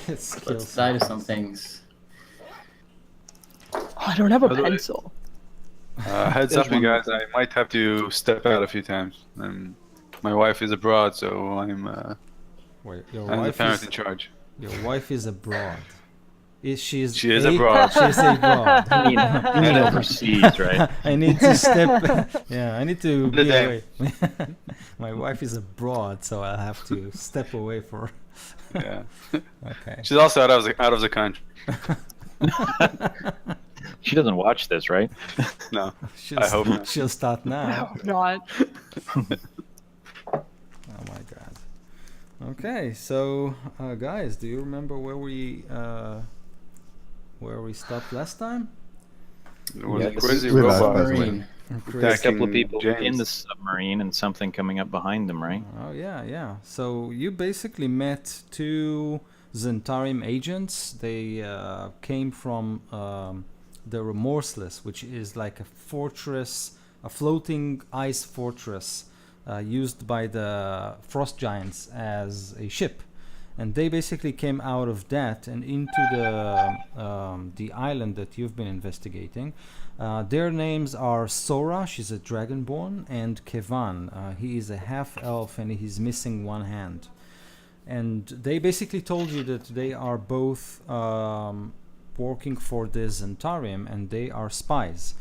Let's die to some things. Oh, I don't have a By the way- pencil. Heads There's up, you one guys. I might have to step out a few times. My wife is abroad, so Wait, I'm the parent in charge. your wife is abroad. She is abroad. She's abroad. You mean overseas, right? I need to step. Yeah, I need to The be day. away. My wife is abroad, so I'll have to step away for. Yeah. Okay. She's also out of the country. She doesn't watch this, right? No. She'll, I hope not. she'll start now. Not. Oh my god. Okay, so guys, do you remember where we stopped last time? It was a Yeah, crazy we lost robot. Submarine. Chris- A couple of Attacking people in James. the submarine and something coming up behind them, right? Oh yeah. So you basically met two Zentarium agents. They came from the Remorseless, which is like a fortress, a floating ice fortress used by the Frost Giants as a ship. And they basically came out of that and into the island that you've been investigating. Their names are Sora, she's a dragonborn, and Kevan. He is a half-elf and he's missing one hand. And they basically told you that they are both working for the Zentarium and they are spies,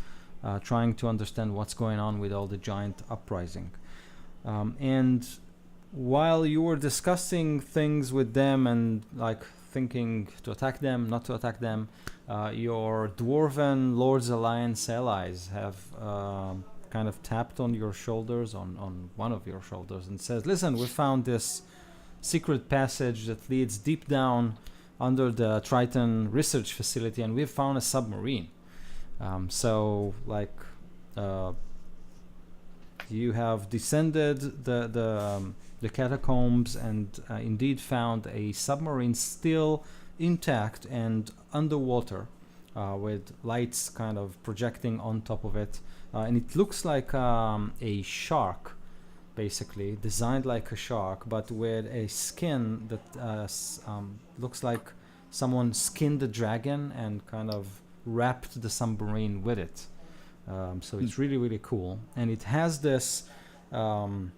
trying to understand what's going on with all the giant uprising. And while you were discussing things with them and like thinking to attack them, not to attack them, your Dwarven Lords Alliance allies have kind of tapped on your shoulders, on one of your shoulders, and says, listen, we found this secret passage that leads deep down under the Triton research facility and we've found a submarine. So like you have descended the catacombs and indeed found a submarine still intact and underwater with lights kind of projecting on top of it. And it looks like a shark, basically, designed like a shark, but with a skin that looks like someone skinned a dragon and kind of wrapped the submarine with it. So it's really, really cool. And it has this blob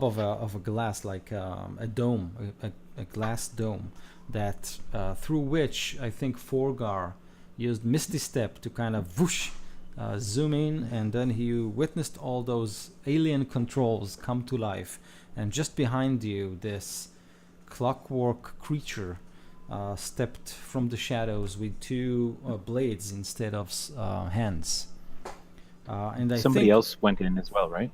of a glass, like a dome, a glass dome, that through which I think Forgar used Misty Step to kind of whoosh, zoom in, and then he witnessed all those alien controls come to life. And just behind you, this clockwork creature stepped from the shadows with two blades instead of hands. And Somebody else went in as well, right?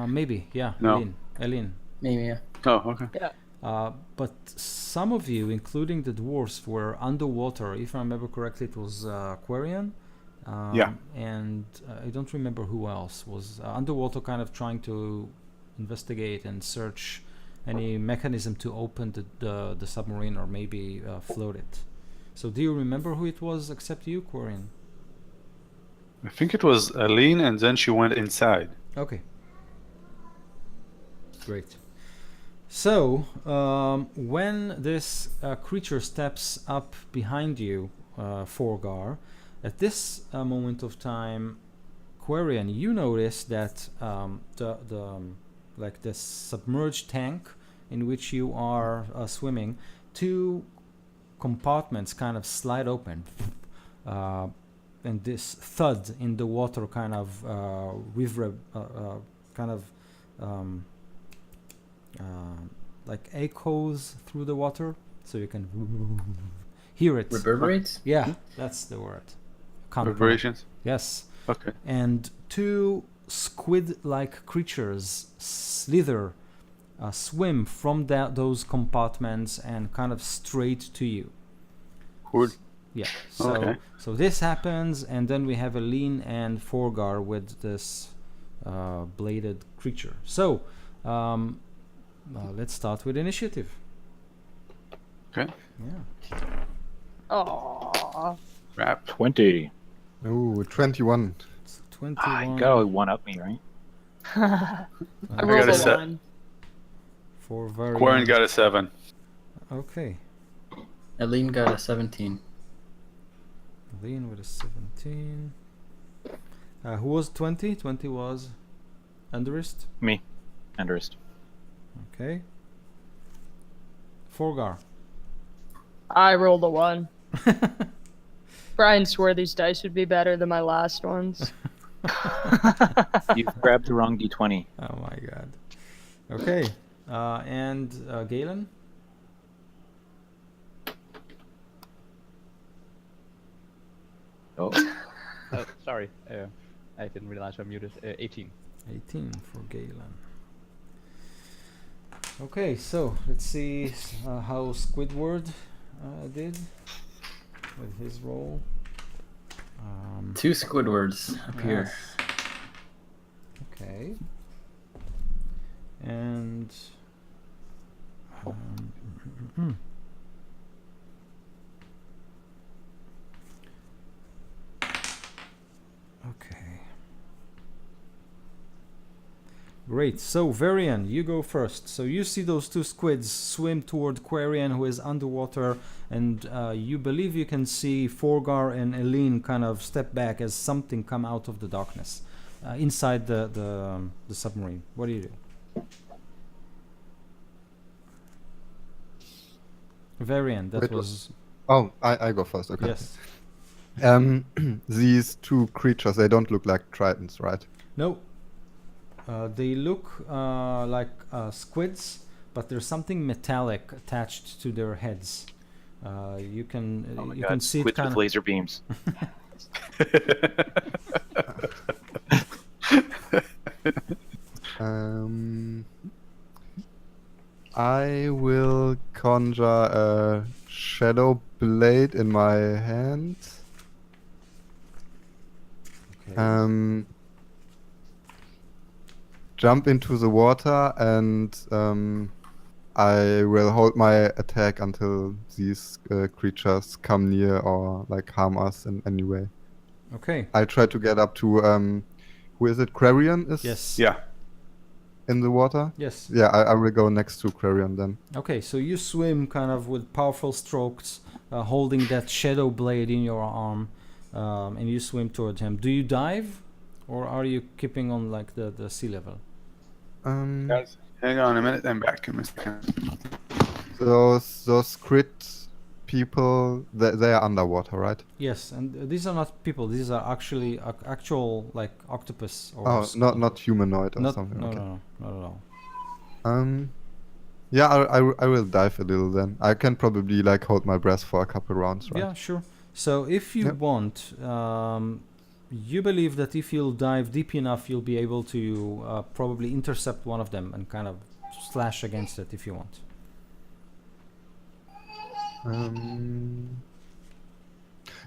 Maybe, yeah. No. Eileen. Maybe, yeah. Oh, okay. But some of you, including the dwarves, were underwater. If I remember correctly, it was Quarian. Yeah. And I don't remember who else was underwater, kind of trying to investigate and search any mechanism to open the submarine or maybe float it. So do you remember who it was except you, Quarian? I think it was Aline, and then she went inside. Okay. Great. So, when this creature steps up behind you, Forgar, at this moment of time, Quarian, you notice that the submerged tank in which you are swimming, two compartments kind of slide open, and this thud in the water kind of like echoes through the water, so you can hear it. Reverberates? Yeah, that's the word. Vibrations? Yes. Okay. And two squid-like creatures slither, swim from those compartments and kind of straight to you. Cool. Yeah. So Okay. so this happens, and then we have Aline and Forgar with this bladed creature. So let's start with initiative. Okay. Yeah. Oh. Crap. 20. Ooh, 21. It's You 21 gotta one up me, right? I got rolled a a set. 1. for very. Quarren got a 7. Okay. Eileen got a 17. Lean with a 17. Who was 20? 20 was Underist. Me. Enderist. Okay. Forgar. I rolled a 1. Brian swore these dice would be better than my last ones. You've grabbed the wrong d20. Oh my god. Okay. And Galen? Oh. Oh, sorry. I didn't realize I muted. 18. 18 for Galen. Okay, so let's see how Squidward did with his roll. 2 Squidwards up here. Yes. Okay. And okay. Great. So Varian, you go first. So you see those 2 squids swim toward Quarian, who is underwater, and you believe you can see Forgar and Eileen kind of step back as something come out of the darkness inside the submarine. What do you do? Varian, that Wait, was Oh, I go first. Okay. yes. These 2 creatures, they don't look like tritons, right? No. They look like squids, but there's something metallic attached to their heads. You can Oh my you god. can see it Squids kind with of. laser beams. I will conjure a shadow blade in my hand. Okay. Jump into the water and I will hold my attack until these creatures come near or like harm us in any way. Okay. I try to get up to who is it? Quarian is Yes. Yeah. in the water. Yes. Yeah, I will go next to Quarian then. Okay. So you swim kind of with powerful strokes, holding that shadow blade in your arm, and you swim towards him. Do you dive, or are you keeping on like the sea level? Guys, hang on a minute. I'm back in a second. Those crit people, they are underwater, right? Yes, and these are not people. These are actually actual like octopus or Oh, not humanoid or not something. no, Okay. no, no, not at all. Yeah, I will dive a little then. I can probably like hold my breath for a couple rounds, right? Yeah, sure. So if you Yep. want, you believe that if you'll dive deep enough, you'll be able to probably intercept one of them and kind of slash against it if you want.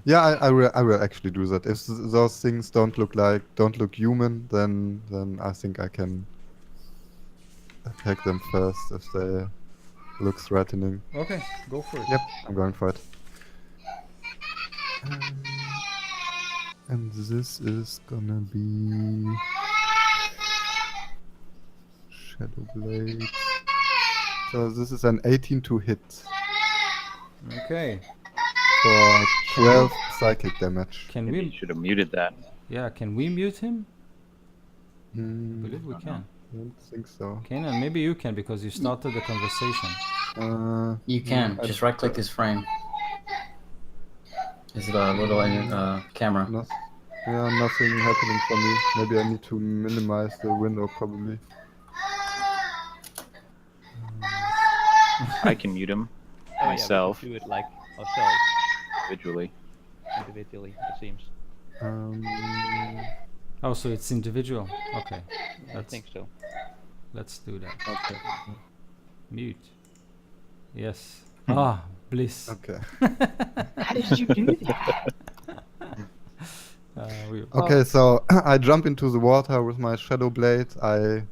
Yeah, I will actually do that. If those things don't look human, then I think I can attack them first if they look threatening. Okay, go for it. Yep, I'm going for it. And this is gonna be Shadow Blade. So this is an 18 to hit Okay. for 12 psychic damage. Can Maybe you we? should have muted that. Yeah, can we mute him? I Hmm, believe we can. I don't think so. Kenan, maybe you can because you started the conversation. You can. Just right click his frame. Is the little camera. Yeah, nothing happening for me. Maybe I need to minimize the window probably. I can mute him Oh, myself Yeah, we can do it like ourselves, individually. individually, it seems. Oh, so it's individual. Okay, I think so. let's do that. Okay. Mute. Yes. Ah, bliss. Okay. How did you do that? Okay, so I jump into the water with my shadow blade. I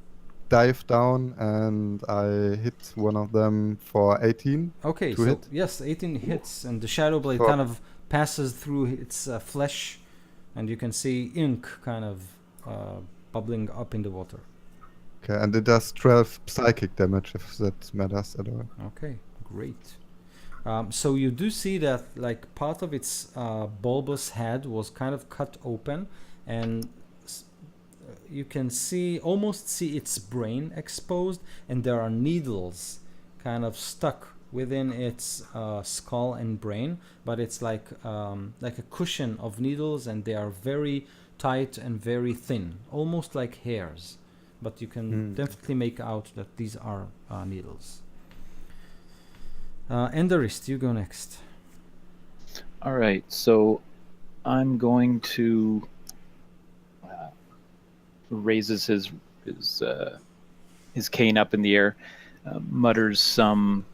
dive down and I hit one of them for 18. Okay, To so hit? yes, 18 hits, and the shadow blade For- kind of passes through its flesh, and you can see ink kind of bubbling up in the water. Okay, and it does 12 psychic damage if that matters at all. Okay, great. So you do see that like part of its bulbous head was kind of cut open, and you can almost see its brain exposed, and there are needles kind of stuck within its skull and brain, but it's like a cushion of needles, and they are very tight and very thin, almost like hairs, but you can definitely make out that these are needles. Enderist, you go next. All right, so I'm going to raises his cane up in the air, mutters some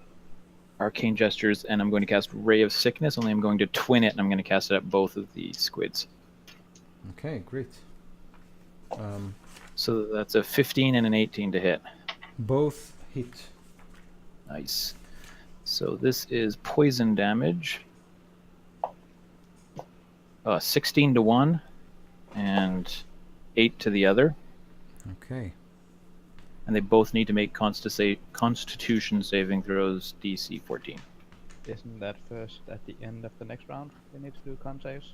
arcane gestures, and I'm going to cast Ray of Sickness. Only I'm going to twin it, and I'm going to cast it at both of the squids. Okay, great. So that's a 15 and an 18 to hit. Both hit. Nice. So this is poison damage. 16 to one, and 8 to the other. Okay. And they both need to make Constitution saving throws DC 14. Isn't that first at the end of the next round? They need to do con saves.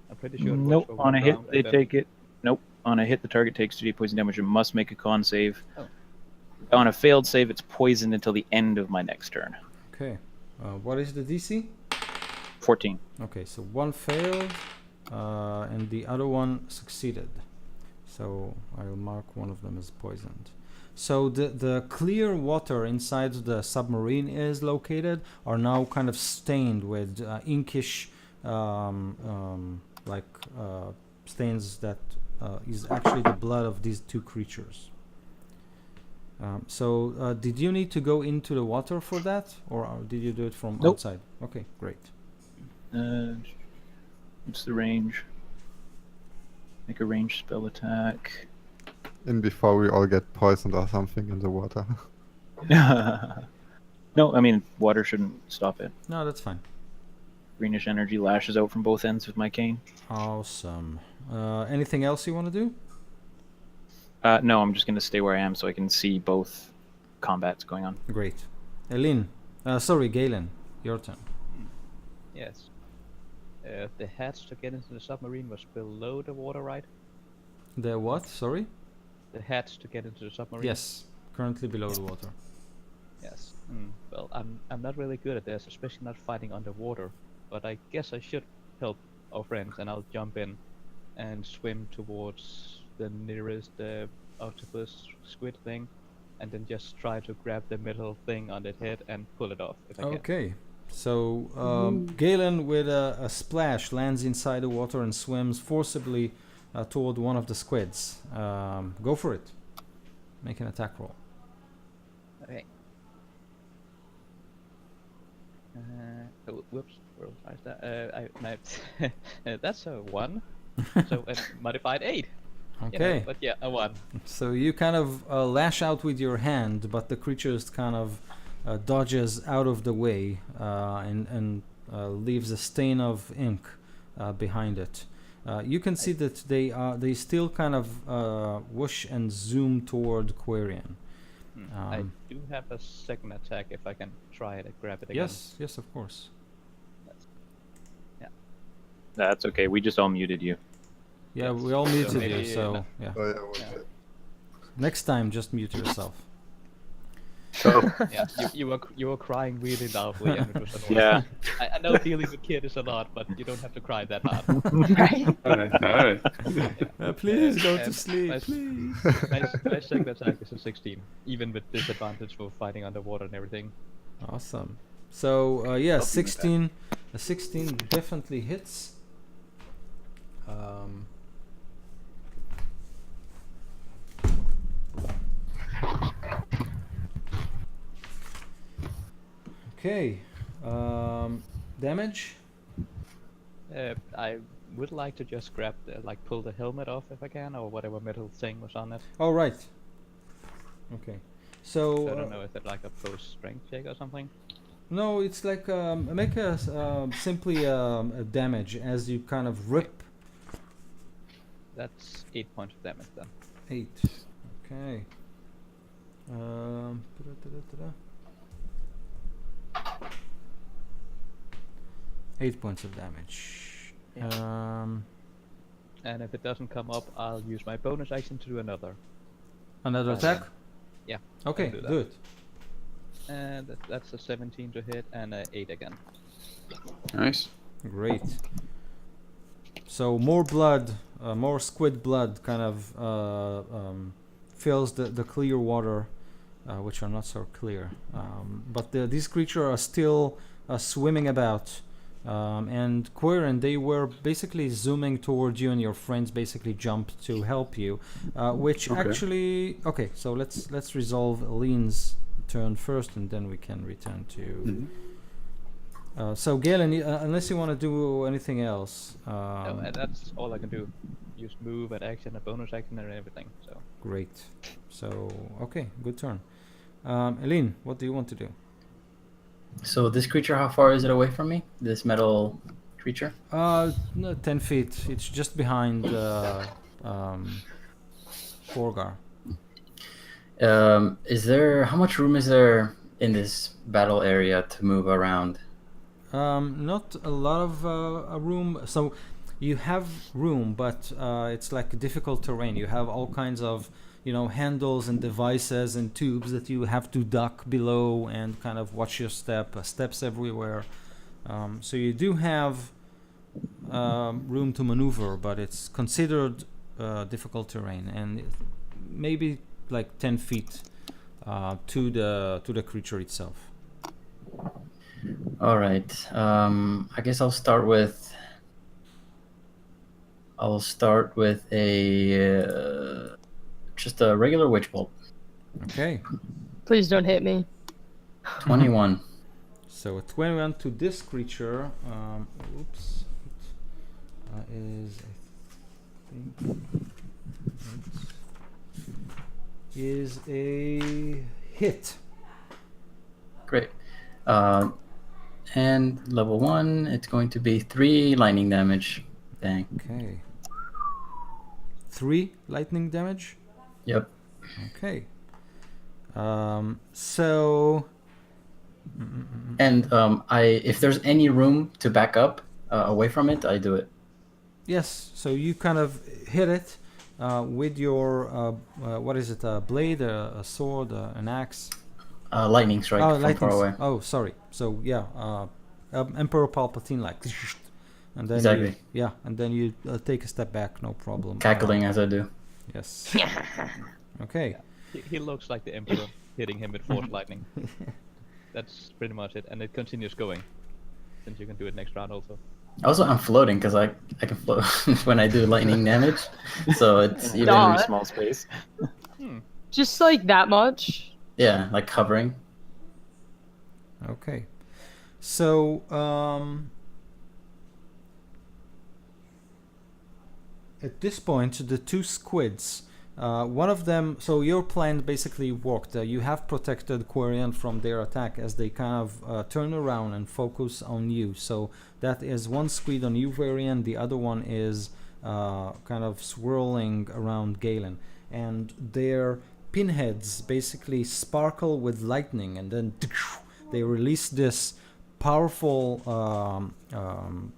I'm pretty sure. it Nope. works for On a one hit, round, they and then- take it. Nope. On a hit, the target takes 2d poison damage and must make a con save. Oh. On a failed save, it's poisoned until the end of my next turn. Okay. What is the DC? 14. Okay, so one failed, and the other one succeeded. So I'll mark one of them as poisoned. So the clear water inside the submarine is located are now kind of stained with inkish stains that is actually the blood of these two creatures. So did you need to go into the water for that, or did you do it from Nope. outside? Okay, great. What's the range? Make a ranged spell attack. In before we all get poisoned or something in the water. No, I mean, water shouldn't stop it. No, that's fine. Greenish energy lashes out from both ends of my cane. Awesome. Anything else you want to do? No, I'm just going to stay where I am so I can see both combats going on. Great. Galen, your turn. Yes. The hatch to get into the submarine was below the water, right? The what? Sorry? The hatch to get into the submarine. Yes, currently below the water. Yes. Well, I'm not really good at this, especially not fighting underwater. But I guess I should help our friends, and I'll jump in and swim towards the nearest octopus squid thing, and then just try to grab the middle thing on its head and pull it off if I can. Okay. So Galen, with a splash, lands inside the water and swims forcibly toward one of the squids. Go for it. Make an attack roll. Okay. Whoops. Where was that? That's a 1. So a modified 8. Okay. You know, but yeah, a 1. So you kind of lash out with your hand, but the creature is kind of dodges out of the way and leaves a stain of ink behind it. You can see that they still kind of whoosh and zoom toward Quarian. I do have a second attack if I can try it and grab it again. Yes, of course. That's okay. We just all muted you. Yeah, Yes. we all muted you, maybe, so yeah. Oh, yeah, Yeah. Next time, just mute yourself. Yeah, you were crying really loudly and it was annoying. Yeah. I know dealing with kids is a lot, but you don't have to cry that hard. All right. Please go to And sleep, my- please. My second attack is a 16, even with disadvantage for fighting underwater and everything. Awesome. So yeah, 16. A 16 definitely hits. Okay. Damage. I would like to just grab pull the helmet off if I can, or whatever metal thing was on it. All right. Okay. So So I don't know if it's like a post strength check or something. no, it's like make a simply a damage as you kind of rip. That's 8 points of damage then. 8. Okay. Da-da-da-da-da. 8 points of damage. And if it doesn't come up, I'll use my bonus action to do another. Another attack? Yeah. Okay, I'll do that. do it. And that's a 17 to hit and a 8 again. Nice. Great. So more blood, more squid blood kind of fills the clear water, which are not so clear. But these creatures are still swimming about. And Quirion, they were basically zooming towards you, and your friends basically jumped to help you. Which Okay. actually, okay. So let's resolve Aline's turn first, and then we can return to. Mhm. So Galen, unless you want to do anything else. No, and that's all I can do. Use move and action, a bonus action, and everything. So Great. So okay, good turn. Aline, what do you want to do? So this creature, how far is it away from me? This metal creature? No, 10 feet. It's just behind Forgar. How much room is there in this battle area to move around? Not a lot of room. So you have room, but it's like difficult terrain. You have all kinds of, handles and devices and tubes that you have to duck below and kind of watch your steps everywhere. So you do have room to maneuver, but it's considered difficult terrain, and maybe like 10 feet to the creature itself. All right. I guess I'll start with a just a regular witch bolt. Okay. Please don't hit me. 21. So a 21 to this creature. Oops. Is I think is a hit. Great. And level 1, it's going to be 3 lightning damage. Dang. Okay. 3 lightning damage. Yep. Okay. So. And if there's any room to back up away from it, I do it. Yes. So you kind of hit it with your what is it? A blade, a sword, an axe. Lightning strike from far away. Oh, sorry. So yeah, Emperor Palpatine, like, and then Exactly. and then you take a step back, no problem. Cackling as I do. Yes. Okay. he looks like the Emperor hitting him with force lightning. That's pretty much it, and it continues going. Since you can do it next round also. Also, I'm floating because I can float when I do lightning damage. So it's even Duh. Very small space. Just like that much. yeah, like hovering. Okay. So at this point, the 2 squids. One of them, so your plan basically worked. You have protected Quirion from their attack as they kind of turn around and focus on you. So that is one squid on you, Varian. The other one is kind of swirling around Galen. And their pinheads basically sparkle with lightning, and then they release this powerful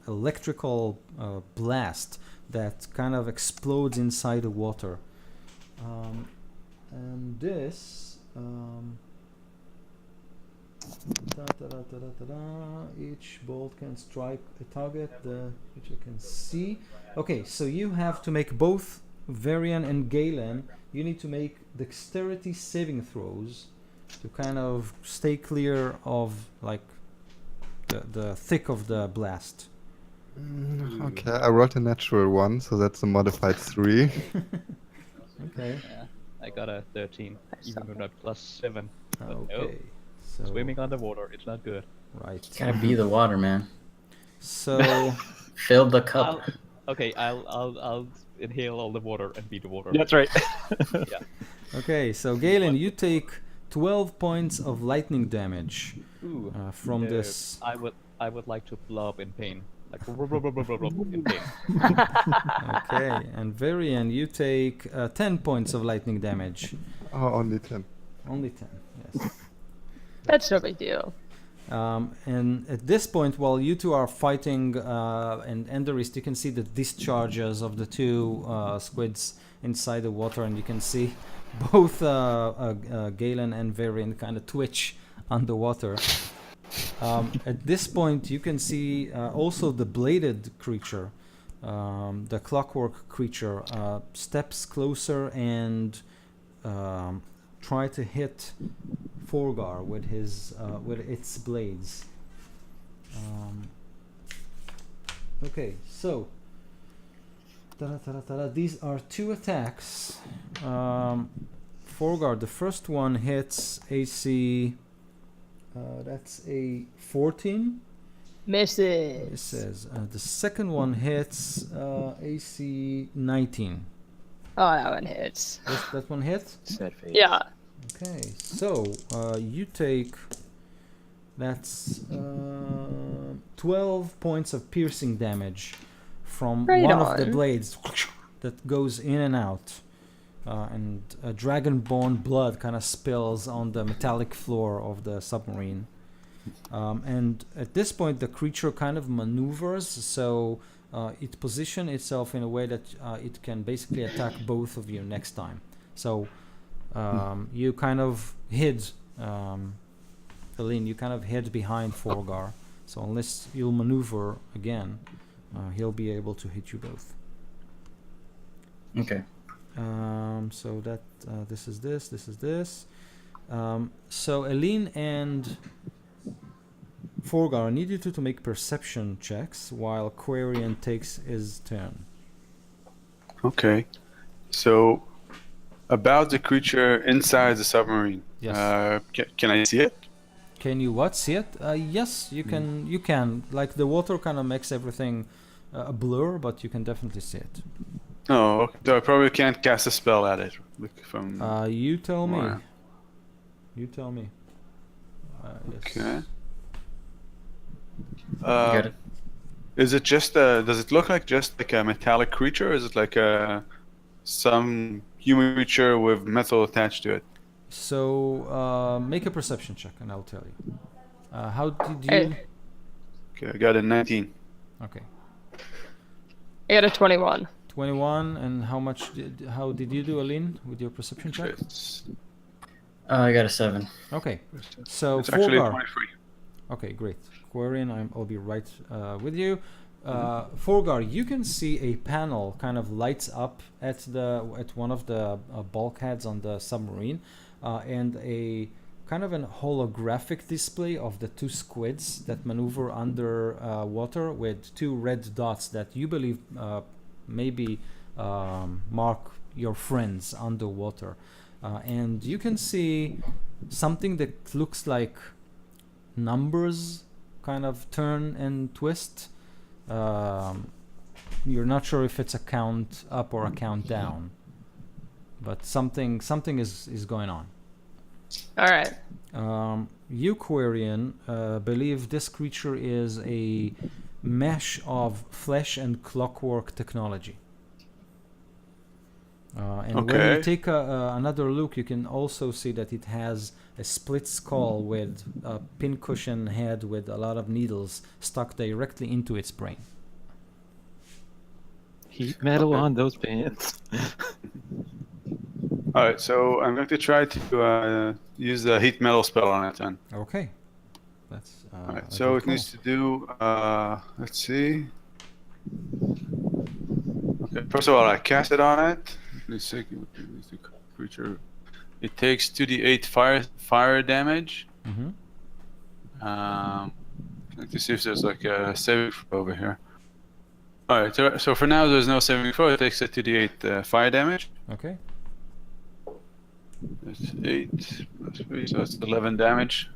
electrical blast that kind of explodes inside the water. And this each bolt can strike a target which you can see. Okay, so you have to make both Varian and Galen. You need to make dexterity saving throws to kind of stay clear of like the thick of the blast. Okay, I rolled a natural 1, so that's a modified 3. Okay. Yeah, I got a 13, even with a +7. But no, Okay. So swimming underwater, it's not good. right. Gotta be the water, man. So Fill the cup. I'll inhale all the water and be the water. That's right. okay, so Galen, you take 12 points of lightning damage Ooh, from no, this. I would like to blob in pain, like in pain. Okay, and Varian, you take 10 points of lightning damage. Oh, only 10. Only 10. Yes. That's no big deal. And at this point, while you two are fighting and Enderist, you can see the discharges of the two squids inside the water, and you can see both Galen and Varian kind of twitch underwater. At this point, you can see also the bladed creature, the clockwork creature, steps closer and try to hit Forgar with its blades. Okay, so these are 2 attacks. Forgar, the first one hits AC. That's a 14. Misses. It says the second one hits AC 19. Oh, that one hits. That one hit. Sad face. Yeah. Okay, so you take, that's 12 points of piercing damage from Right one of the on. blades that goes in and out, and dragonborn blood kind of spills on the metallic floor of the submarine. And at this point, the creature kind of maneuvers, so it positions itself in a way that it can basically attack both of you next time. So you kind of hid, Aline, you kind of hid behind Forgar. So unless you'll maneuver again, he'll be able to hit you both. Okay. So that this is this. So Aline and Forgar, I need you two to make perception checks while Quarian takes his turn. Okay. So, about the creature inside the submarine. Yes. Can I see it? Can you what? See it? Yes, you can. You can. Like the water kind of makes everything a blur, but you can definitely see it. Oh, okay. So I probably can't cast a spell at it. Look from. You tell me. Wow. You tell me. Yes. Okay. Got it. Is it just does it look like just like a metallic creature, or is it like some human creature with metal attached to it? So make a perception check, and I'll tell you. How did you? Hey. Okay, I got a 19. Okay, I got a 21. 21. And how did you do, Aline, with your perception check? I got a 7. Okay, so It's actually Forgar. 23. Okay, great. Quarian, I'll be right with you. Forgar, you can see a panel kind of lights up at one of the bulkheads on the submarine, and a kind of an holographic display of the 2 squids that maneuver under water with 2 red dots that you believe maybe mark your friends underwater. And you can see something that looks like numbers kind of turn and twist. You're not sure if it's a count up or a count down, but something is going on. All right. You, Quarian, believe this creature is a mesh of flesh and clockwork technology. And when you Okay. take another look, you can also see that it has a split skull with a pincushion head with a lot of needles stuck directly into its brain. Heat metal Okay. on those pins. All right, so I'm going to try to use the heat metal spell on it then. Okay, that's All right, a so good it needs to do. Let's see. Okay, first of all, I cast it on it. Let's see, the creature. It takes 2d8 fire damage. call. Let's see if there's like a saving throw over here. All right, so for now there's no saving throw. It takes a 2d8 fire damage. Okay. That's 8 plus 3, so that's 11 damage.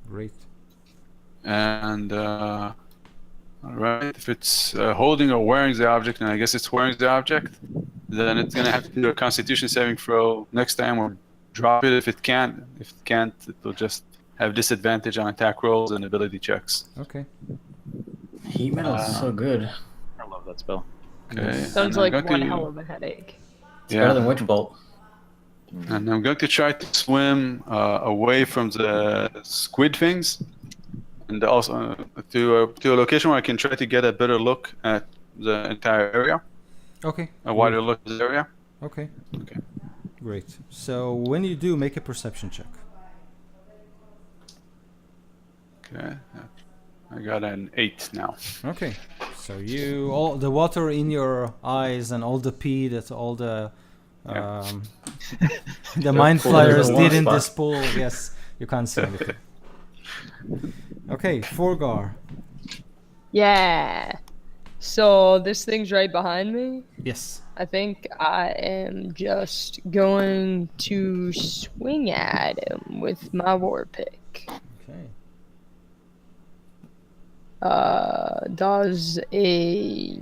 Great. And all right, if it's holding or wearing the object, and I guess it's wearing the object, then it's gonna have to do a Constitution saving throw next time, or drop it if it can't. If it can't, it'll just have disadvantage on attack rolls and ability checks. Okay. Heat metal is so good. I love that spell. Okay. Sounds and I'm like going one to- hell of a headache. It's better than Witch Bolt. And I'm going to try to swim away from the squid things. and also to a location where I can try to get a better look at the entire area, Okay. a wider look at the area. Okay. Okay. Great. So when you do, make a perception check. Okay. I got an 8 now. Okay. So you all the water in your eyes and all the pee that all the Yeah. the mind pool, there's flyers a warm did in spot. this pool. Yes, you can't see anything. Okay, Forgar. Yeah. So this thing's right behind me. Yes. I think I am just going to swing at him with my war pick. Okay. Does a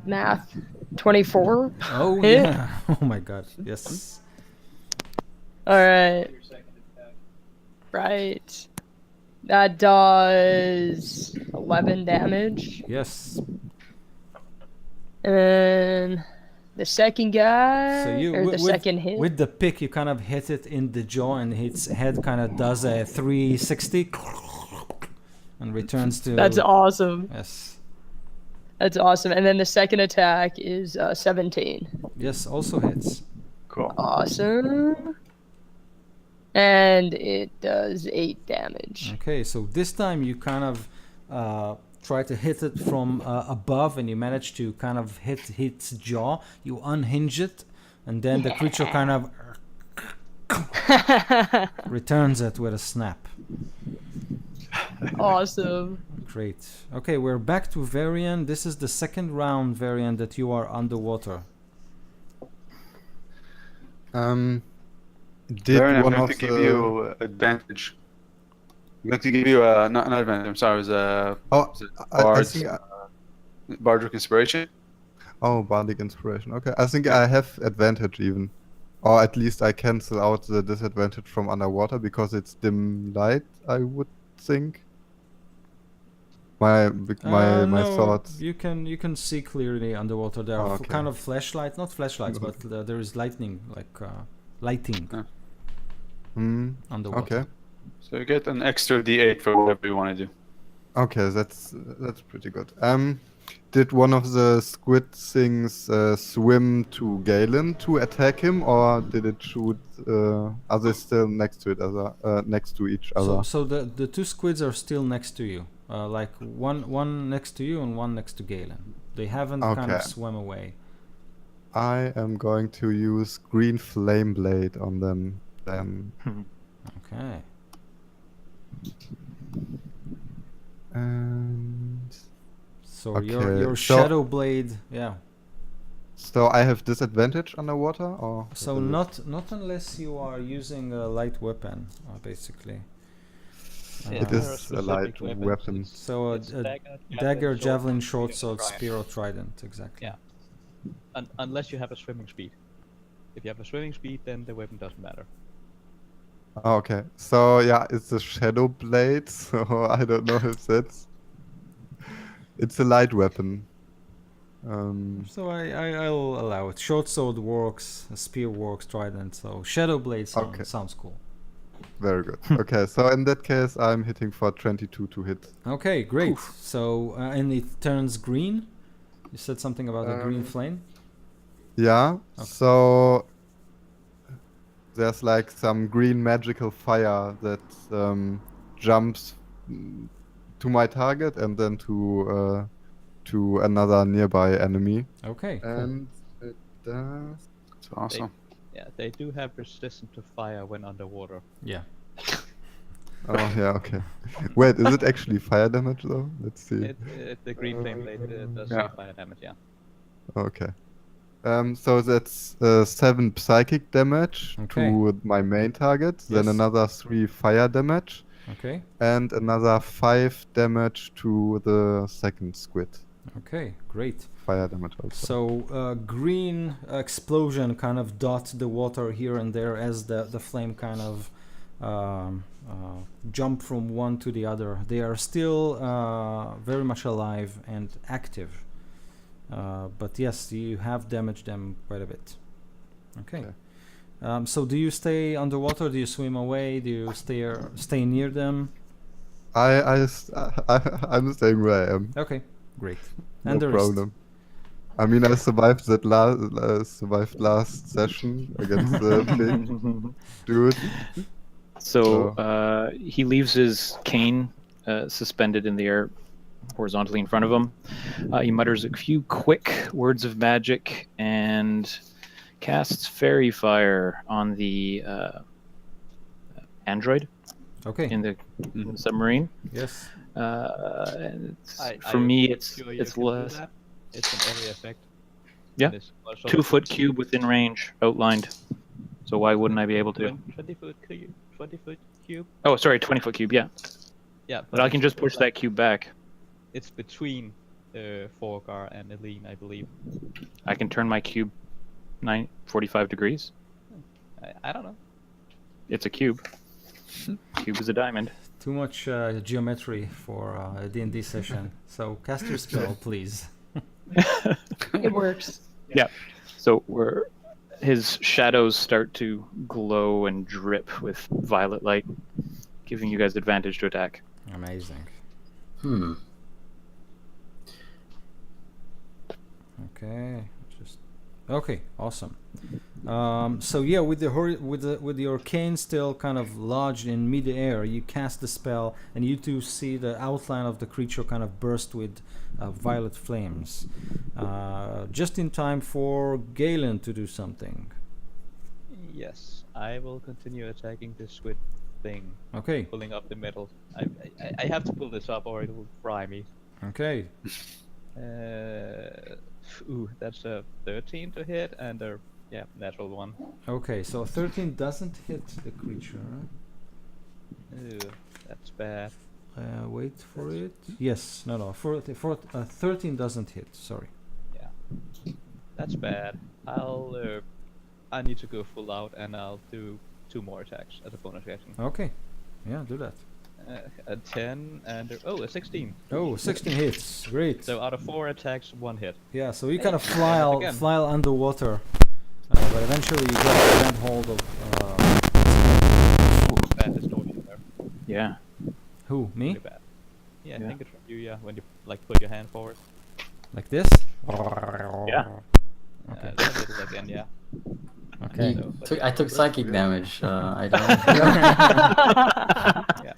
math 24? Oh Hit? yeah. Oh my God. Yes. All right. Right. That does 11 damage. Yes. And the second guy, So you or the with, second hit. with the pick, you kind of hit it in the jaw, and its head kind of does a 360 and returns to. That's awesome. Yes. That's awesome. And then the second attack is 17. Yes. Also hits. Cool. Awesome. And it does 8 damage. Okay. So this time you kind of try to hit it from above, and you manage to kind of hit its jaw. You unhinge it, and then the creature kind of returns it with a snap. Awesome. Great. Okay, we're back to Varian. This is the second round, Varian, that you are underwater. Did Baron, I'm one going of to give the you advantage. I'm going to give you not advantage. I'm sorry. It was oh was it I Bard's, think Bardric Inspiration. oh bardic inspiration. Okay, I think I have advantage even, or at least I cancel out the disadvantage from underwater because it's dim light. I would think. My No, thoughts. you can see clearly underwater. There are Oh, okay. kind of flashlights, not flashlights, but there is lighting, lighting underwater. Okay. So you get an extra D8 for whatever you want to do. Okay, that's pretty good. Did one of the squid things swim to Galen to attack him, or did it shoot? Are they still next to next to each other? So the two squids are still next to you, like one next to you and one next to Galen. They haven't kind of Okay. swam away. I am going to use green flame blade on them then. Okay. And So Okay, your so- shadow blade, yeah. so I have disadvantage underwater, or So what is not unless you are using a light weapon, basically. It there are is a specific light weapons. weapon. So It's a dagger, dagger, sword, javelin, short spear, sword, trident. spear, or trident, exactly. Yeah. Unless you have a swimming speed. If you have a swimming speed, then the weapon doesn't matter. Oh, okay, so yeah, it's a shadow blade. So I don't know if that's. It's a light weapon. So I'll allow it. Short sword works, a spear works, trident. So shadow blade Okay. sounds cool. Very good. Okay, so in that case, I'm hitting for 22 to hit. Okay, great. So and it turns green. You said something about a green flame. Yeah. Okay. So there's like some green magical fire that jumps to my target and then to another nearby enemy. Okay. Cool. And it does. It's awesome. Yeah, they do have resistance to fire when underwater. Yeah. Oh yeah. Okay. Wait, is it actually fire damage though? Let's see. The green flame blade does Yeah. fire damage, yeah. Okay. So that's 7 psychic damage Okay. to my main target, then Yes. another 3 fire damage, Okay. and another 5 damage to the second squid. Okay. Great. Fire damage also. So green explosion kind of dot the water here and there as the flame kind of jump from one to the other. They are still very much alive and active. But yes, you have damaged them quite a bit. Okay. Okay. So do you stay underwater? Do you swim away? Do you stay near them? I'm staying where I am. Okay, great. No And the rest. problem. I mean, I survived that last session against the big dude. So he leaves his cane suspended in the air horizontally in front of him. He mutters a few quick words of magic and casts fairy fire on the android Okay. in the submarine. Yes. For me, it's Sure you it's can do less that? It's an area effect. Yeah. It's also 2 foot cube within range outlined. So why wouldn't I be able to? 20 foot cube. 20 foot cube. Oh, sorry, 20 foot cube. Yeah, Yeah, but I can just push that cube back. It's between Forgar and Eileen, I believe. I can turn my cube 45 degrees. I don't know. It's a cube. Cube is a diamond. Too much geometry for a D&D session. So cast your spell, please. It works. Yeah. So his shadows start to glow and drip with violet light, giving you guys advantage to attack. Amazing. Okay. Okay. Awesome. So yeah, with the arcane still kind of lodged in mid-air, you cast the spell, and you two see the outline of the creature kind of burst with violet flames, just in time for Galen to do something. Yes, I will continue attacking this squid thing, Okay. pulling up the metal. I have to pull this up or it will fry me. Okay. Ooh, that's a 13 to hit and a natural one. Okay. So 13 doesn't hit the creature. Ooh, that's bad. Wait for it. Yes. No. 13 doesn't hit. Sorry. Yeah, that's bad. I need to go full out and I'll do 2 more attacks as a bonus action. Okay. Yeah. Do that. A 10 and a 16. Oh, 16 hits. Great. So out of 4 attacks, 1 hit. Yeah, so you Hey, kind of again. fly underwater, but eventually you grab hold of Bad distortion there. Yeah. who? Me? Really bad. Yeah, I Yeah. think it's from you. Yeah, when you put your hand forward. Like this? Yeah. Okay. A little again. Yeah. Okay. So, I took psychic damage. I don't. yeah.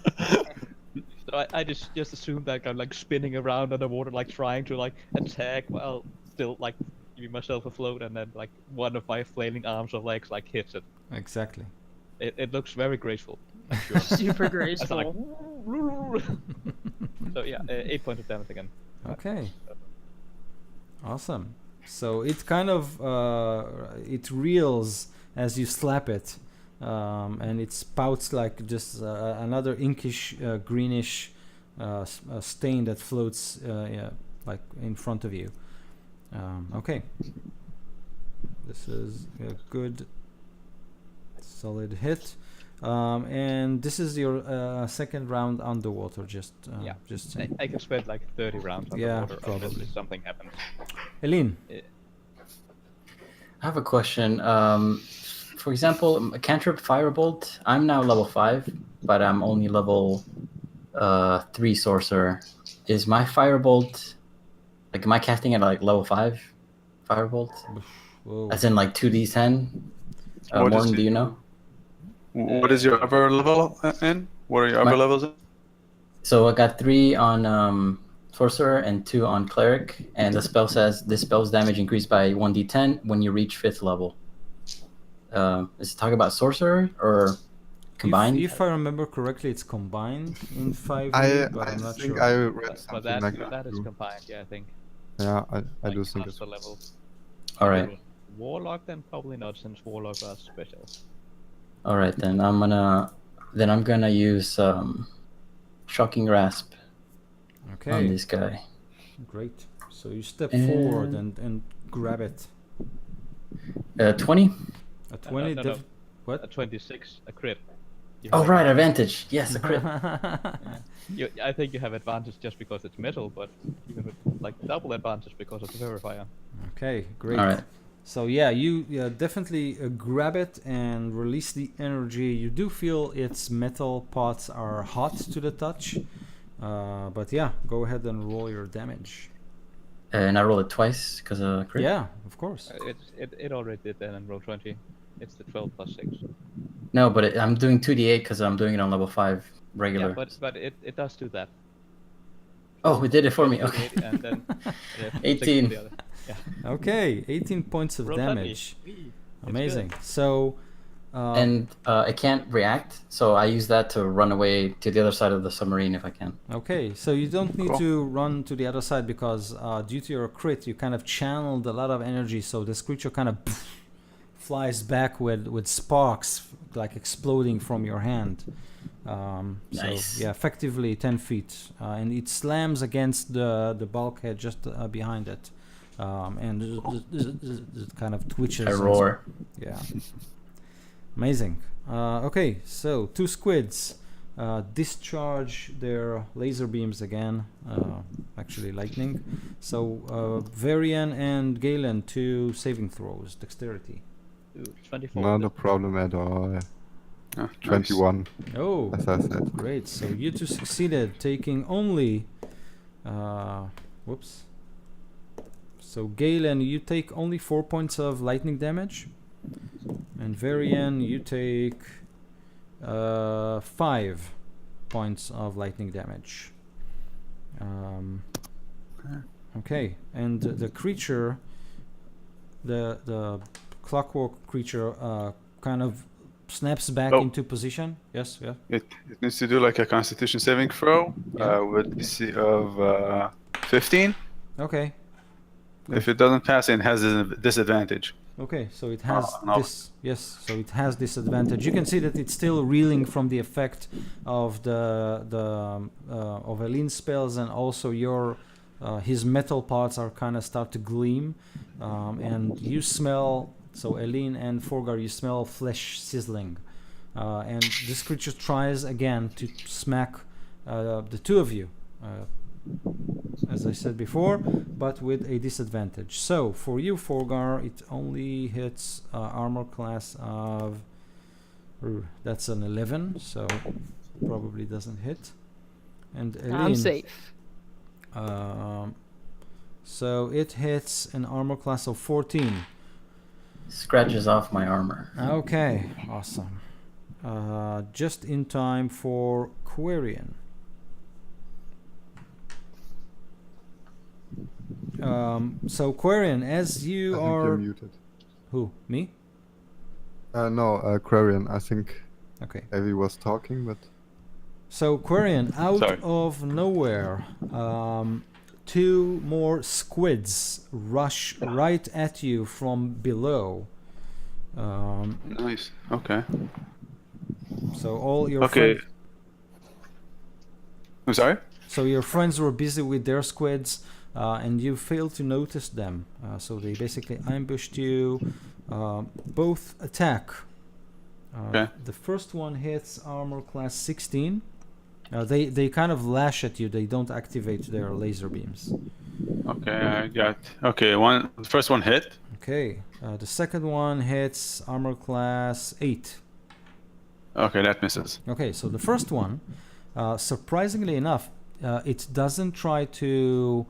So I just assumed that I'm like spinning around underwater, like trying to like attack while still like keeping myself afloat, and then like one of my flailing arms or legs like hits it. Exactly. It looks very graceful. I'm sure. Super It's graceful. like, so yeah, 8 points of damage again. Okay. Awesome. So it kind of it reels as you slap it, and it spouts like just another inkish greenish stain that floats like in front of you. Okay. This is a good solid hit. And this is your second round underwater. Just saying. I can spend like 30 rounds Yeah, underwater probably. unless something happens. Eileen. I have a question. For example, cantrip firebolt. I'm now level 5, but I'm only level 3 sorcerer. Is my firebolt like? Am I casting at like level 5 firebolt? Whoa. As in like 2d10? What is Morton, it? do you know? What is your upper level in? What are your upper My- levels in? So I got 3 on sorcerer and 2 on cleric, and the spell says this spell's damage increased by 1d10 when you reach 5th level. Is it talking about sorcerer or combined? If I remember correctly, it's combined in 5e, I but I'm not think sure. I read But something like that is too. combined, yeah, I think. Yeah, I Like do think it's. master level. All right. Warlock, then probably not, since Warlock are special. All right, then I'm gonna use shocking grasp on Okay, this guy. great. So you step And- forward and grab it. 20. A 20. no. A What? 26, a crit. You Oh have right, advantage. Yes, a crit. I think you have advantage just because it's metal, but even with like double advantage because of the verifier. Okay, great. All right. So yeah, you definitely grab it and release the energy. You do feel its metal parts are hot to the touch, But yeah, go ahead and roll your damage. And I rolled it twice because of crit. Yeah, of course. It already did that in roll 20. It's the 12 plus 6. No, but I'm doing 2d8 because I'm doing it on level 5 regular. Yeah, but it does do that. Oh, it did it for me. 2d8 Okay. And then 18. The other. Yeah. Okay, 18 points of Roll 20. damage. Whee! Amazing. So, And it can't react, so I use that to run away to the other side of the submarine if I can. okay, so you don't need Cool. to run to the other side because due to your crit, you kind of channeled a lot of energy. So this creature kind of flies back with sparks like exploding from your hand. Nice. So yeah, effectively 10 feet, and it slams against the bulkhead just behind it, and it kind of twitches. I and roar. yeah. Amazing. Okay, so 2 squids discharge their laser beams again, actually lightning. So Varian and Galen, 2 saving throws, dexterity. Ooh, 24. Not a problem at all. Ah, nice. 21, Oh, as I said. great. So you 2 succeeded, taking only... whoops. So Galen, you take only 4 points of lightning damage. And Varian, you take 5 points of lightning damage. Okay, and the creature, the clockwork creature, kind of snaps back Oh. into position. Yes, yeah. It needs to do like a Constitution saving throw Yeah. with DC of 15. Okay, If it doesn't pass, it has a disadvantage. okay. So it has no. this. Yes, so it has this advantage. You can see that it's still reeling from the effect of of Elin's spells, and also your his metal parts are kind of start to gleam, and you smell. So Elin and Forgar, you smell flesh sizzling, and this creature tries again to smack the 2 of you, as I said before, but with a disadvantage. So for you, Forgar, it only hits armor class of that's an 11, so probably doesn't hit. And Elin, I'm safe. so it hits an armor class of 14. Scratches off my armor. Okay, awesome. Just in time for Quarian. So Quarian, as I you think you're are... muted. Who? Me? No, Quarian. I think Okay. Evie was talking, but So Quarian, out Sorry. of nowhere, 2 more squids rush right at you from below. Nice. Okay. So all your Okay. friends, I'm sorry? so your friends were busy with their squids, and you failed to notice them. So they basically ambushed you. Both attack. Okay. The first one hits armor class 16. They kind of lash at you. They don't activate their laser beams. Okay, I got. Okay, the first one hit. Okay. The second one hits armor class 8. Okay, that misses. Okay, so the first one, surprisingly enough, it doesn't try to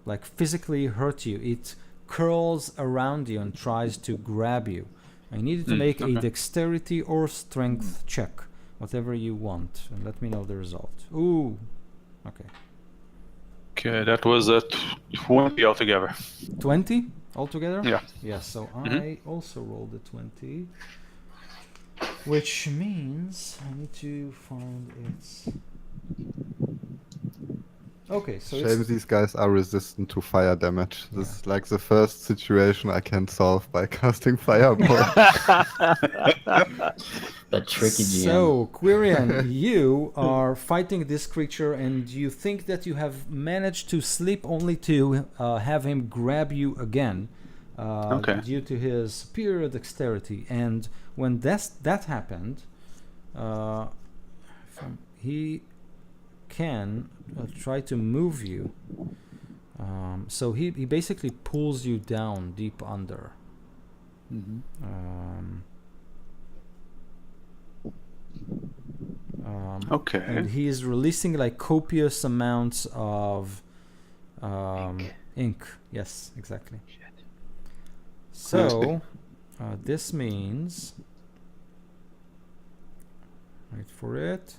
like physically hurt you. It curls around you and tries to grab you. I need you to make a okay. dexterity or strength check, whatever you want, and let me know the result. Ooh, okay. Okay, that was a 20 altogether. 20 altogether? Yeah. Yeah, so Mhm. I also rolled a 20, which means I need to find its... Okay, so shame it's... these guys are resistant to fire damage. This is like the first situation I can solve by casting fireball. That tricky GM. So, Quirian, you are fighting this creature and you think that you have managed to slip only to have him grab you again Okay. due to his superior dexterity. And when that happened, he can try to move you. So he basically pulls you down deep under. Okay. And he is releasing like copious amounts of ink. Yes, exactly. Shit. So this means, wait for it.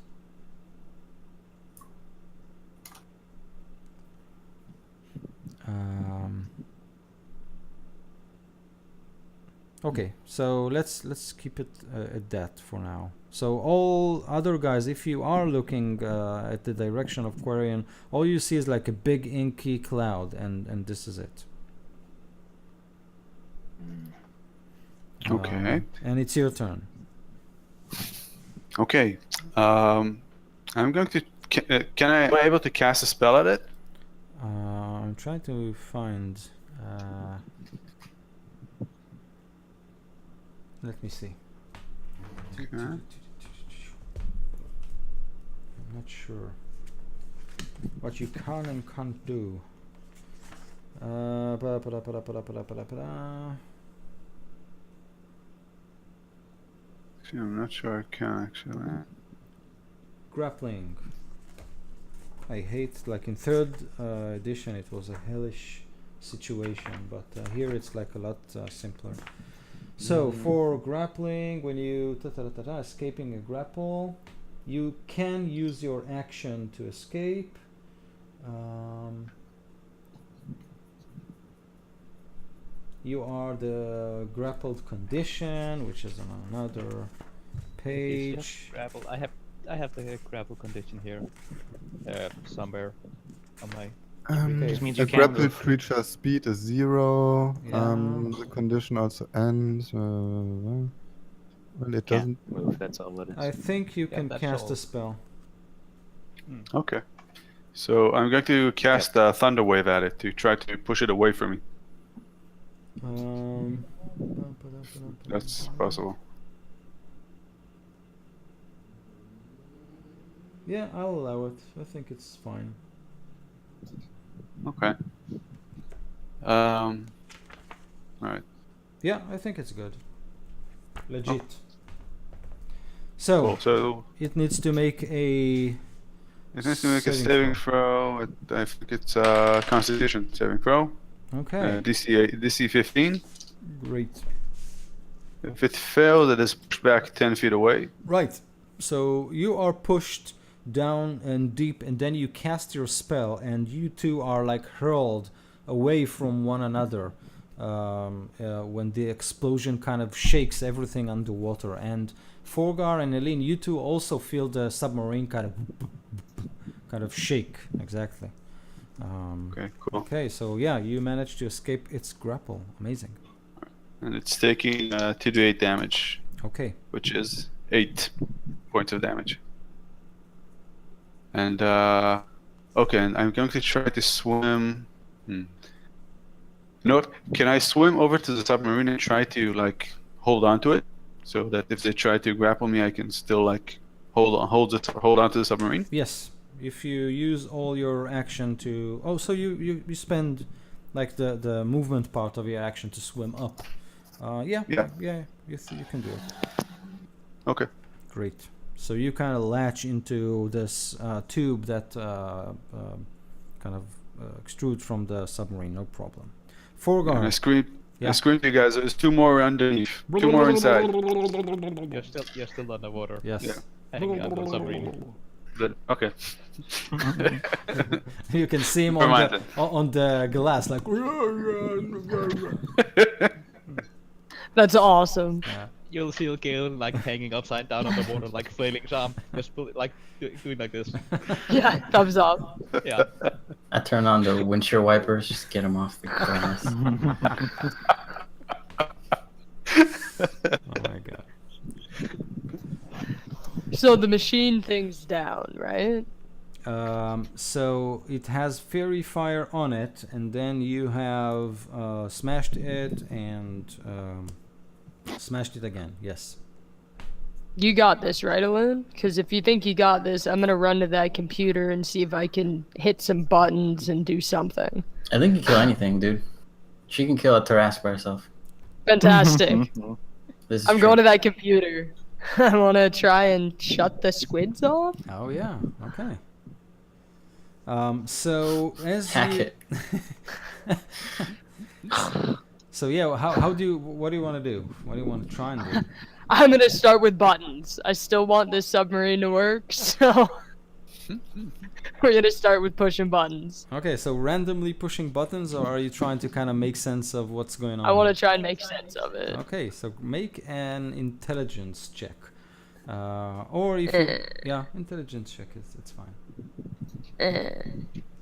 Okay, so let's keep it at that for now. So all other guys, if you are looking at the direction of Quarian, all you see is like a big inky cloud, and this is it. Okay. And it's your turn. Okay. I'm going to. Am I able to cast a spell at it? I'm trying to find. Let me see. Okay. I'm not sure what you can and can't do. I'm not sure I can actually. Grappling. I hate, like in third edition it was a hellish situation, but here it's like a lot simpler. So for grappling, when you escaping a grapple, you can use your action to escape. You are the grappled condition, which is on another page. Grapple. I have the grapple condition here, somewhere on my. Just means A you can't grappled move. creature speed is 0. Yeah. The condition also ends. Well, it Can't doesn't. move. That's all it is. I think you Yeah, can that's cast all. a spell. Okay. So I'm going to cast Thunder Wave at it to try to push it away from me. That's possible. Yeah, I'll allow it. I think it's fine. Okay. All right. Yeah, I think it's good. Legit. So Cool. So it needs to make a. it needs to make a Saving saving throw. I think it's Constitution saving throw. Okay. DC 15. Great. If it fails, it is pushed back 10 feet away. Right. So you are pushed down and deep, and then you cast your spell, and you two are like hurled away from one another when the explosion kind of shakes everything underwater. And Forgar and Eileen, you two also feel the submarine kind of shake. Exactly. Okay, cool. Okay, so yeah, you managed to escape its grapple. Amazing. And it's taking 2d8 damage, Okay. which is 8 points of damage. And okay, and I'm going to try to swim. You know what? Can I swim over to the submarine and try to like hold on to it, so that if they try to grapple me, I can still like hold on to the submarine? Yes. If you use all your action to... Oh, so you spend like the movement part of your action to swim up. Yeah, you can do it. Okay. Great. So you kind of latch into this tube that kind of extrudes from the submarine, no problem. Forgar. And I scream. Yeah. I scream to you guys. There's 2 more underneath. 2 more inside. You're still underwater. Yes. Yeah. Hanging on the submarine. Good. Okay. You can see him on the glass, like. That's awesome. Yeah. You'll see Gale like hanging upside down on the water, like flailing his arm, just doing like this. Yeah, thumbs up. Yeah. I turn on the windshield wipers, just get them off the glass. Oh my god. So the machine thing's down, right? So it has fairy fire on it, and then you have smashed it and smashed it again. Yes. You got this, right, Alin? Because if you think you got this, I'm gonna run to that computer and see if I can hit some buttons and do something. I think you can kill anything, dude. She can kill a Tarrasque by herself. Fantastic. This is I'm true. going to that computer. I want to try and shut the squids off. Oh yeah. Okay. So as Hack you, it. so yeah, how do you, what do you want to do? What do you want to try and do? I'm gonna start with buttons. I still want this submarine to work, so we're gonna start with pushing buttons. Okay, so randomly pushing buttons, or are you trying to kind of make sense of what's going on? I want here? to try and make sense of it. Okay, so make an intelligence check, or if you, yeah, intelligence check is it's fine.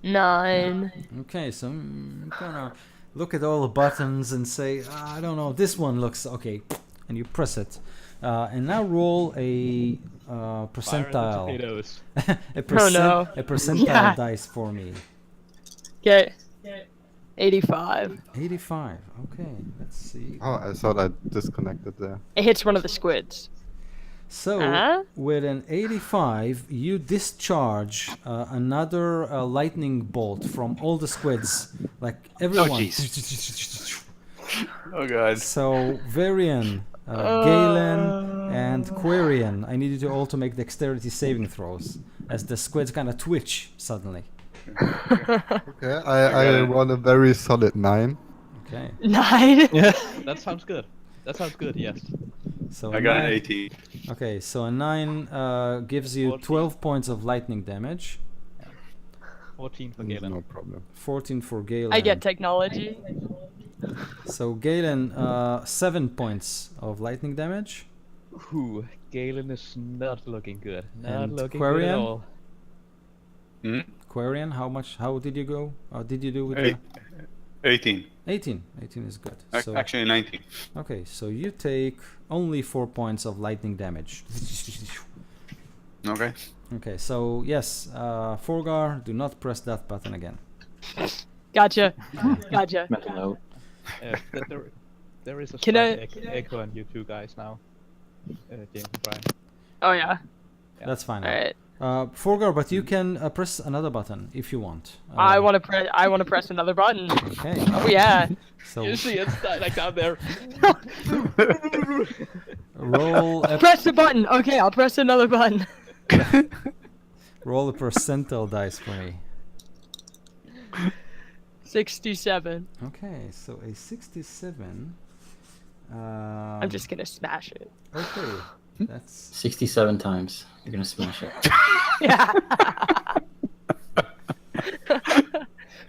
9. Okay, so I'm gonna look at all the buttons and say, I don't know, this one looks okay, and you press it, and now roll a percentile, Potatoes. a no. a percentile Yeah. dice for me. Okay. 85. 85. Okay, let's see. Oh, I thought I disconnected there. It hits one of the squids. So Huh? with an 85, you discharge another lightning bolt from all the squids, like everyone. jeez. Oh god. So Varian, Galen, and Quarian, I need you to all to make dexterity saving throws as the squids kind of twitch suddenly. Okay, I roll a very solid 9. Okay, 9. Yeah, that sounds good. That sounds good. Yes. so I a got an nine- 18. Okay, so a 9 gives you 14. 12 points of lightning damage, 14 for No Galen. problem. 14 for Galen. I get technology. So Galen, 7 points of lightning damage. Ooh, Galen is not looking good. Not And looking good at Quarian? all. Hmm? Quarian, how did you go? Did you do with Eight. the 18. 18? 18 is good. So, Actually 19. okay, so you take only 4 points of lightning damage. Okay. Okay, so yes, Forgar, do not press that button again. Gotcha. Gotcha. Mental note. There is a Can slight I- echo on you two guys now. James and Brian. Oh yeah. That's fine. All right. Forgar, but you can press another button if you want. I want to press. I want to press another button. Okay, Oh yeah. so You see it like down there. roll a, Press the button. Okay, I'll press another button. roll a percentile dice for me. 67. Okay, so a 67. I'm just gonna smash it. Okay, that's 67 times. You're gonna smash it. Yeah.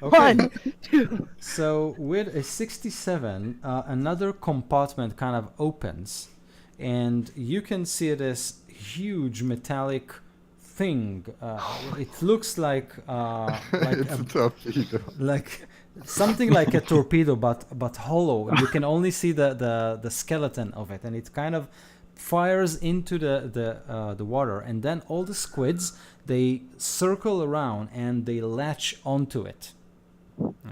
okay. 1, 2. So with a 67, another compartment kind of opens, and you can see this huge metallic thing. It looks like It's a torpedo. like something like a torpedo, but hollow. You can only see the skeleton of it, and it kind of fires into the water, and then all the squids, they circle around and they latch onto it.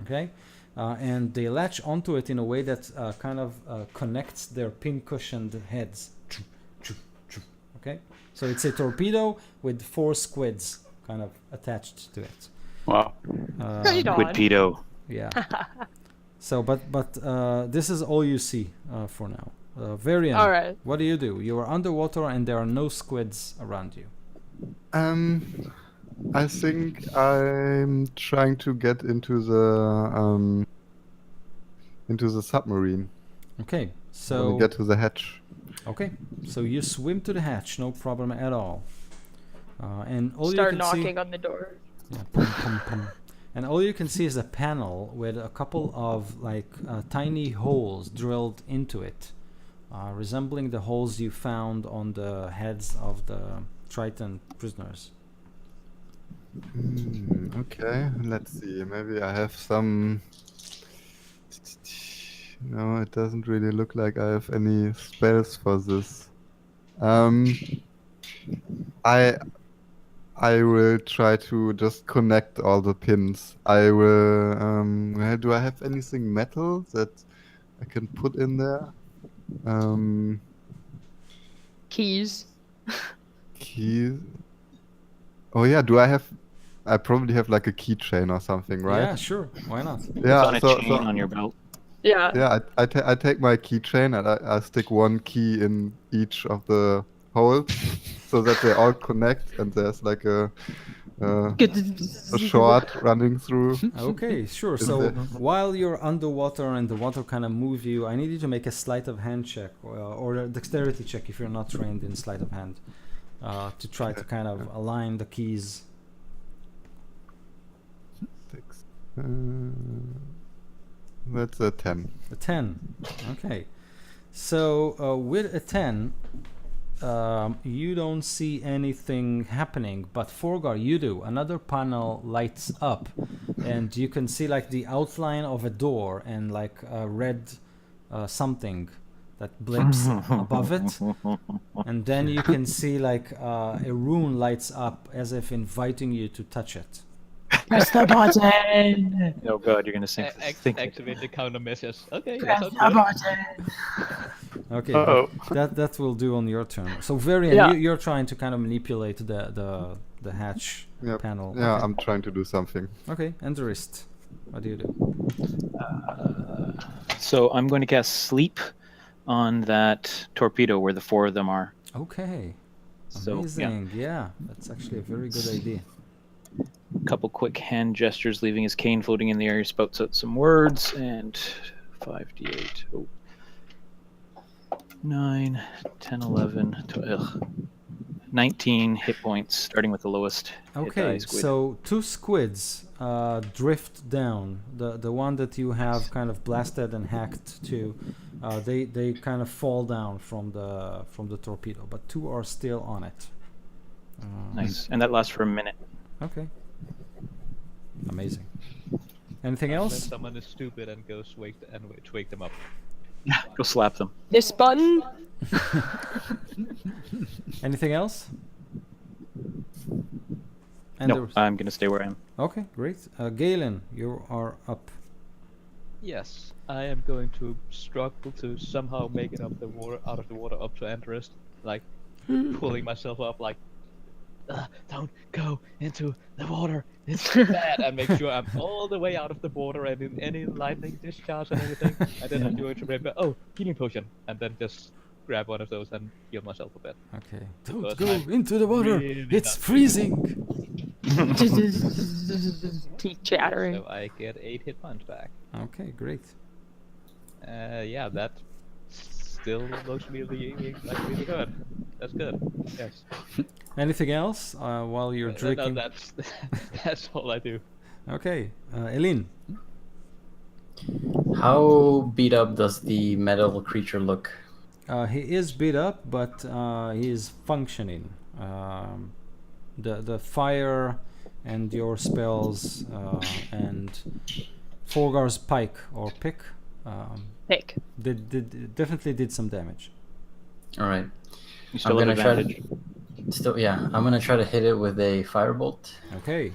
Okay, and they latch onto it in a way that kind of connects their pin-cushioned heads. Okay, so it's a torpedo with 4 squids kind of attached to it. Wow. Right on. Quidpedo. Yeah. So, but this is all you see for now. Varian, All right. what do? You are underwater and there are no squids around you. I think I'm trying to get into the submarine. Okay, I wanna so get to the hatch. okay, so you swim to the hatch, no problem at all. And all Start you can see, knocking on the door. yeah, pum, pum, pum. And all you can see is a panel with a couple of like tiny holes drilled into it, resembling the holes you found on the heads of the Triton prisoners. Okay, let's see. Maybe I have some. No, it doesn't really look like I have any spells for this. I will try to just connect all the pins. I will. Do I have anything metal that I can put in there? Keys. Keys. Oh yeah, do I have? I probably have like a keychain or something, right? Yeah, sure. Why not? Yeah. It's on a chain on your belt. Yeah. Yeah, I take my keychain and I stick one key in each of the holes so that they all connect and there's like a short running through. Okay, sure. Is So there- while you're underwater and the water kind of moves you, I need you to make a sleight of hand check or a dexterity check if you're not trained in sleight of hand to try to kind of align the keys. 6. That's a 10. A 10. Okay. So with a 10, you don't see anything happening, but Forgar, you do. Another panel lights up, and you can see like the outline of a door and like a red something that blips above it, and then you can see like a rune lights up as if inviting you to touch it. Press the button. Oh god, you're gonna think. Activate the counter measures. Okay, Press that the sounds button. Okay, Uh-oh. that will do on your turn. So Varian, Yeah. you're trying to kind of manipulate the hatch Yep. panel. Yeah, Okay. I'm trying to do something. Okay, and the wrist. What do you do? So I'm going to cast sleep on that torpedo where the 4 of them are. Okay. So, yeah. Amazing. Yeah, that's actually a very good idea. Couple quick hand gestures, leaving his cane floating in the air. He spouts out some words, and 5d8. Oh. 9, 10, 11, 12, 19 hit points, starting with the lowest. Hit Okay, die squid. so 2 squids drift down. The one that you have kind of blasted and hacked to, they kind of fall down from the torpedo, but 2 are still on it. Nice. And that lasts for a minute. Okay. Amazing. Anything When else? someone is stupid and goes wake them up. Go slap them. This button. Anything else? And No, there was- I'm going to stay where I am. Okay, great. Galen, you are up. Yes, I am going to struggle to somehow make it up the water, out of the water, up to Anderest, like pulling myself up, like, don't go into the water. It's bad. And make sure I'm all the way out of the water and in any lightning discharge and everything. And then I'm going to remember, oh, healing potion, and then just grab one of those and heal myself a bit. Okay. Don't Because go I'm into the water. really It's not- freezing. Teeth chattering. So I get 8 hit points back. Okay, great. Yeah, that still looks really good. That's good. Yes. Anything else while you're No, drinking? that's that's all I do. Okay, Eileen. How beat up does the metal creature look? He is beat up, but he is functioning. The fire and your spells and Forgar's pike or pick Pick. definitely did some damage. All right. You still have gonna try advantage. Still, yeah. I'm gonna try to hit it with a firebolt. Okay,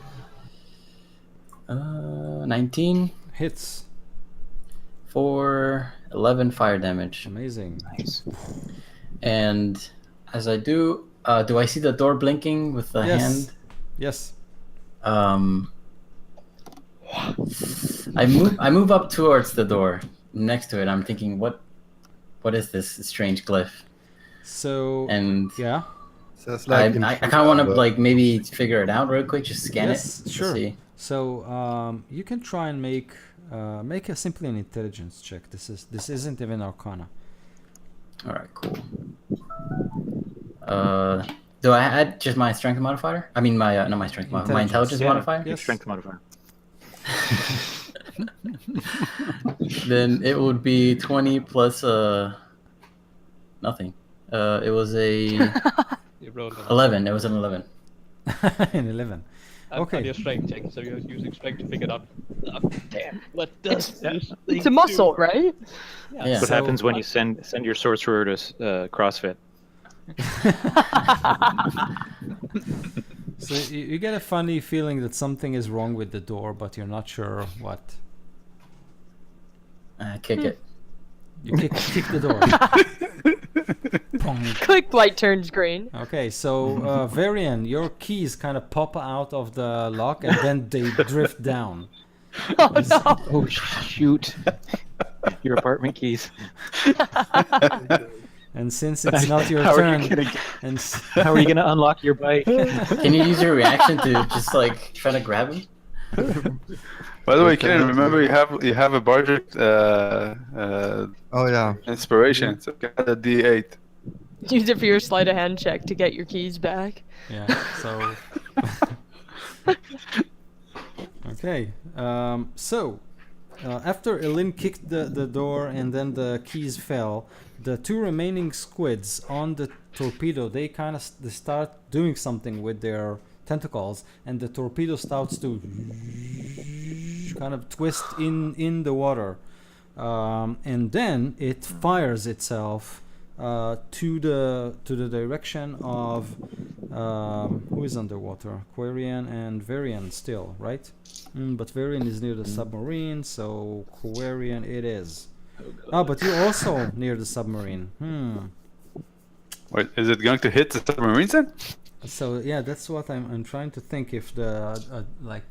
19 hits. for 11 fire damage. Amazing. Nice. And as I do I see the door blinking with the Yes. hand? Yes. I move up towards the door next to it. I'm thinking, what is this strange glyph? So And yeah. Says I like kind of want to like maybe figure it out real quick, just scan Yes, it. to sure. see. So you can try and make a simply an intelligence check. This isn't even Arcana. All right, cool. Do I add just my strength modifier? I mean, my not my strength modifier, my Intelligence. intelligence Yeah, modifier. your strength modifier. Then it would be 20 plus nothing. It was a You rolled an 11. It was an 11. An 11. on Okay. your strength check, so you're using strength to figure out. Oh, damn, what does this thing It's a muscle, do? right? Yeah. What So- happens when you send your sorcerer to CrossFit? So you get a funny feeling that something is wrong with the door, but you're not sure what. Kick it. You kick the door. Pong. Click, light turns green. Okay, so Varian, your keys kind of pop out of the lock and then they drift down. Oh no! Oh shoot! Your apartment keys. And since it's not your How are turn, you gonna, and how are you gonna unlock your bike? Can you use your reaction to just like try to grab him? By the way, Okay, Ken, okay. remember you have a Bardric Oh yeah. inspiration. So get a D8. Use it for your sleight of hand check to get your keys back. yeah. So okay. So after Elin kicked the door and then the keys fell, the two remaining squids on the torpedo, they kind of they start doing something with their tentacles, and the torpedo starts to kind of twist in the water, and then it fires itself to the direction of who is underwater? Quarian and Varian still, right? But Varian is near the submarine, so Quarian it is. Oh, but you're also near the submarine. Wait, is it going to hit the submarines then? So yeah, that's what I'm trying to think, if the like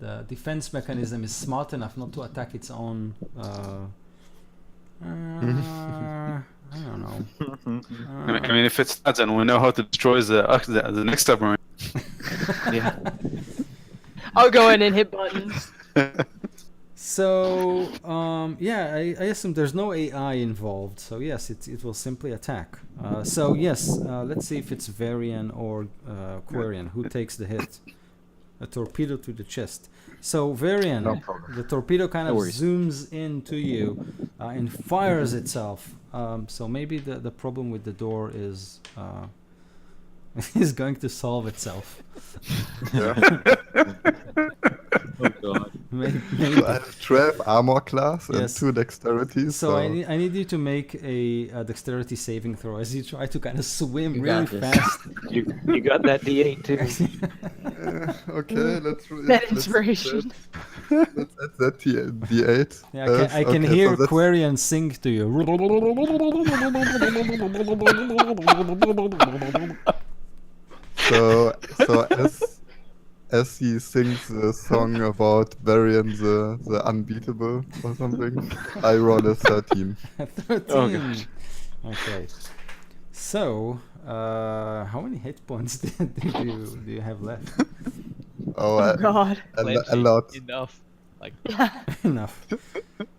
the defense mechanism is smart enough not to attack its own. I don't know. I mean, if it's not, then we know how to destroy the next submarine. Yeah. I'll go in and hit buttons. So yeah, I assume there's no AI involved. So yes, it will simply attack. So yes, let's see if it's Varian or Quarian who takes the hit. A torpedo to the chest. So Varian, No problem. the torpedo kind No of worries. zooms into you and fires itself. So maybe the problem with the door is is going to solve itself. Oh god. Maybe. So I have 12 armor class and Yes. 2 dexterity. So I need you to make a dexterity saving throw as you try to kind of swim You really got this. fast. You got that D8 too. Okay, let's That inspiration. Let's add that D8. Yeah, I can Okay, hear so that's- Quarian sing to you. So as he sings the song about Varian the unbeatable or something, I roll a 13. 13. Okay. So, how many hit points do you have left? Oh, Oh god. a Plenty, lot. Enough. Like, Enough.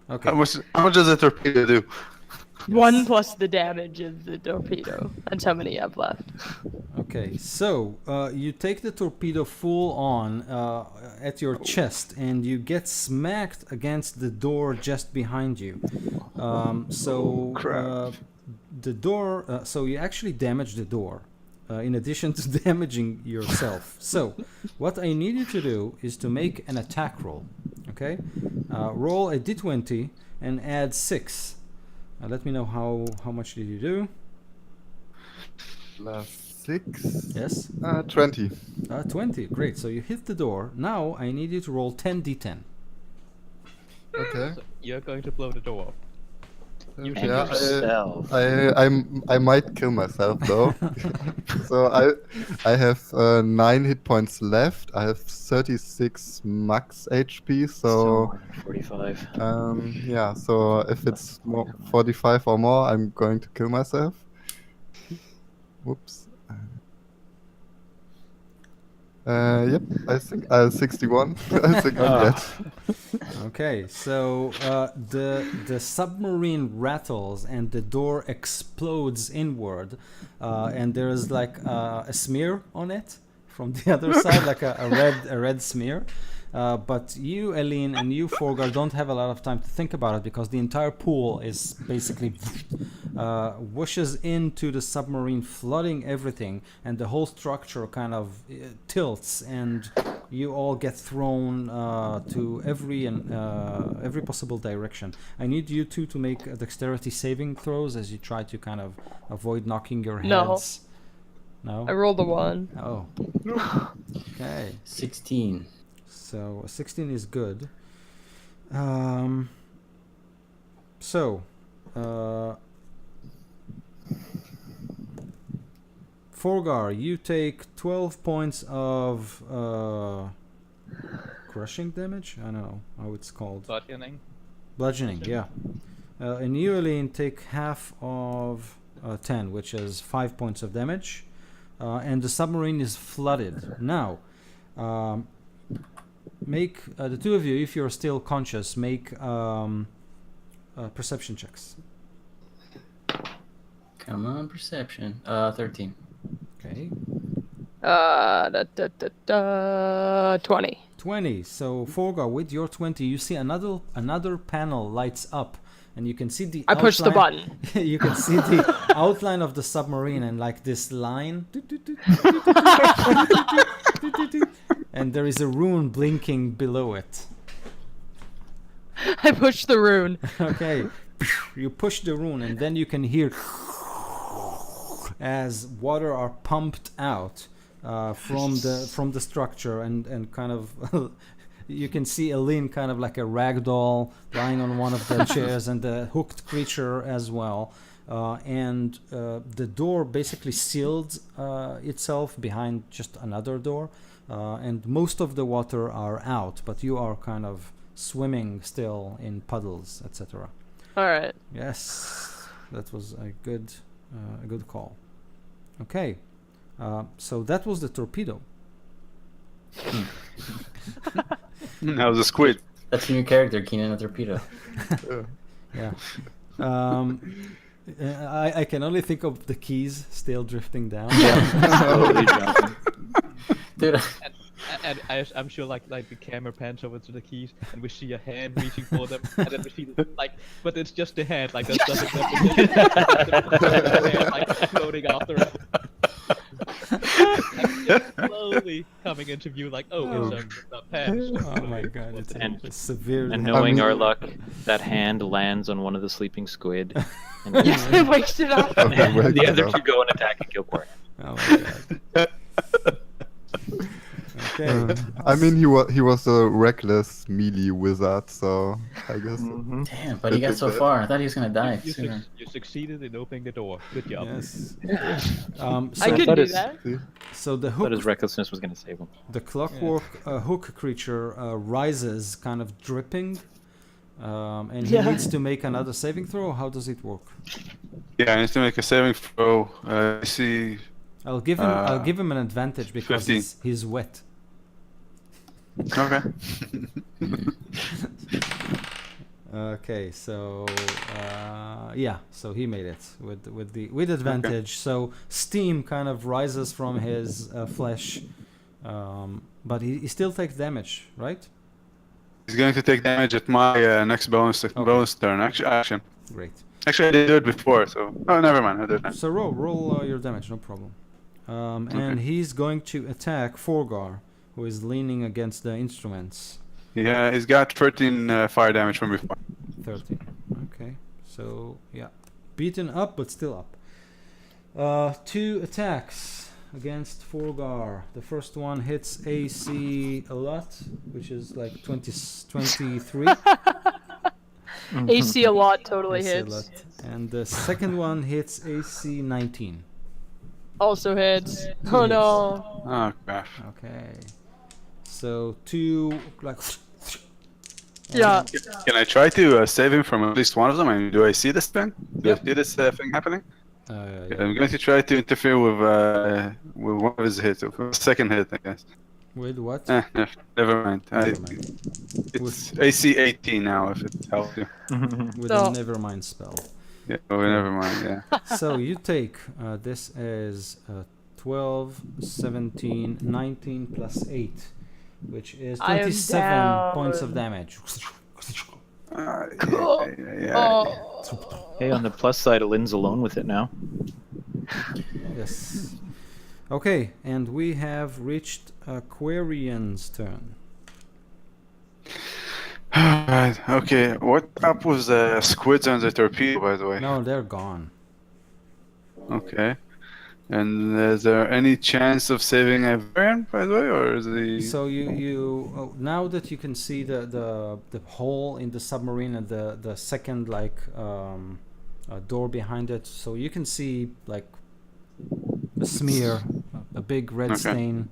Okay. How much does a torpedo do? 1 plus the damage of the torpedo. That's how many you have left. Okay, so you take the torpedo full on at your chest, and you get smacked against the door just behind you. The door. So you actually damage the door, in addition to damaging yourself. So what I need you to do is to make an attack roll. Okay, roll a d20 and add 6. Let me know how much did you do? Plus 6. Yes. 20. 20. Great. So you hit the door. Now I need you to roll 10d10. Okay. so you're going to blow the door up. You And Yeah, yourself. I might kill myself though. So I have 9 hit points left. I have 36 max HP. So 45. yeah. So if it's more 45 or more, I'm going to kill myself. Whoops. Yep. I think 61. I think I'm dead. Okay. So the submarine rattles and the door explodes inward, and there is like a smear on it from the other side, like a red smear. But you, Eileen, and you, Forgar, don't have a lot of time to think about it because the entire pool is basically whooshes into the submarine, flooding everything, and the whole structure kind of tilts, and you all get thrown to every possible direction. I need you two to make dexterity saving throws as you try to kind of avoid knocking your No. heads. No. I rolled a 1. Oh. Okay. 16. So 16 is good. So, Forgar, you take 12 points of crushing damage. I don't know how it's called. Bludgeoning. Bludgeoning, yeah. And you, Eileen, take half of 10, which is 5 points of damage. And the submarine is flooded. Now, make the two of you, if you're still conscious, make perception checks. Come on, perception. 13. Okay. 20. 20. So Forgar, with your 20, you see another panel lights up, and you can see the. I push the button. You can see the outline of the submarine and like this line. And there is a rune blinking below it. I push the rune. Okay. You push the rune, and then you can hear as water are pumped out from the structure, and kind of you can see Aline kind of like a rag doll lying on one of the chairs, and the hooked creature as well, and the door basically sealed itself behind just another door, and most of the water are out, but you are kind of swimming still in puddles, etc. All right. Yes, that was a good call. Okay, so that was the torpedo. That was a squid. That's a new character, Keenan a torpedo. Yeah. I can only think of the keys still drifting down. Dude, And I'm sure like the camera pans over to the keys, and we see a hand reaching for them, and then we see like, but it's just the hand, like there's nothing left. The hand, like floating after it. Like, slowly coming into view, like, it's a patch. Oh my god, it's And- severe. And knowing our luck, that hand lands on one of the sleeping squid, and Yes, it wakes it up. and the other two go and attack and kill poor hand. Oh my god. Okay. I mean, he was a reckless melee wizard, so I guess. damn, but he got so far. I thought he was gonna die You, sooner. you succeeded in opening the door. Good job. Yes. I So, could that do is- that. so the But hook, his recklessness was going to save him. the clockwork hook creature rises, kind of dripping, and he Yeah. needs to make another saving throw. How does it work? Yeah, I need to make a saving throw. I see. I'll give him an advantage because 15. he's wet. Okay. Okay, so so he made it with advantage. So steam kind of rises from his flesh, but he still takes damage, right? He's going to take damage at my next bonus turn. Action. Great. Actually, I did do it before, so never mind. I did that. So roll your damage, no problem. And he's going to attack Forgar, who is leaning against the instruments. Yeah, he's got 13 fire damage from before. 13. Okay. So yeah, beaten up but still up. 2 attacks against Forgar. The first one hits AC a lot, which is like 23. AC a lot totally AC a hits. lot. And the second one hits AC 19. Also hits. Oh no. Oh, crap. Okay. So 2 like. Yeah. Can I try to save him from at least one of them? I mean, do I see this thing? Do I see this thing happening? Yeah. I'm going to try to interfere with one of his hits, with the second hit, I guess. With what? Never mind. Never mind. It's AC 18 now, if it helps you. With No. a nevermind spell. Yeah, never mind, yeah. So you take this as 12, 17, 19 plus 8, which is I am 27 points of down. damage. Yeah. Oh. Hey, on the plus side, Alin's alone with it now. Yes. Okay, and we have reached Aquarian's turn. Alright, okay. What up with the squids and the torpedo, by the way? No, they're gone. Okay. And is there any chance of saving a variant, by the way, or is the... So you now that you can see the hole in the submarine and the second door behind it, so you can see like a smear, a big red stain.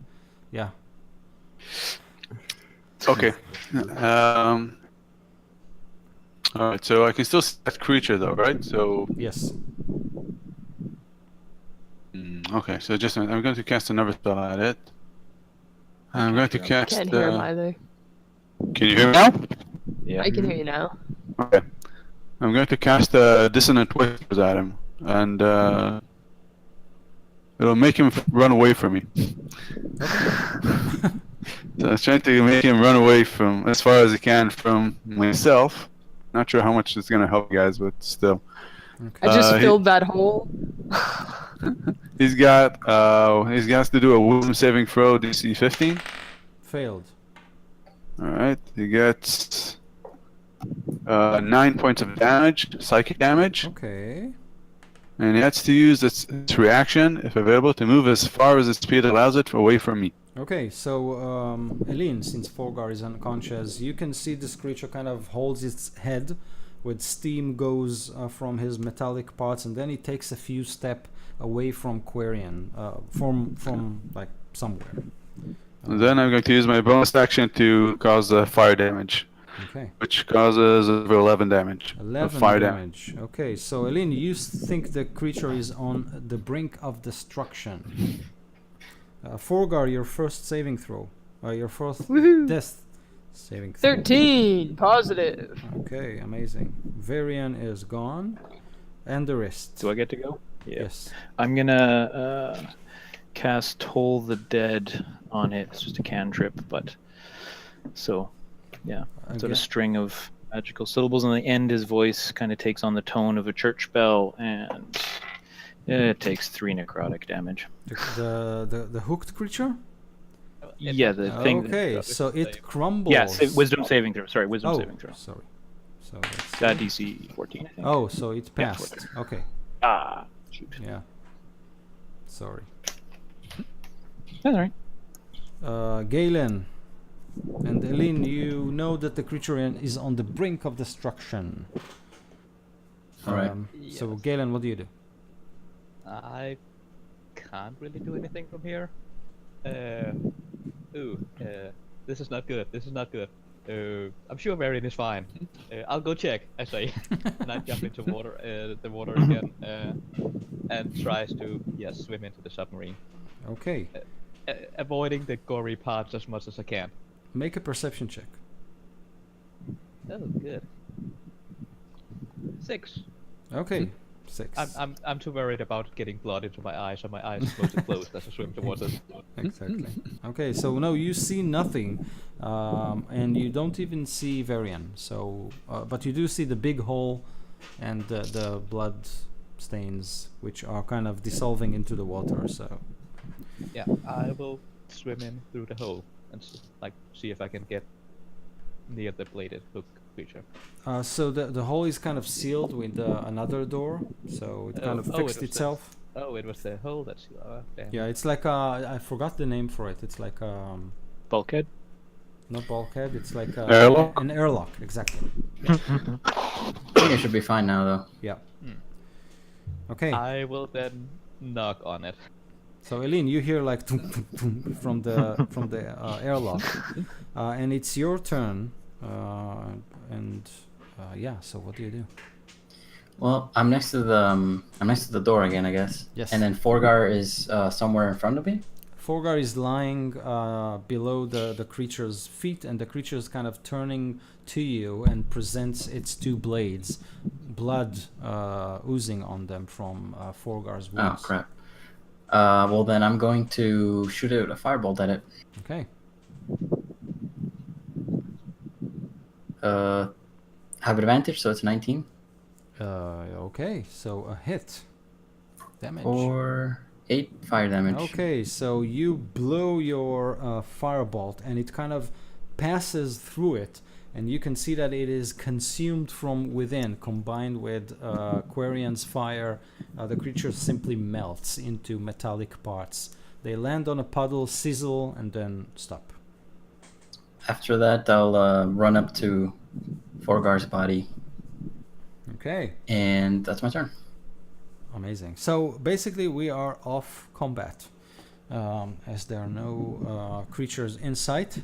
Yeah. Okay. Alright, so I can still see that creature though, right? So Yes. Okay, so just a minute. I'm going to cast another spell at it. I'm going to cast. Can't hear him either. Can you hear me now? Yeah. I can hear you now. Okay. I'm going to cast Dissonant Whispers at him, and it'll make him run away from me. So I was trying to make him run away from as far as he can from myself. Not sure how much it's gonna help you guys, but still. I just he- filled that hole. He's got to do a wisdom saving throw DC 15. Failed. All right, he gets 9 points of damage, psychic damage, Okay. and he has to use its reaction, if available, to move as far as its speed allows it away from me. Okay, so Eileen, since Forgar is unconscious, you can see this creature kind of holds its head, with steam goes from his metallic parts, and then he takes a few steps away from Quarian, from like somewhere. And then I'm going to use my bonus action to cause fire damage, Okay. which causes over 11 damage. of 11 fire damage. Okay, so Eileen, you think the creature is on the brink of destruction. Forgar, your first saving throw. Your first Woohoo! death saving throw. 13 positive. Okay, amazing. Varian is gone. And the rest. Do I get to go? Yeah. Yes. I'm gonna cast Toll the Dead on it. It's just a cantrip, but so yeah, sort Again. of string of magical syllables. And in the end, his voice kind of takes on the tone of a church bell, and it takes 3 necrotic damage. The hooked creature? Yeah, the thing. Okay, so it crumbles. Yes, wisdom saving throw. Sorry, wisdom saving throw. Sorry. So that's DC 14, I think. oh, so it Yeah, passed. Okay. Ah, shoot. Yeah. Sorry. That's all right. Galen and Eileen, you know that the creature is on the brink of destruction. All right. So Yes. Galen, what do you do? I can't really do anything from here. This is not good. This is not good. I'm sure Varian is fine. I'll go check, I say. And I jump into the water again, and tries to, swim into the submarine. Okay. Avoiding the gory parts as much as I can. Make a perception check. Oh, good. 6. Okay. 6. I'm too worried about getting blood into my eyes, so my eyes are supposed to close as I swim towards it. Exactly. Okay, so no, you see nothing, and you don't even see Varian. So, but you do see the big hole and the blood stains, which are kind of dissolving into the water. So, Yeah, I will swim in through the hole and see if I can get near the bladed hook creature. so the hole is kind of sealed with another door, so it kind of it fixed was itself. It was the hole that's damn. Yeah, it's like I forgot the name for it. It's like Bulkhead. not bulkhead. It's like Airlock? an airlock, exactly. I think it should be fine now, though. Yeah. Hmm. Okay. I will then knock on it. So Eileen, you hear like tum, tum, tum from the airlock, and it's your turn. Yeah. So what do you do? Well, I'm next to the door again, I guess. Yes. And then Forgar is somewhere in front of me. Forgar is lying below the creature's feet, and the creature is kind of turning to you and presents its 2 blades, blood oozing on them from Forgar's wounds. Oh crap. Well then I'm going to shoot a firebolt at it. Okay. Have advantage, so it's 19. Okay. So a hit. Damage. Or 8 fire damage. Okay, so you blow your firebolt, and it kind of passes through it, and you can see that it is consumed from within, combined with Quarian's fire. The creature simply melts into metallic parts. They land on a puddle, sizzle, and then stop. After that, I'll run up to Forgar's body, Okay, and that's my turn. amazing. So basically, we are off combat, as there are no creatures in sight.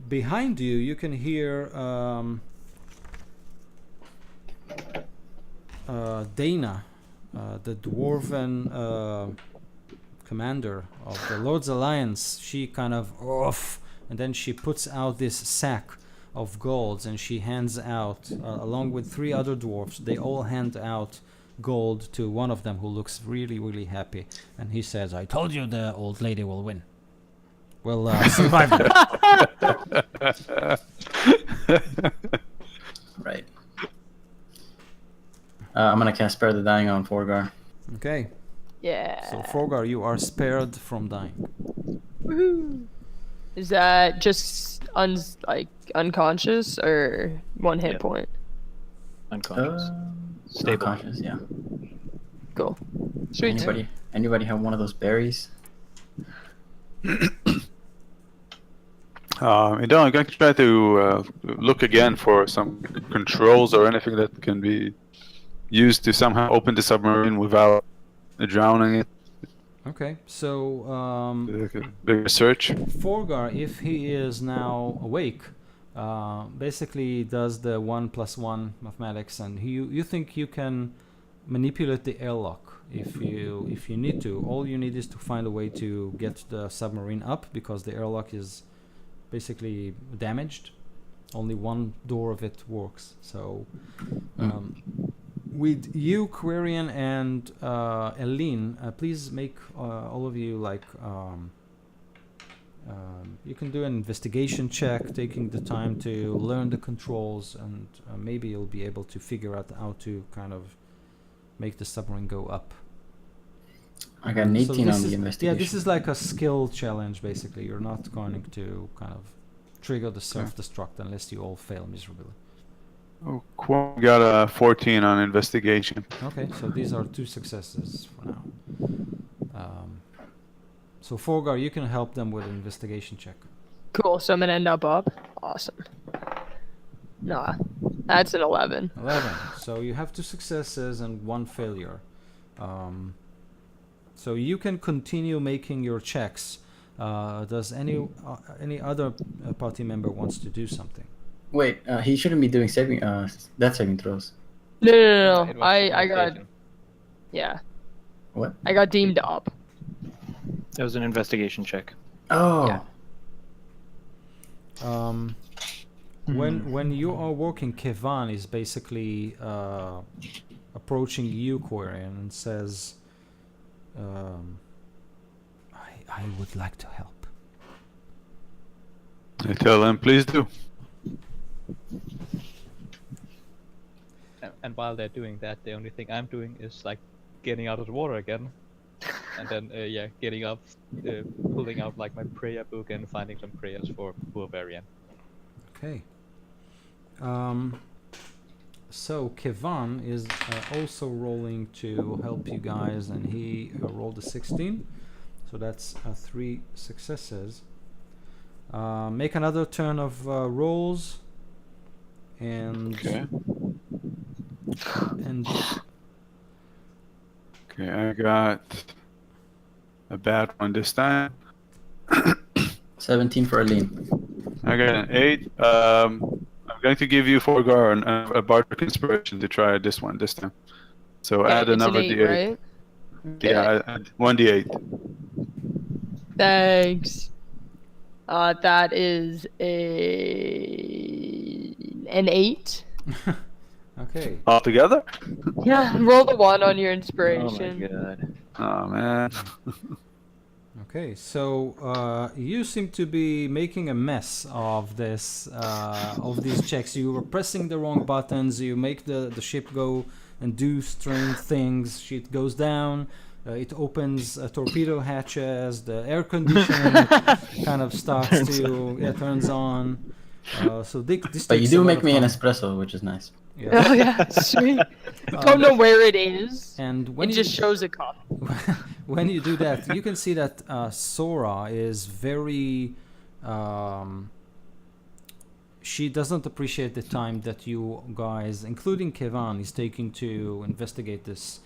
Behind you, you can hear Dana the dwarven commander of the Lord's Alliance, she kind of and then she puts out this sack of golds and she hands out, along with 3 other dwarfs, they all hand out gold to one of them who looks really, really happy. And he says, I told you the old lady will win. Well, survive it. Right. I'm gonna cast Spare the Dying on Forgar. Okay, Yeah. so Frogar, you are spared from dying. Woohoo. Is that just unconscious or 1 hit Yeah. point? Unconscious. Stable. Unconscious, yeah. Cool. Sweet. Anybody have one of those berries? I'm going to try to look again for some controls or anything that can be used to somehow open the submarine without drowning it. Okay, so Like a bigger search. Forgar, if he is now awake, basically does the 1+1 mathematics, and you think you can manipulate the airlock if you need to. All you need is to find a way to get the submarine up, because the airlock is basically damaged. Only one door of it works. So with you, Quarian, and Eileen, please make all of you like you can do an investigation check, taking the time to learn the controls, and maybe you'll be able to figure out how to kind of make the submarine go up. I got an 18 this on the is- investigation. Yeah, this is like a skill challenge, basically. You're not going to kind of trigger the self-destruct unless you all fail miserably. Oh, Quam got a 14 on investigation. Okay, so these are 2 successes for now. So Forgar, you can help them with an investigation check. Cool. So I'm gonna end up. Awesome. Nah, that's an 11. 11. So you have 2 successes and 1 failure. So you can continue making your checks. Does any other party member wants to do something? Wait, he shouldn't be doing death saving throws. No. It was I got. investigation. Yeah. What? I got deemed up. That was an investigation check. Oh. Yeah. When you are working, Kevan is basically approaching you, Quarian, and says, I would like to help. I tell them, please do. And while they're doing that, the only thing I'm doing is like getting out of the water again, and then getting up, pulling out like my prayer book and finding some prayers for poor Varian. Okay. So Kevan is also rolling to help you guys, and he rolled a 16. So that's 3 successes. Make another turn of rolls, and Okay. and Okay, I got a bad one this time. 17 for Aline. I got an 8. I'm going to give you Forgar a bardic inspiration to try this time. So add It's another an 8, D8. right? Yeah, add 1 D8. Thanks. That is an 8. okay. All together? Yeah, roll the 1 on your Oh my inspiration. god. Oh man. Okay, so you seem to be making a mess of this, of these checks. You were pressing the wrong buttons. You make the ship go and do strange things. Shit goes down. It opens torpedo hatches. The air conditioning kind of starts turns on. So this But you takes do a lot make of me an time. espresso, which is nice. Yeah. Oh yeah, sweet. Don't know where it is. And when It you just shows a cup. when you do that, you can see that Sora is very. She doesn't appreciate the time that you guys, including Kevan, is taking to investigate this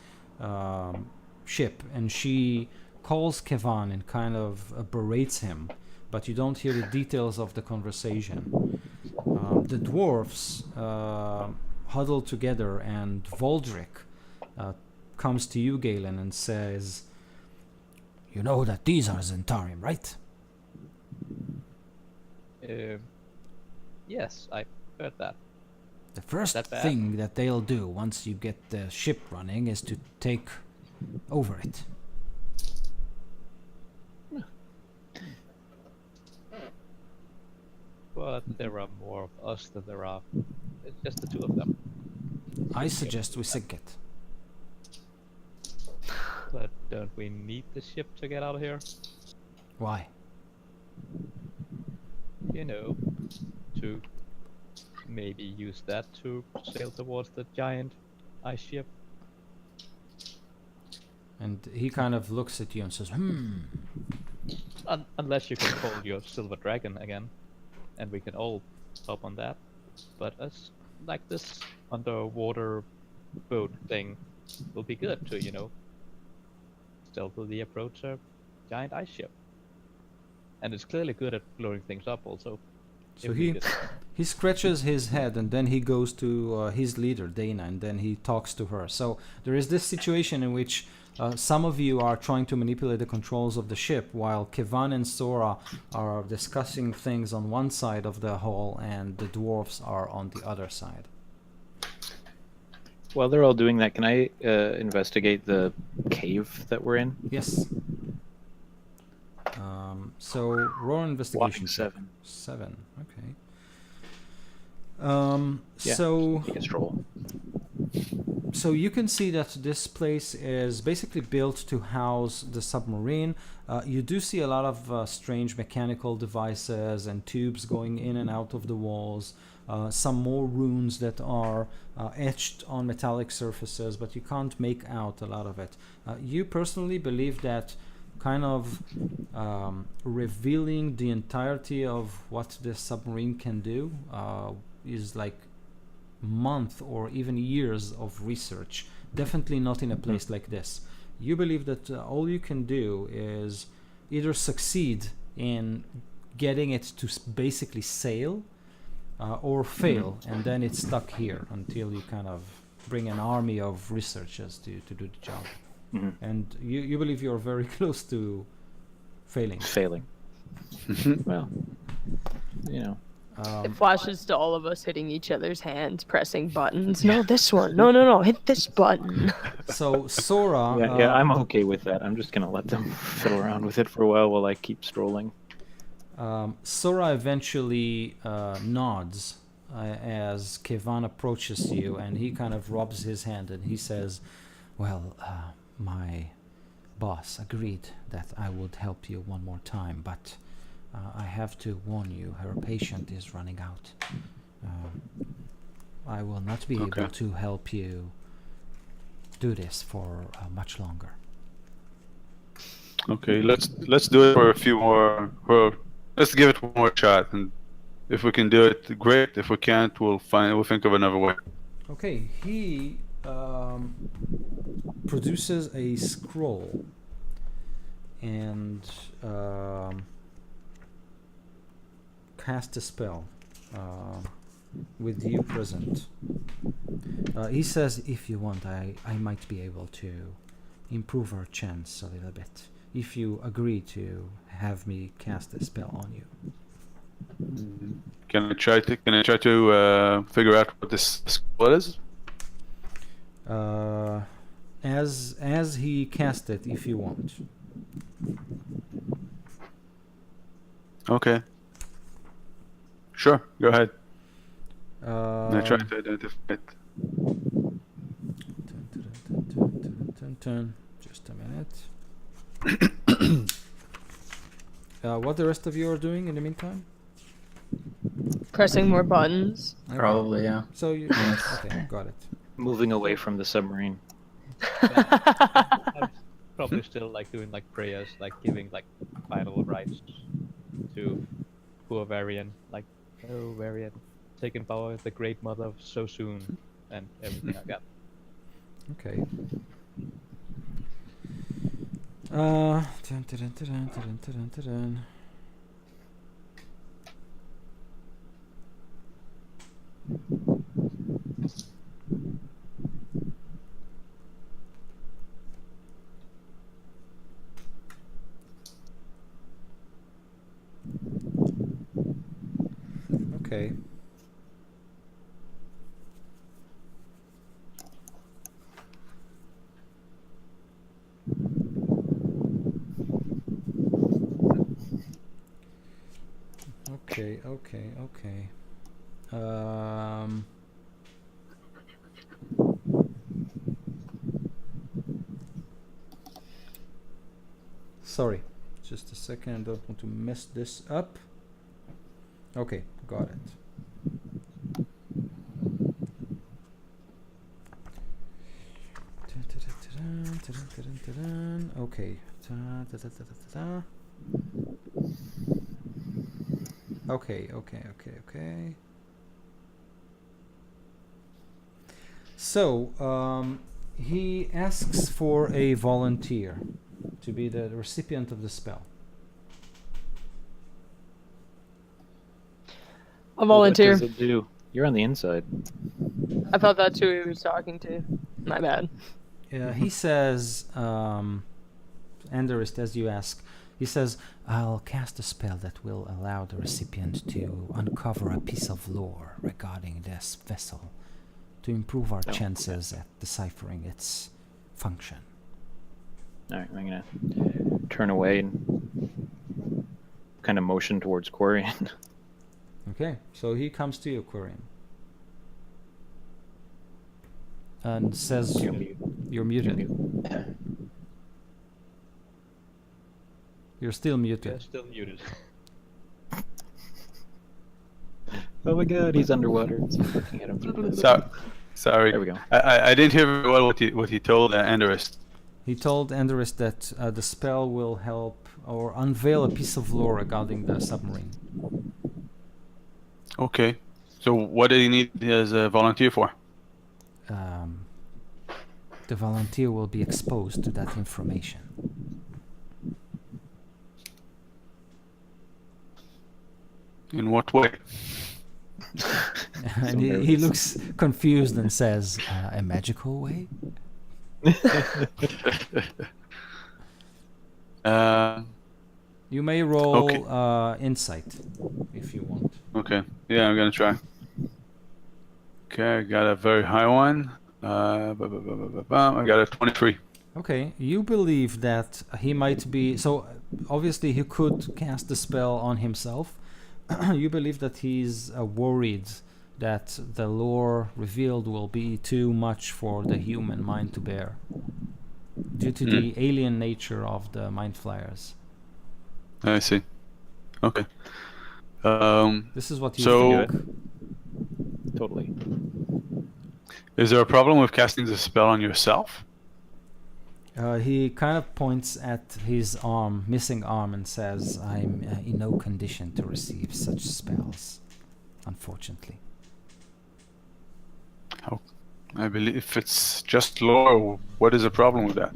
ship, and she calls Kevan and kind of berates him, but you don't hear the details of the conversation. The dwarfs huddle together, and Voldrick comes to you, Galen, and says, "You know that these are Zentarim, right?" Yes, I heard that. The first That bad? thing that they'll do once you get the ship running is to take over it. But there are more of us than there are. It's just the two of them. I suggest we sink it. But don't we need the ship to get out of here? Why? You know, to maybe use that to sail towards the giant ice ship. And he kind of looks at you and says, Unless you can call your silver dragon again, and we can all hop on that. But us like this underwater boat thing will be good to, you know, stealthily approach a giant ice ship. And it's clearly good at blowing things up also. So if we he get- he scratches his head, and then he goes to his leader, Dana, and then he talks to her. So there is this situation in which some of you are trying to manipulate the controls of the ship, while Kevan and Sora are discussing things on one side of the hall, and the dwarfs are on the other side. While they're all doing that, can I investigate the cave that we're in? Yes. So roll an investigation. check. 7. 7. Okay. Yeah, So. Take a stroll. So you can see that this place is basically built to house the submarine. You do see a lot of strange mechanical devices and tubes going in and out of the walls. Some more runes that are etched on metallic surfaces, but you can't make out a lot of it. You personally believe that kind of revealing the entirety of what this submarine can do is like month or even years of research. Definitely not in a place like this. You believe that all you can do is either succeed in getting it to basically sail or fail, and then it's stuck here until you kind of bring an army of researchers to do the job. And you believe you're very close to failing. Failing. Well, you know. It flashes to all of us hitting each other's hands, pressing buttons. No, this one. No, hit this button. So Sora, Yeah, I'm okay with that. I'm just gonna let them fiddle around with it for a while I keep strolling. Sora eventually nods as Kevan approaches you, and he kind of rubs his hand and he says, "Well, my boss agreed that I would help you one more time, but I have to warn you, her patient is running out. I will not be able to help you do this for much longer." Okay, let's do it for a few more. Let's give it one more shot, and if we can do it, great. If we can't, we'll think of another way. Okay, he produces a scroll and cast a spell with you present. He says, "If you want, I might be able to improve our chance a little bit if you agree to have me cast a spell on you." Can I try to figure out what this spell is? As he cast it, if you want. Okay. Sure, go ahead. I try to identify it. Just a minute. What the rest of you are doing in the meantime? Pressing more buttons. Probably, yeah. So you okay, got it. Moving away from the submarine. I'm probably still like doing like prayers, like giving like final rites to poor Varian, like, "Oh Varian, taken power of the great mother so soon," and everything like that. Okay. Okay. Okay, okay, okay. Sorry, just a second. I don't want to mess this up. Okay, got it. Okay. Okay, okay, okay, okay. So, he asks for a volunteer to be the recipient of the spell. A volunteer. What does it do? You're on the inside. I thought that's who he was talking to. My bad. He says, Anderist, as you ask, he says, I'll cast a spell that will allow the recipient to uncover a piece of lore regarding this vessel to improve our chances at deciphering its function. All right, I'm gonna turn away and kind of motion towards Quarian. Okay, so he comes to you, Quarian, and says, You're muted. You're still muted. Yeah, still muted. Oh my god, he's underwater. It's looking at him. Sorry. There we go. I didn't hear very well what he told Anderist. He told Anderist that the spell will help or unveil a piece of lore regarding the submarine. Okay. So what did he need as a volunteer for? The volunteer will be exposed to that information. In what way? And he looks confused and says, a magical way? You may roll insight if you want. Okay. Yeah, I'm gonna try. Okay, I got a very high one. I got a 23. Okay, you believe that he might be... So, obviously he could cast the spell on himself. You believe that he's worried that the lore revealed will be too much for the human mind to bear due to the alien nature of the mind flayers. I see. Okay. This is what you So- think. Totally. Is there a problem with casting the spell on yourself? He kind of points at his arm, missing arm, and says, I'm in no condition to receive such spells, unfortunately. I believe if it's just lore, what is the problem with that?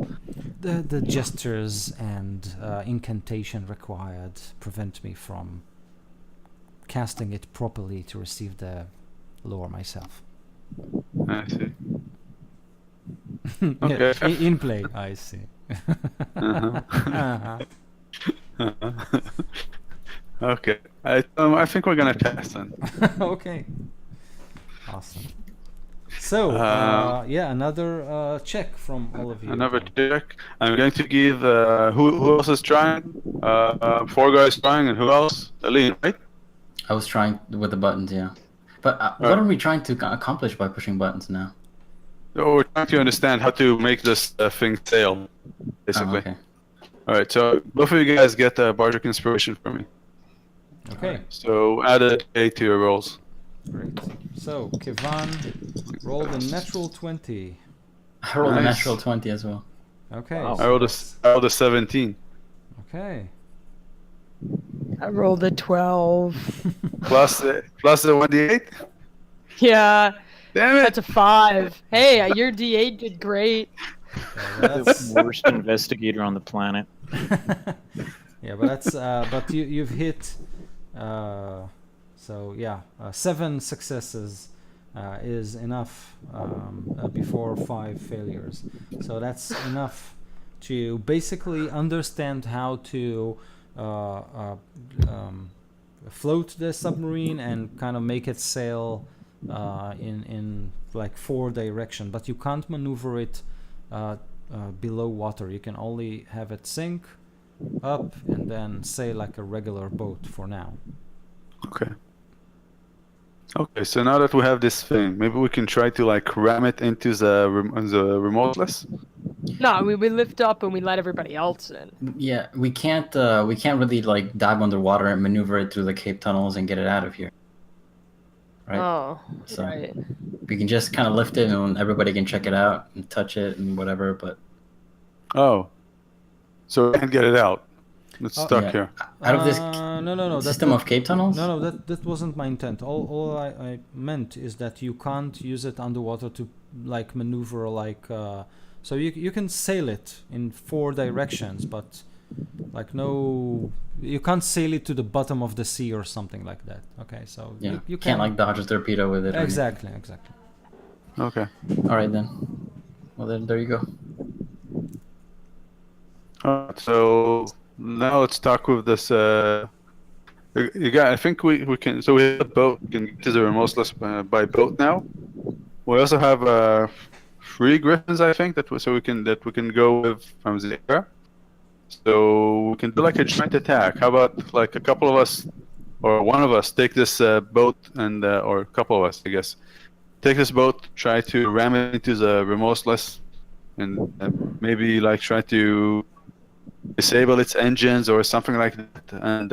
The gestures and incantation required prevent me from casting it properly to receive the lore myself. I see. Yeah, Okay. in play, I see. Okay. I think we're gonna test then. Okay. Awesome. So, yeah, another check from all of you. Another check. I'm going to give who else is trying? 4 guys trying, and who else? Aline, right? I was trying with the buttons, yeah. But what are we trying to accomplish by pushing buttons now? So we're trying to understand how to make this thing sail, basically. Oh, okay. All right. So both of you guys get Bardic Inspiration from me. Okay, So add a A to your rolls. great. So, Kevan rolled a natural 20. I rolled a Nice. natural 20 as well. Okay. Wow. I rolled a 17. Okay. I rolled a 12. plus the 1d8. Yeah, Damn it! that's a 5. Hey, your D8 did great. The worst investigator on the planet. Yeah, but that's but you've hit. So yeah, 7 successes is enough before 5 failures. So that's enough to basically understand how to float the submarine and kind of make it sail in like 4 direction, but you can't maneuver it below water. You can only have it sink up and then sail like a regular boat for now. Okay. Okay, so now that we have this thing, maybe we can try to like ram it into the remoteless. No, we lift up and we let everybody else in. Yeah, we can't really like dive underwater and maneuver it through the Cape tunnels and get it out of here. Right. Oh, So- right. We can just kind of lift it and everybody can check it out and touch it and whatever. But Oh, so we can't get it out. It's Oh, stuck yeah. here. out of this No. system of Cape tunnels. No, that wasn't my intent. All I meant is that you can't use it underwater to like maneuver like. So you can sail it in 4 directions, but like no, you can't sail it to the bottom of the sea or something like that. Okay, so Yeah, you can't like dodge a torpedo with it. or exactly. Okay. anything. All right then. Well then, there you go. Alright, so now let's talk with this. You got. I think we can. So we have a boat. We can get to the remoteless by boat now. We also have 3 griffins, I think, that we can go with from the air. So we can do like a joint attack. How about like a couple of us, or one of us, take this boat and or a couple of us, I guess, take this boat, try to ram it into the remoteless, and maybe like try to disable its engines or something like that. And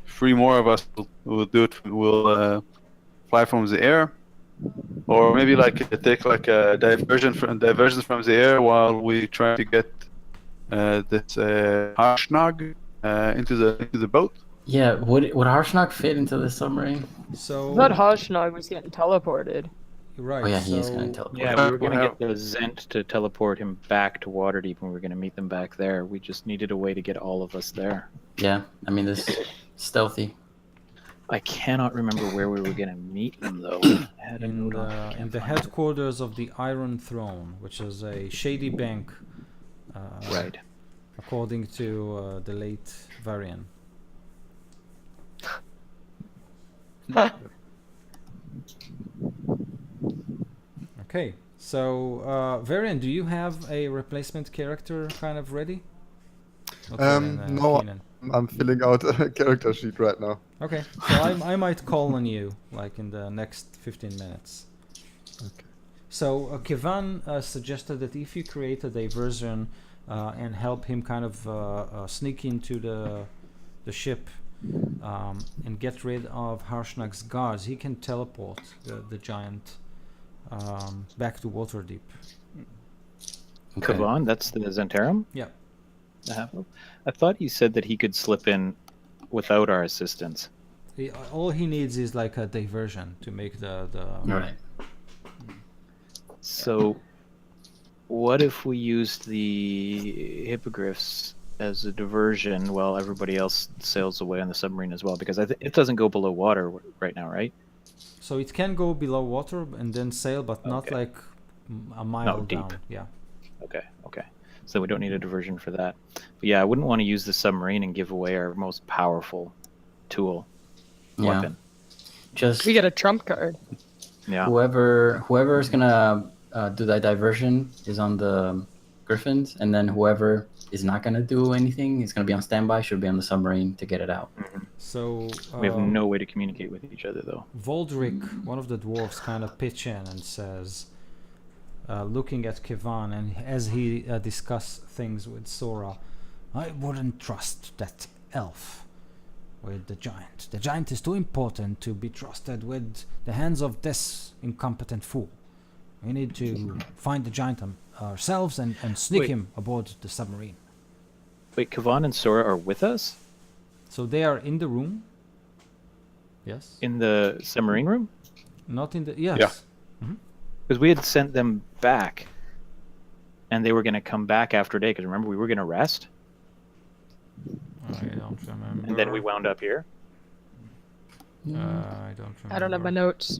3 more of us will do it. We'll fly from the air. Or maybe like take like a diversion from the air while we try to get this Harshnag into the boat. Yeah, would Harshnag fit into the submarine? So I thought Hoshnog was getting teleported. right. Oh yeah, he is so going to teleport. Yeah, we were going to get the Zent to teleport him back to Waterdeep, and we were going to meet them back there. We just needed a way to get all of us there. Yeah, I mean this stealthy. I cannot remember where we were going to meet them, though. I had a in note on it. the Can't in the find it. headquarters of the Iron Throne, which is a shady bank, Right. according to the late Varian. Okay, so Varian, do you have a replacement character kind of ready? Other than, No, Keenan? I'm filling out a character sheet right now. Okay, so I might call on you like in the next 15 minutes. Okay. So Kevan suggested that if you create a diversion and help him kind of sneak into the ship and get rid of Harshnag's guards, he can teleport the giant back to Waterdeep. Okay. Kavan, that's the Zentarum? Yeah. I thought you said that he could slip in without our assistance. All he needs is like a diversion to make the All right. So, what if we used the hippogriffs as a diversion while everybody else sails away on the submarine as well? Because it doesn't go below water right now, right? So it can go below water and then sail, but not Okay. like a mile Not deep. down. Yeah. Okay. So we don't need a diversion for that. But yeah, I wouldn't want to use the submarine and give away our most powerful tool, Yeah. weapon. Just We get a trump card. Yeah. whoever is gonna do that diversion is on the Griffins, and then whoever is not gonna do anything is gonna be on standby. Should be on the submarine to get it out. So We have no way to communicate with each other, though. Voldrick, one of the dwarves, kind of pitch in and says, looking at Kevan, and as he discuss things with Sora, I wouldn't trust that elf with the giant. The giant is too important to be trusted with the hands of this incompetent fool. We need to find the giant ourselves and sneak Wait. him aboard the submarine. Wait, Kavan and Sora are with us So they are in the room. Yes. in the submarine room? Not in the. Yes. Yeah. Because we had sent them back, and they were going to come back after a day. Because remember, we were going to rest, I don't remember. and then we wound up here. I don't remember. I don't have my notes.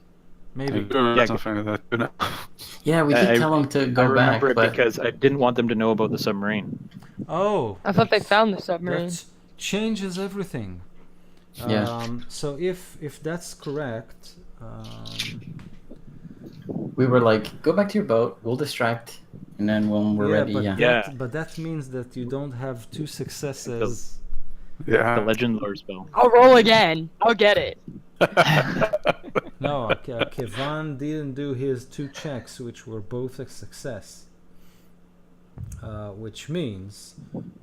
Maybe. Yeah, Something like that. Yeah, we did tell them to I go back, remember it but because I didn't want them to know about the submarine. Oh, I thought they found the submarine. that changes everything. Yeah. So if that's correct, We were like, go back to your boat. We'll distract, and then when we're ready, but yeah. Yeah. but that means that you don't have 2 successes. Yeah. The legend lore spell. I'll roll again. I'll get it. No, Kevan didn't do his 2 checks, which were both a success. Which means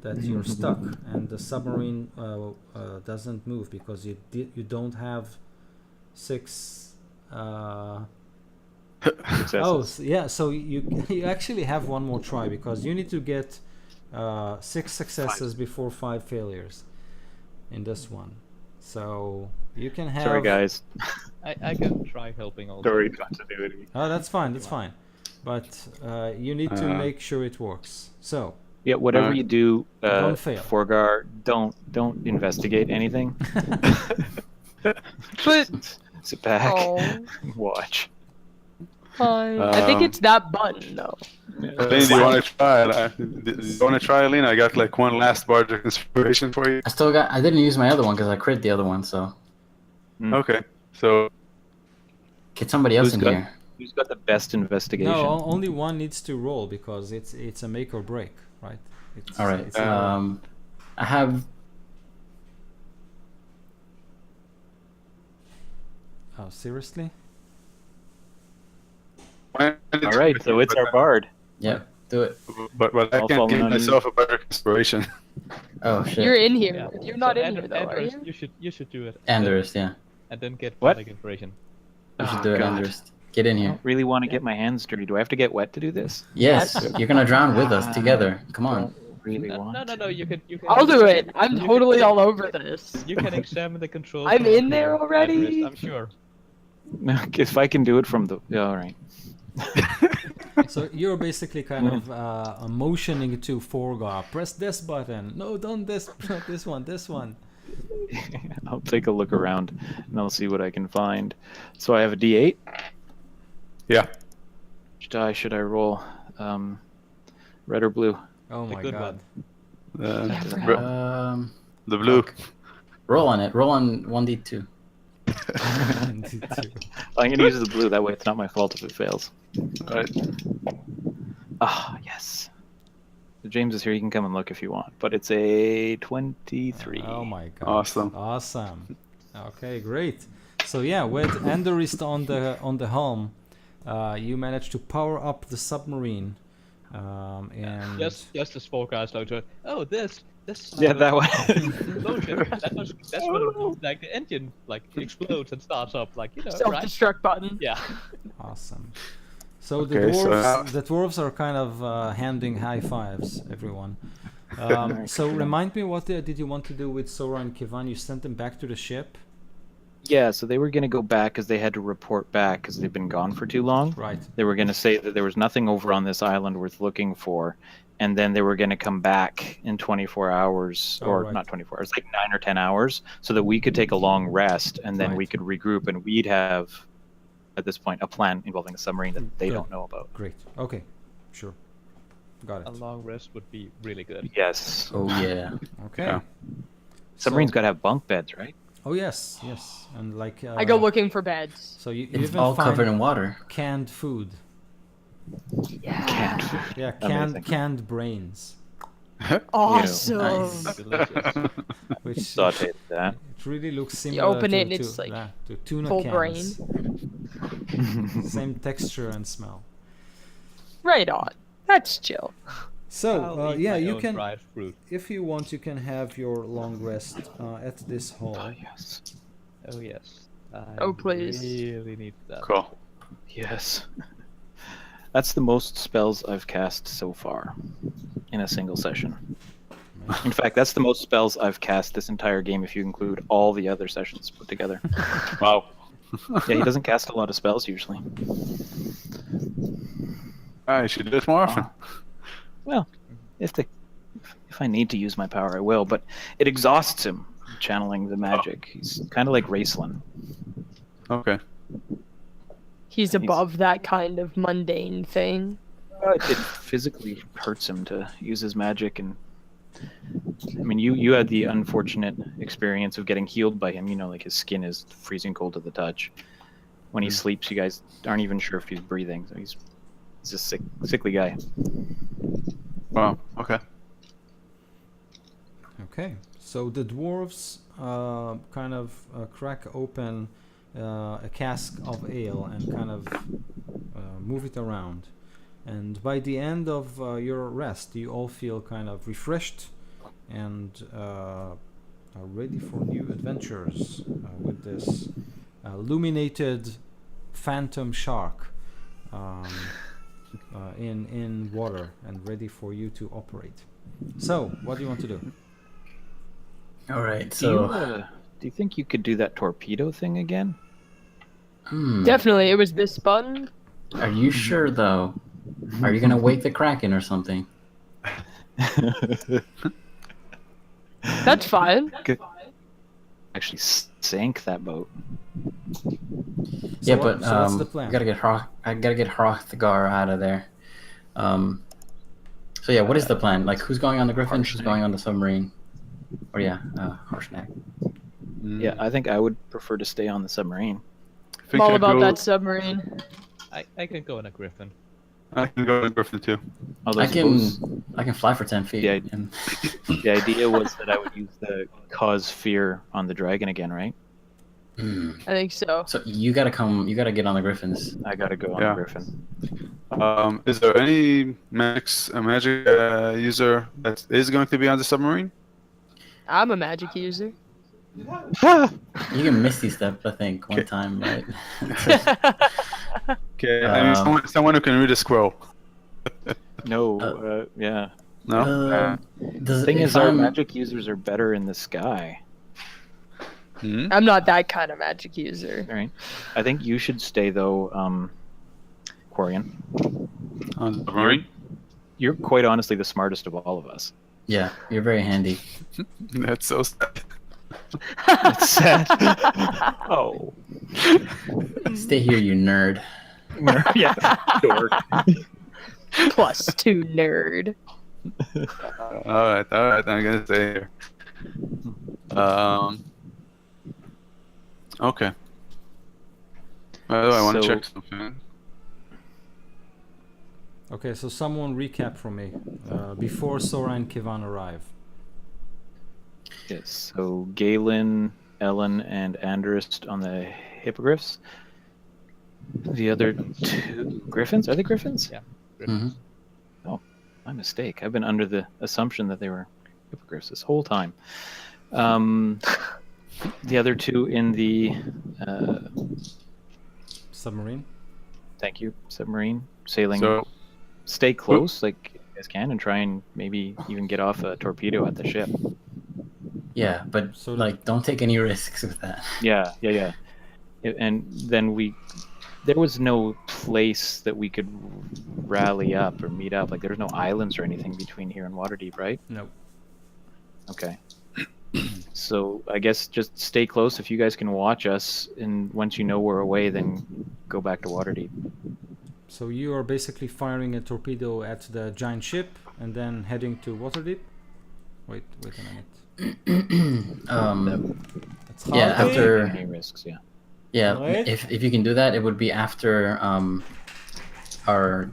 that you're stuck, and the submarine doesn't move because you don't have 6. Successes. Yeah. So you actually have one more try because you need to get 6 successes before 5 failures in this one. So you can have. Sorry, guys. I can try helping also. Story continuity. Oh, that's fine. That's fine. But you need to make sure it works. So. Yeah, whatever you do, Don't fail. Forgar, don't investigate anything. But Sit back, oh, watch. fine. I think it's that button though. Lena, do you want to try? Do you want to try, Lena? I got like one last bardic inspiration for you. I didn't use my other one because I crit the other one, so. Okay, so Get somebody else Who's in got- here. Who's got the best investigation? No, only one needs to roll because it's a make or break, right? It's, Alright, it's I have... oh, seriously? All right, so it's our bard. Yep, do it. But I I'll can't follow give on you. myself a bardic inspiration. Oh, shit. You're in here. Yeah. You're not So in here though, are Anders, you? you should do it. Anders, yeah. And then get What? bardic inspiration. You should Oh, do it, God. Anders. Get in I here. don't really want to get my hands dirty. Do I have to get wet to do this? Yes, you're gonna drown with us together. Come on. Don't really No, want. no, you can. I'll do it. I'm totally all over this. You can examine the controls. I'm from in up there here, already. Anders, I'm sure. If I can do it from the. Yeah, all right. So you're basically kind of motioning to Forgar. Press this button. No, don't this. Not this one. This one. I'll take a look around and I'll see what I can find. So I have a D8. Yeah. Which die should I roll? Red or blue? Oh The my good god. The blue. Roll on it. Roll on 1d2. I'm going to use the blue. That way it's not my fault if it fails. Right. Ah, yes. So James is here. You can come and look if you want. But it's a 23. Oh my god. Awesome. Awesome. Okay, great. So yeah, with Enderist on the helm, you managed to power up the submarine. And Just as forecast like to oh this Yeah, that one. explosion. That's what it, like the engine like explodes and starts up like right? Self-destruct button. Yeah. awesome. So Okay, so now- the dwarves are kind of handing high fives, everyone. So remind me, what did you want to do with Sora and Kivan? You sent them back to the ship, Yeah, so they were going to go back because they had to report back because they've been gone for too long. right? They were going to say that there was nothing over on this island worth looking for, and then they were going to come back in 24 hours, Oh, or right. not 24 hours, like 9 or 10 hours, so that we could take a long rest, and then we Right. could regroup, and we'd have, at this point, a plan involving a submarine that they Good. don't know about. Great. Okay, sure. Got A it. long rest would be really good. Yes. Oh, yeah. Okay. Yeah. Submarines So- got to have bunk beds, right? Oh yes, yes, and like I go looking for beds. So you It's even all find covered in water. canned food. Yeah. Can't food. Yeah, Amazing. canned brains, Awesome. Nice. Delicious. which Sauteed that. it really looks similar. open to, it and to, it's like yeah, to tuna full cans. Same texture and smell. Right on. That's chill. So I'll eat yeah, my you own can, dried fruit. if you want, you can have your long rest at this hall. Oh, yes. Oh yes. I Oh, please. really need that. Cool. Yes. That's the most spells I've cast so far in a single session. In fact, that's the most spells I've cast this entire game if you include all the other sessions put together. Wow. Yeah, he doesn't cast a lot of spells usually. I should do this more often. Well, if I need to use my power, I will, but it exhausts him channeling the magic. He's kind of like Raceland. Okay. He's above that kind of mundane thing. It physically hurts him to use his magic and I mean, you had the unfortunate experience of getting healed by him. You know, like his skin is freezing cold to the touch. When he sleeps, you guys aren't even sure if he's breathing. So he's a sickly guy. Wow. Okay. Okay, so the dwarves kind of crack open a cask of ale and kind of move it around. And by the end of your rest, you all feel kind of refreshed and are ready for new adventures with this illuminated phantom shark in water and ready for you to operate. So, what do you want to do? All right. Do So you think you could do that torpedo thing again? Definitely, it was this button. are you sure though? Are you gonna wake the Kraken or something? That's fine. Actually sank that boat. Yeah, what- but so what's the plan? I gotta get Hrothgar out of there. So yeah, what is the plan? Like, who's going on the Griffin? Who's going on the submarine? Or yeah, Harshnag. Yeah, I think I would prefer to stay on the submarine. I'm all about that submarine. I can go in a Griffin. I can go to Griffin too. Although I suppose can fly for 10 feet. Yeah. and- the idea was that I would use the cause fear on the dragon again, right? I think so. So you gotta get on the Griffins. I gotta go on Yeah. the Griffin. Is there any magic user that is going to be on the submarine? I'm a magic user. You can Misty Step, I think, one time, right? Okay, I mean, someone who can read a scroll. No, yeah. No. Does, The thing if is, our I'm- magic users are better in the sky. I'm not that kind of magic user. All right. I think you should stay though, Quarian. On the submarine. You're quite honestly the smartest of all of us. Yeah, you're very handy. That's so sad. It's sad. Oh. Stay here, you nerd. Yeah. Dork. +2 nerd. All right. I'm gonna stay here. Okay. By the way, I want to So- check something. Okay, so someone recap for me before Sora and Kivan arrive. Yes. So Galen, Ellen, and Andrist on the hippogriffs. The other two griffins? Are they griffins? Yeah. Mhm. My mistake. I've been under the assumption that they were hippogriffs this whole time. The other two in the Submarine. thank you, submarine, sailing. So, Stay close, like you guys can, and try and maybe even get off a torpedo at the ship. Yeah, but So- like, don't take any risks with that. Yeah. And then there was no place that we could rally up or meet up. Like there's no islands or anything between here and Waterdeep, right? No. Okay. So I guess just stay close. If you guys can watch us, and once you know we're away, then go back to Waterdeep. So you are basically firing a torpedo at the giant ship and then heading to Waterdeep? Wait a minute. That's hard. Yeah, after Any risks? Yeah. yeah, Right. if you can do that, it would be after our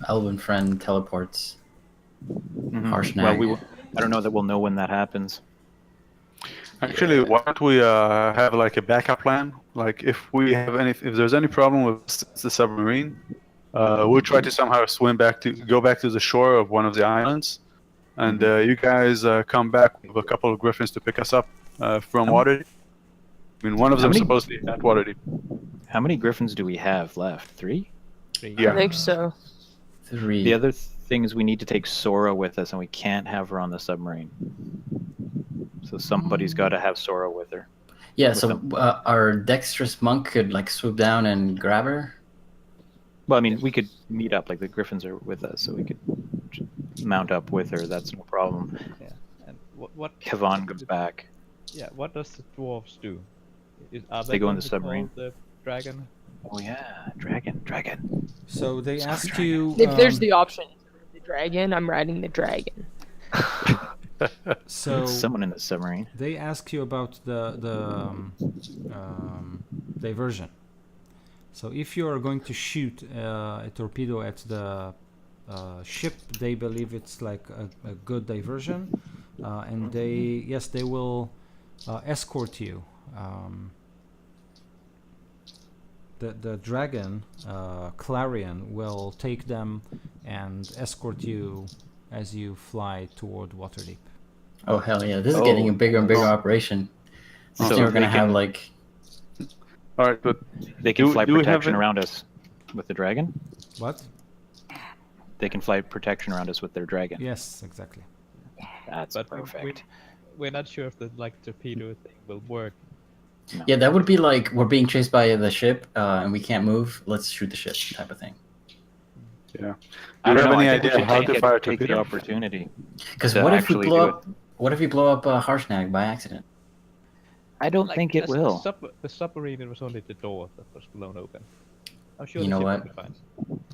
elven friend teleports. Harshnag. Well, I don't know that we'll know when that happens. actually, why don't we have like a backup plan? Like, if there's any problem with the submarine, we'll try to somehow go back to the shore of one of the islands, and you guys come back with a couple of griffins to pick us up from Waterdeep. I mean, one of How them many- supposedly at Waterdeep. How many griffins do we have left? 3? Yeah. I think so. 3. The other thing is we need to take Sora with us, and we can't have her on the submarine. So somebody's got to have Sora with her. Yeah, so our dexterous monk could like swoop down and grab her. Well, I mean, we could meet up. Like the griffins are with us, so we could mount up with her. That's no problem. Yeah. And what? Kavan goes back. Yeah. What does the dwarves do? Are They go in going the to submarine. call the dragon? Oh yeah, dragon. So they asked you. If there's the option, the dragon, I'm riding the dragon. So Someone in the submarine. they ask you about the diversion. So if you are going to shoot a torpedo at the ship, they believe it's like a good diversion, and they will escort you. The dragon, Clarion, will take them and escort you as you fly toward Waterdeep. Oh hell yeah! This is getting a bigger and bigger operation. So So we're they gonna have can- like All right, but They can fly do we have protection it- around us with the dragon. What? They can fly protection around us with their dragon. Yes, exactly. That's But perfect. we're not sure if the torpedo thing will work. yeah, that would be like we're being chased by the ship and we can't move. Let's shoot the ship type of thing. yeah. I Do you don't have know, any I think we idea should how take to it- fire a take the torpedo? opportunity. Because To what if we actually blow do up? What if we blow up Harshnag by accident? I don't think it will. The submarine, it was only the door that was blown open. I'm sure You the know ship what? will be fine.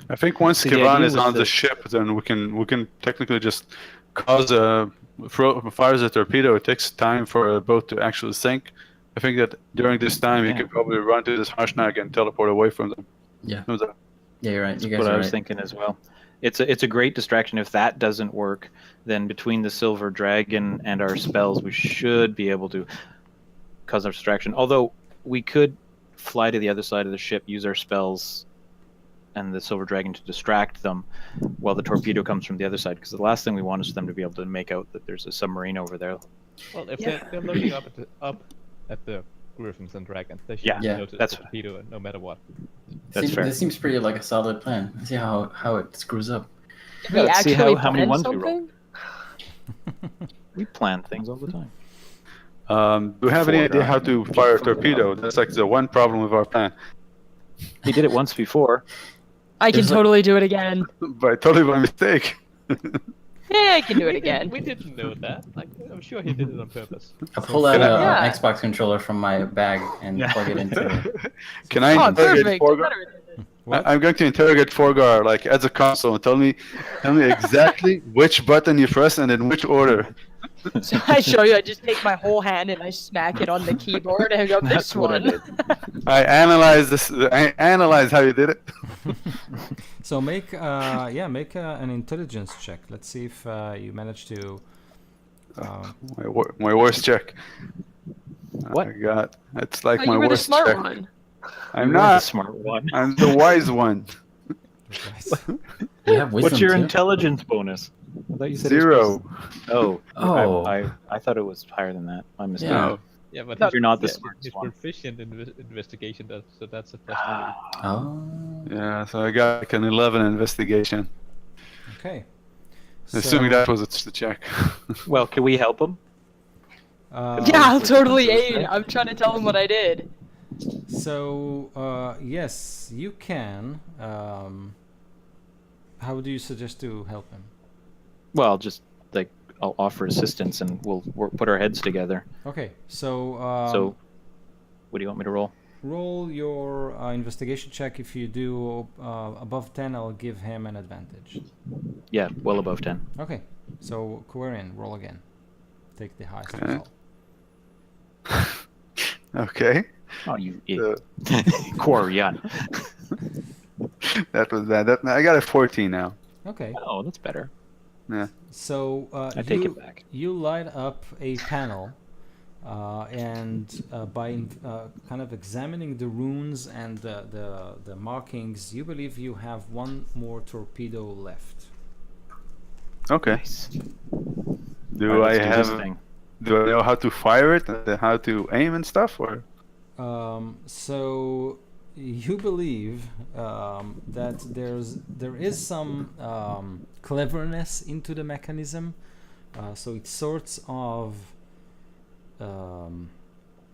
I think once See, the Kivan idea is was on the that- ship, then we can technically just cause a fires a torpedo. It takes time for a boat to actually sink. I think that during this time, you Yeah. could probably run to this Harshnag and teleport away from them. Yeah. Who's that? Yeah, you're right. You That's guys what are I was right. thinking as well. It's a great distraction. If that doesn't work, then between the silver dragon and our spells, we should be able to cause our distraction. Although we could fly to the other side of the ship, use our spells and the silver dragon to distract them while the torpedo comes from the other side. Because the last thing we want is for them to be able to make out that there's a submarine over there. Well, if Yeah. they're looking up at the griffins and dragons, they should Yeah. notice That's- the torpedo no matter what. That's fair. This seems pretty like a solid plan. Let's see how it screws up. Did we Let's see actually how many plan ones we roll. something? We plan things all the time. Do you have any Four idea how dragon. to fire a torpedo? That's like the one problem with our plan. He did it once before. I can There's like- totally do it again. But totally by mistake. Yeah, I can do it again. We didn't know that. Like, I'm sure he did it on purpose. I pull out Yeah. an Xbox controller from my bag and plug it into. Can I Oh, interrogate perfect. Forgar? I'm going to interrogate Forgar like as a console and tell me exactly which button you press and in which order. So I show you, I just take my whole hand and I smack it on the keyboard and I go, That's this what I one. did. I analyze this. I analyze how you did it. So make an intelligence check. Let's see if you manage to. My worst check. What? I got. It's like Oh, my you were the worst smart check. one. I'm You're the not. smart one. I'm the wise one. Guys. You have wisdom What's your too? intelligence bonus? I thought you said it was 0. Oh, Oh. I thought it was higher than that. My mistake. Yeah. No. Yeah, but You're not the yeah, smartest he's one. proficient in investigation, so that's a plus Oh. Yeah. So I got like an 11 investigation. Okay. Assuming that was the check. Well, can we help him? Yeah, I'll totally aid. I'm trying to tell him what I did. So yes, you can. How do you suggest to help him? Well, just like I'll offer assistance and we'll put our heads together. Okay. So So, what do you want me to roll? roll your investigation check. If you do above 10, I'll give him an advantage. Yeah, well above 10. Okay. So Quarian, roll again. Take the highest Okay. result. Okay. Oh, you Uh, Quarian. that was bad. I got a 14 now. Okay. Oh, that's better. Yeah. So I take it back. you light up a panel, and by kind of examining the runes and the markings, you believe you have one more torpedo left. Okay. Nice. Do All right, I let's do this have? thing. Do I know how to fire it and how to aim and stuff? Or So you believe that there is some cleverness into the mechanism. So it's sorts of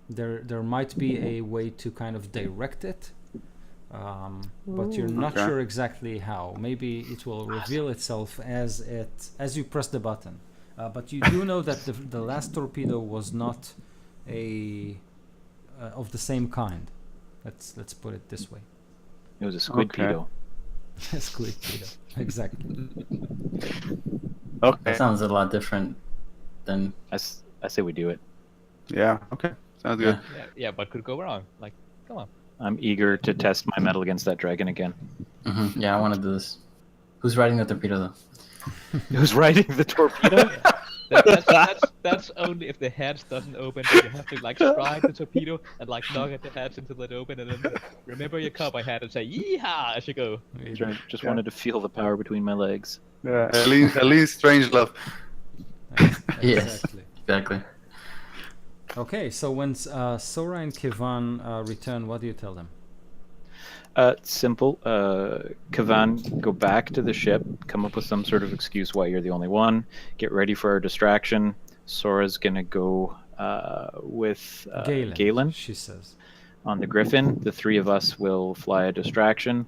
there might be a way to kind of direct it, but you're not Okay. sure exactly how. Maybe it will reveal itself as you press the button. But you do know that the last torpedo was not of the same kind. Let's put it this way. It was a squid Okay. pedo. Squid torpedo. Exactly. okay. That sounds a lot different. then I say we do it. Yeah. Okay. Sounds good. Yeah, but could go wrong. Like, come on. I'm eager to test my metal against that dragon again. Yeah, I want to do this. Who's riding the torpedo though? Who's riding the torpedo? That's only if the hatch doesn't open. But you have to like strike the torpedo and like knock at the hatch until it open, and then remember your cowboy hat and say "Yeehaw" as you go. Just wanted to feel the power between my legs. Yeah. At least strange love. Yes. Exactly. Exactly. Okay, so when Sora and Kivan return, what do you tell them? Simple. Kavan, go back to the ship, come up with some sort of excuse why you're the only one, get ready for our distraction. Sora's gonna go with Galen, she says. on the Griffin. The three of us will fly a distraction.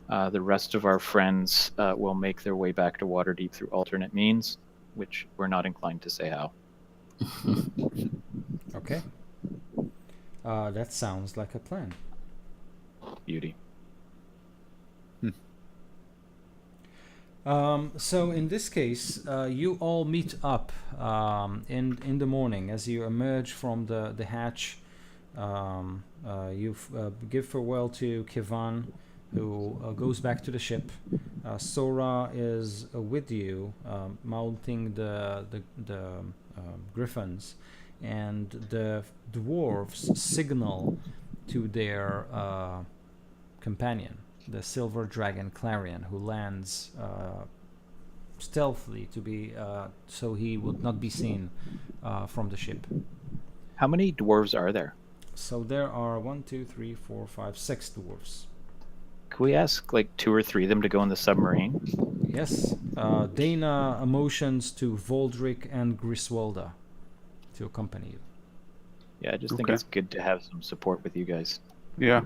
The rest of our friends will make their way back to Waterdeep through alternate means, which we're not inclined to say how. Okay. That sounds like a plan. Beauty. So in this case, you all meet up in the morning as you emerge from the hatch. You give farewell to Kivan, who goes back to the ship. Sora is with you, mounting the griffins, and the dwarves signal to their companion, the silver dragon Clarion, who lands stealthily to be so he would not be seen from the ship. How many dwarves are there? So there are 6 dwarves. Could we ask like 2 or 3 of them to go in the submarine? Yes. Dana motions to Voldrick and Griswolda to accompany you. Yeah, I just think Okay. it's good to have some support with you guys. Yeah.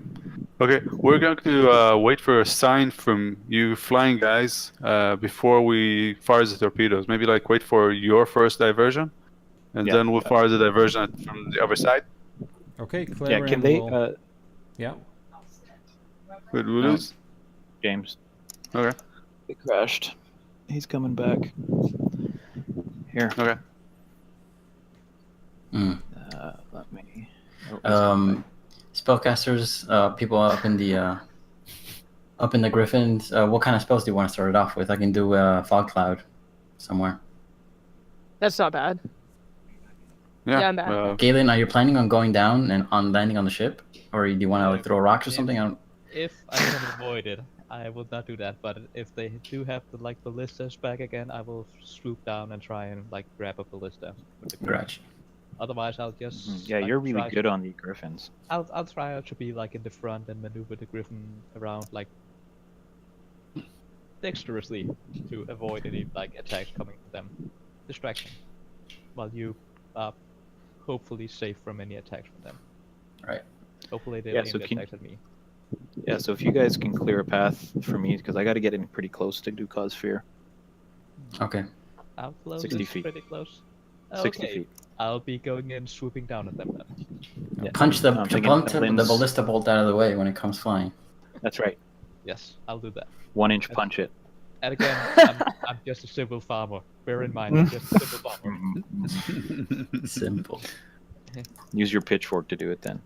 Okay, we're going to wait for a sign from you flying guys before we fire the torpedoes. Maybe like wait for your first diversion, and Yeah. then we'll fire the diversion from the other side. Okay, Clarion Yeah, can they? will... yeah. With No. Lulu's? James, Okay. they crashed. He's coming back. Here. Okay. Let me. Spellcasters, people up in the Griffins. What kind of spells do you want to start it off with? I can do a fog cloud somewhere. That's not bad. Yeah. I'm back. Galen, are you planning on going down and on landing on the ship, or do you want to like throw rocks or something? I don't... If I can avoid it, I will not do that. But if they do have the like ballistas back again, I will swoop down and try and like grab a ballista. With the Griffin. Gotcha. Otherwise, I'll just. Yeah, like, you're really try- good on the Griffins. I'll try to be like in the front and maneuver the Griffin around like dexterously to avoid any like attacks coming to them. Distraction. While you are hopefully safe from any attacks from them. Right. Hopefully they Yeah, don't so aim can- attacks at me. Yeah, so if you guys can clear a path for me, because I got to get in pretty close to do cause fear. Okay. How close 60 is feet. pretty close? 60 Okay, feet. I'll be going in, swooping down at them then. Yeah. Punch the I'm thinking the Lynn's- ballista bolt out of the way when it comes flying. That's right. Yes, I'll do that. 1-inch punch it. And again, I'm just a simple farmer. Bear in mind, I'm just a simple farmer. Simple. Use your pitchfork to do it then.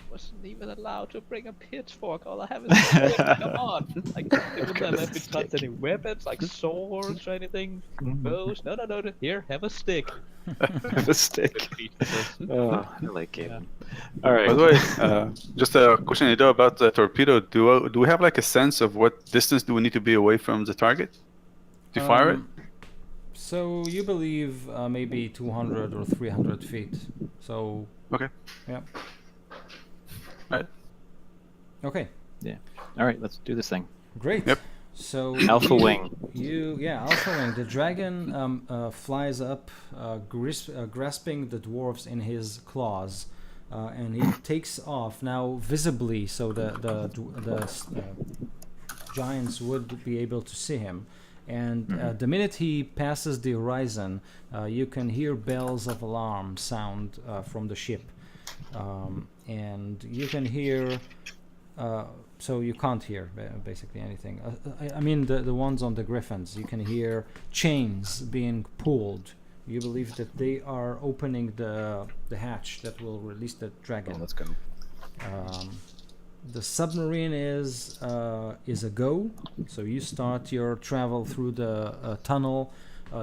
Wasn't even allowed to bring a pitchfork. All I have is a stick. Come on. Like, they wouldn't have let me touch any weapons, like swords or anything. Bows. No. Here, have a stick. The stick. Oh, I like it. Yeah. All right. By the way, just a question you know about the torpedo. Do we have like a sense of what distance do we need to be away from the target to fire it? So you believe maybe 200 or 300 feet. So Okay. yeah. Right. Okay. All right, let's do this thing. Great. Yep. So Alpha wing. Alpha wing. The dragon flies up, grasping the dwarves in his claws, and he takes off now visibly, so the giants would be able to see him. And the minute he passes the horizon, you can hear bells of alarm sound from the ship, and you can hear. So you can't hear basically anything. I mean the ones on the griffins. You can hear chains being pulled You believe that they are opening the hatch that will release the dragon. Well, let's go. The submarine is a go. So you start your travel through the tunnel.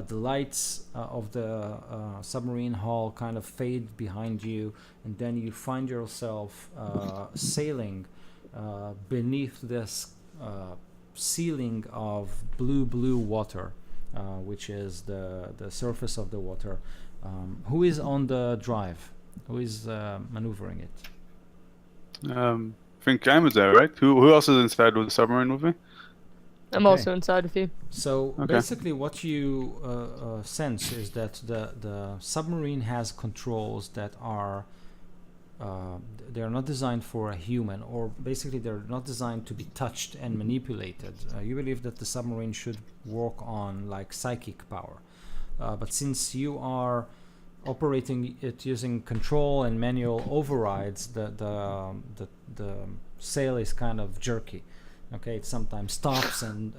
The lights of the submarine hull kind of fade behind you, and then you find yourself sailing beneath this ceiling of blue water, which is the surface of the water. Who is on the drive? Who is maneuvering it? I think I'm there, right? Who else is inside with the submarine with me? I'm Okay. also inside with you. So Okay. basically, what you sense is that the submarine has controls that are they are not designed for a human, or basically they're not designed to be touched and manipulated. You believe that the submarine should work on like psychic power, but since you are operating it using control and manual overrides, the sail is kind of jerky. Okay, it sometimes stops and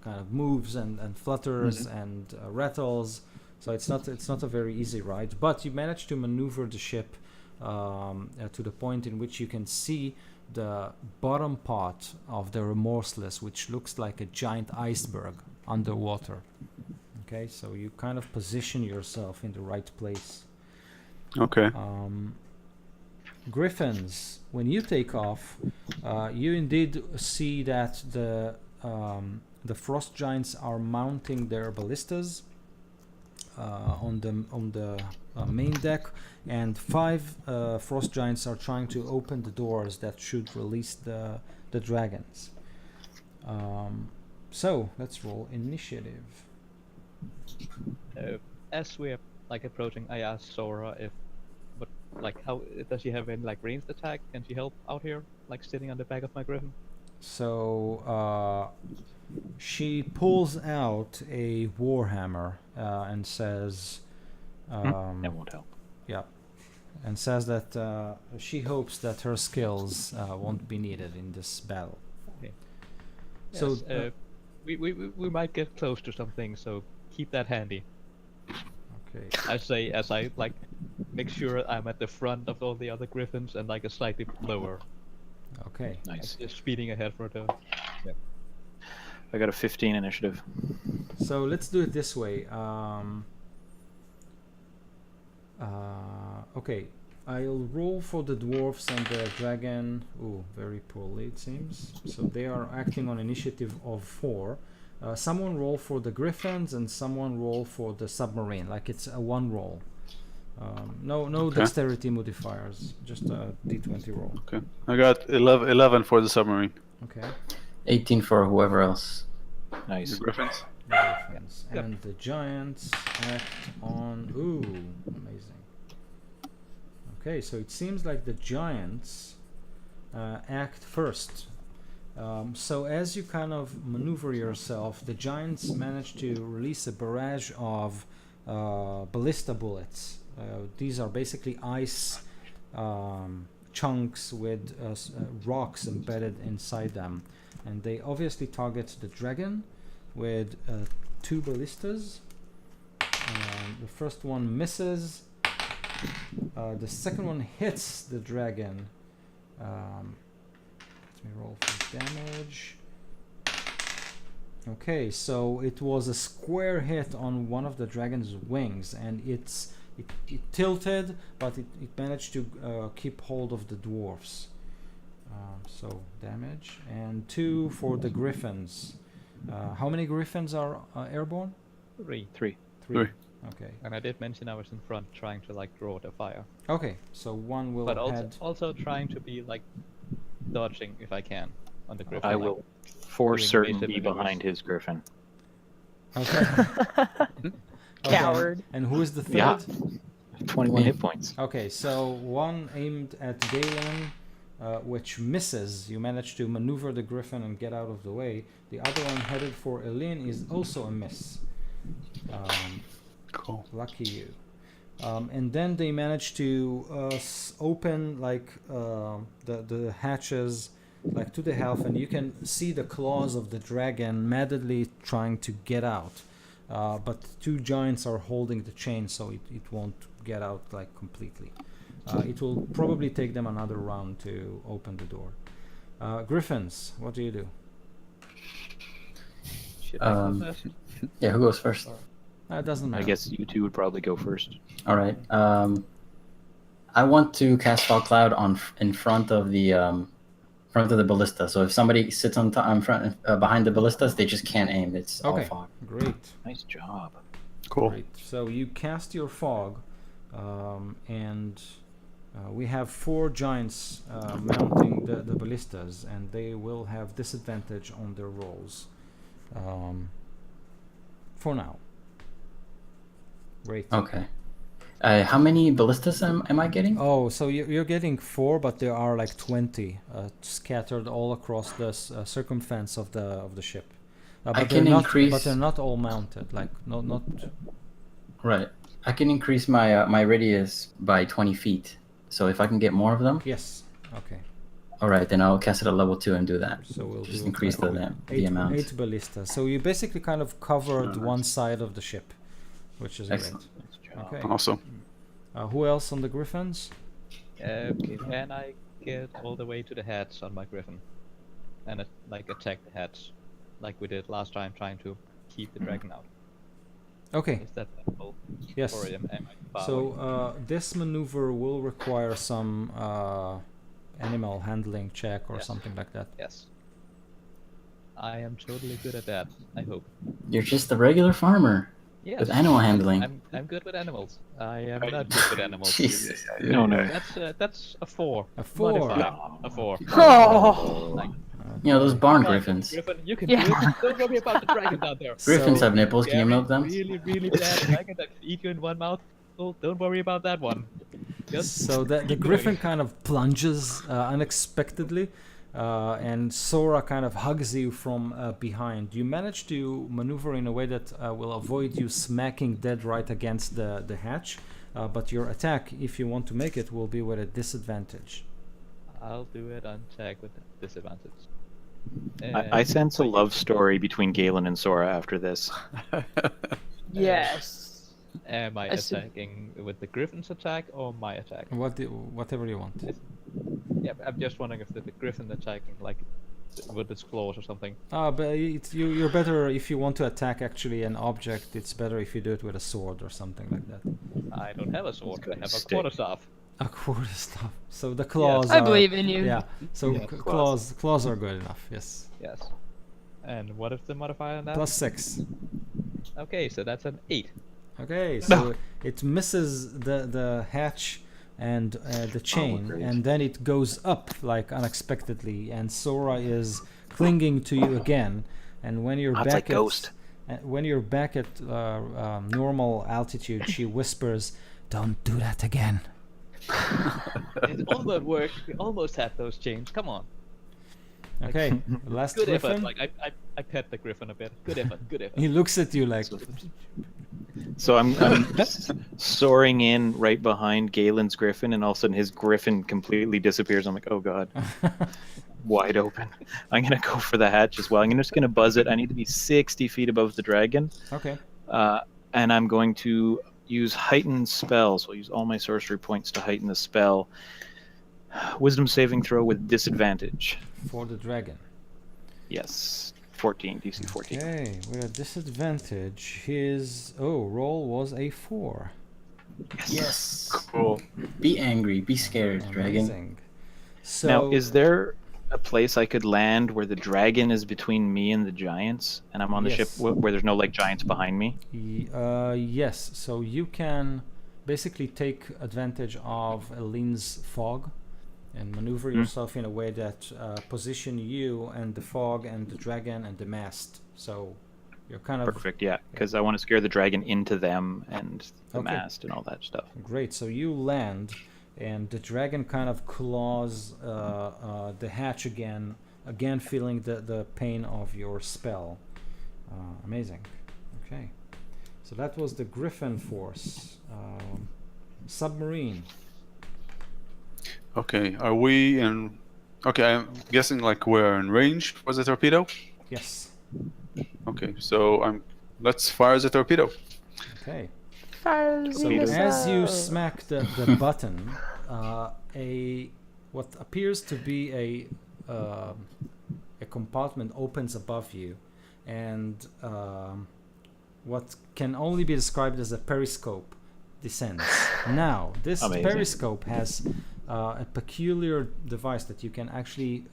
kind of moves and flutters and rattles. So it's not a very easy ride, but you manage to maneuver the ship to the point in which you can see the bottom part of the Remorseless, which looks like a giant iceberg underwater. Okay, so you kind of position yourself in the right place. Okay. Griffins, when you take off, you indeed see that the frost giants are mounting their ballistas on the main deck, and 5 frost giants are trying to open the doors that should release the dragons. So let's roll initiative. As we're like approaching, I asked Sora if, but like, how does she have any like ranged attack? Can she help out here, like sitting on the back of my griffin? So she pulls out a warhammer and says, That won't help. yeah, and says that she hopes that her skills won't be needed in this battle. Okay. So Yes, we might get close to something, so keep that handy. okay. As I like make sure I'm at the front of all the other griffins and like a slightly lower, Okay. Nice. just speeding ahead for the. I got a 15 initiative. So let's do it this way. Okay, I'll roll for the dwarfs and the dragon. Ooh, very poorly it seems. So they are acting on initiative of 4. Someone roll for the griffins and someone roll for the submarine. Like it's a 1 roll. No Okay. dexterity modifiers. Just a d20 roll. Okay. I got 11 for the submarine. Okay. 18 for whoever else. The Nice. Griffins. The griffins. Yep. And the giants act on. Ooh, amazing. Okay, so it seems like the giants act first. So as you kind of maneuver yourself, the giants manage to release a barrage of ballista bullets. These are basically ice chunks with rocks embedded inside them, and they obviously target the dragon with 2 ballistas. The first one misses. The second one hits the dragon. Let me roll for damage. Okay, so it was a square hit on one of the dragon's wings, and it tilted, but it managed to keep hold of the dwarfs. So damage, and 2 for the griffins. How many griffins are airborne? 3. 3. 3. Okay. And I did mention I was in front trying to like draw the fire, Okay, so 1 will but head. also trying to be like dodging if I can on the griffin. I like, will for doing certain evasive be maneuvers. behind his griffin. Okay. Coward. And who is the third? Yeah. 21 Me. hit points. Okay, so 1 aimed at Galen, which misses. You manage to maneuver the griffin and get out of the way. The other one headed for Eileen is also a miss. Cool. Lucky you. And then they manage to open like the hatches like to the half, and you can see the claws of the dragon madly trying to get out. but 2 giants are holding the chain, so it won't get out like completely. It will probably take them another round to open the door. Griffins, what do you do? Should I go first? Yeah, who goes first? It doesn't matter. I guess you two would probably go first. All right. I want to cast Fog Cloud in front of the ballista. So if somebody sits on front behind the ballistas, they just can't aim. It's all Okay, fog. great. Nice job. Cool. Great. So you cast your fog, and we have 4 giants mounting the ballistas, and they will have disadvantage on their rolls. For now. Great. Okay. How many ballistas am I getting? Oh, so you're getting 4, but there are like 20 scattered all across the circumference of the ship. But can increase. But they're not all mounted. Like not. Right. I can increase my radius by 20 feet. So if I can get more of them, Yes. Okay. all right, then I'll cast it at level 2 and do that. So we'll Just do increase the amount. 8 ballistas. So you basically kind of covered Nice. one side of the ship, which is Excellent. great. Okay. Awesome. Who else on the Griffins? Can I get all the way to the heads on my griffin, and attack the heads, like we did last time, trying to keep the dragon out? Okay. Is that possible? Yes. Or am I far away? So this maneuver will require some animal handling check or Yes. something like that. Yes. I am totally good at that. I hope. You're just a regular farmer Yes. with animal handling. I'm good with animals. I am not good with animals. Jesus. No, no. That's a 4. A 4. Modified. A 4. Oh. Like, You know, those barn come on, griffins. Griffin, you can Yeah. do it. Don't worry about the dragon down there. Griffins So- have nipples. Can you Scary, milk them? Really, really bad dragon that can eat you in one mouth. Oh, don't worry about that one. Just So the keep griffin going. kind of plunges unexpectedly, and Sora kind of hugs you from behind. You manage to maneuver in a way that will avoid you smacking dead right against the hatch, but your attack, if you want to make it, will be with a disadvantage. I'll do it on tag with disadvantage. I sense a love story between Galen and Sora after this. Yes. Am I I see. attacking with the griffin's attack or my attack? Whatever you want. Yeah, I'm just wondering if the griffin attacking like with its claws or something. But you're better if you want to attack actually an object. It's better if you do it with a sword or something like that. I don't have a sword. got I a have a stick. quarterstaff. A quarterstaff. So the claws. I are, believe in you. Yeah. So Yeah, claws are good enough. Yes. Yes. And what is the modifier on that? +6. Okay, so that's an 8. Okay, so it misses the hatch and the chain, great. and then it goes up like unexpectedly, and Sora is clinging to you again. And when you're That's back like Ghost. when you're back at normal altitude, she whispers, "Don't do that again." It almost worked. We almost had those chains. Come on. Okay, last Good griffin. effort. Like I pet the griffin a bit. Good effort. Good effort. He looks at you like, So I'm soaring in right behind Galen's griffin, and all of a sudden his griffin completely disappears. I'm like, oh god, wide open. I'm gonna go for the hatch as well. I'm just gonna buzz it. I need to be 60 feet above the dragon, okay, and I'm going to use heightened spells. I'll use all my sorcery points to heighten the spell. Wisdom saving throw with disadvantage. for the dragon. Yes, 14, DC 14. Okay, with a disadvantage, his roll was a 4. Yes. Cool. Be angry. Be scared, dragon. Amazing. So Now, is there a place I could land where the dragon is between me and the giants, and I'm on the ship Yes. where there's no like giants behind me? Yes, so you can basically take advantage of Eline's fog and maneuver yourself in a way that position you and the fog and the dragon and the mast. So you're kind of Perfect, yeah, because I want to scare the dragon into them and the Okay. mast and all that stuff. great. So you land, and the dragon kind of claws the hatch again, feeling the pain of your spell. Amazing. Okay, so that was the Griffin force. Submarine. Okay, are we in? Okay, I'm guessing like we're in range for the torpedo. Yes. Okay, so I'm let's fire the torpedo. Okay. Fire the So missile. as you smack the button, what appears to be a compartment opens above you, and what can only be described as a periscope descends. Now, this Amazing. periscope has a peculiar device that you can actually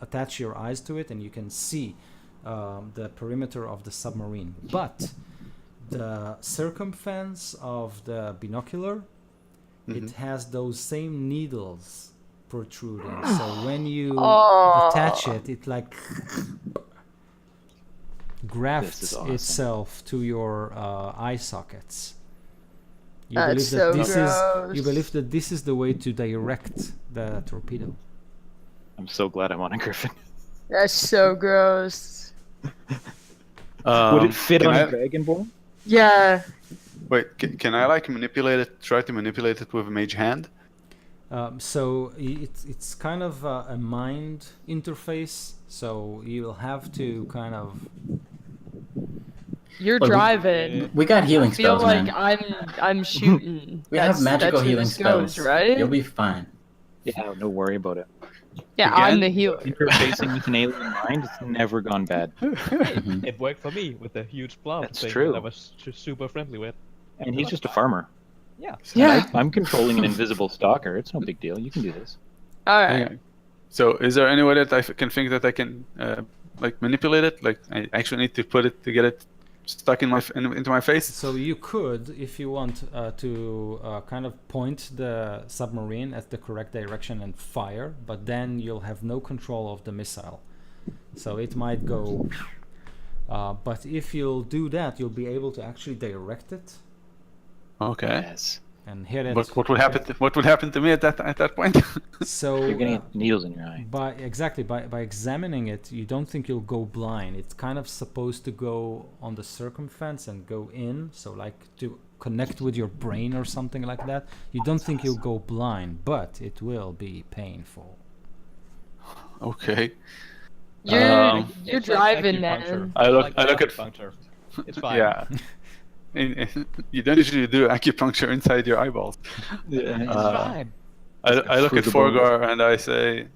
attach your eyes to it, and you can see the perimeter of the submarine. But the circumference of the binocular, it has those same needles protruding. So when you attach it, it like grafts awesome. itself to your eye sockets. You That's believe that so this gross. you believe that this is the way to direct the torpedo. I'm so glad I'm on a Griffin. That's so gross. Would it fit can on I- a Dragon Ball? Yeah. Wait, can I like manipulate it? Try to manipulate it with a mage hand? So it's kind of a mind interface. So you'll have to kind of. You're Well, we- driving. We got healing I feel spells, like man. I'm shooting. We have magical that's where healing this goes, spells. right? You'll be fine. Yeah, no worry about it. Yeah, Again? I'm the healer. Interfacing with an alien mind, it's never gone bad. It worked for me with the huge blob That's thing true. that I was super friendly with. And he's just a farmer. Yeah. Yeah. I'm controlling an invisible stalker. It's no big deal. You can do this. All right. Okay. So is there any way that I can think that I can like manipulate it? Like I actually need to put it to get it stuck in into my face? So you could, if you want, to kind of point the submarine at the correct direction and fire, but then you'll have no control of the missile. So it might go. But if you'll do that, you'll be able to actually direct it Okay. Yes. and hit it. But what would happen? What would happen to me at that point? So You're gonna get needles in your eye. by examining it, you don't think you'll go blind. It's kind of supposed to go on the circumference and go in, so like to connect with your brain or something like that. You don't think you'll go blind, but it will be painful. Okay. You're It's like driving, acupuncture. man. I look It's like at acupuncture. It's fine. yeah. You don't usually do acupuncture inside your eyeballs. It's Uh, fine. I look at Through the bones. Forgar and I say,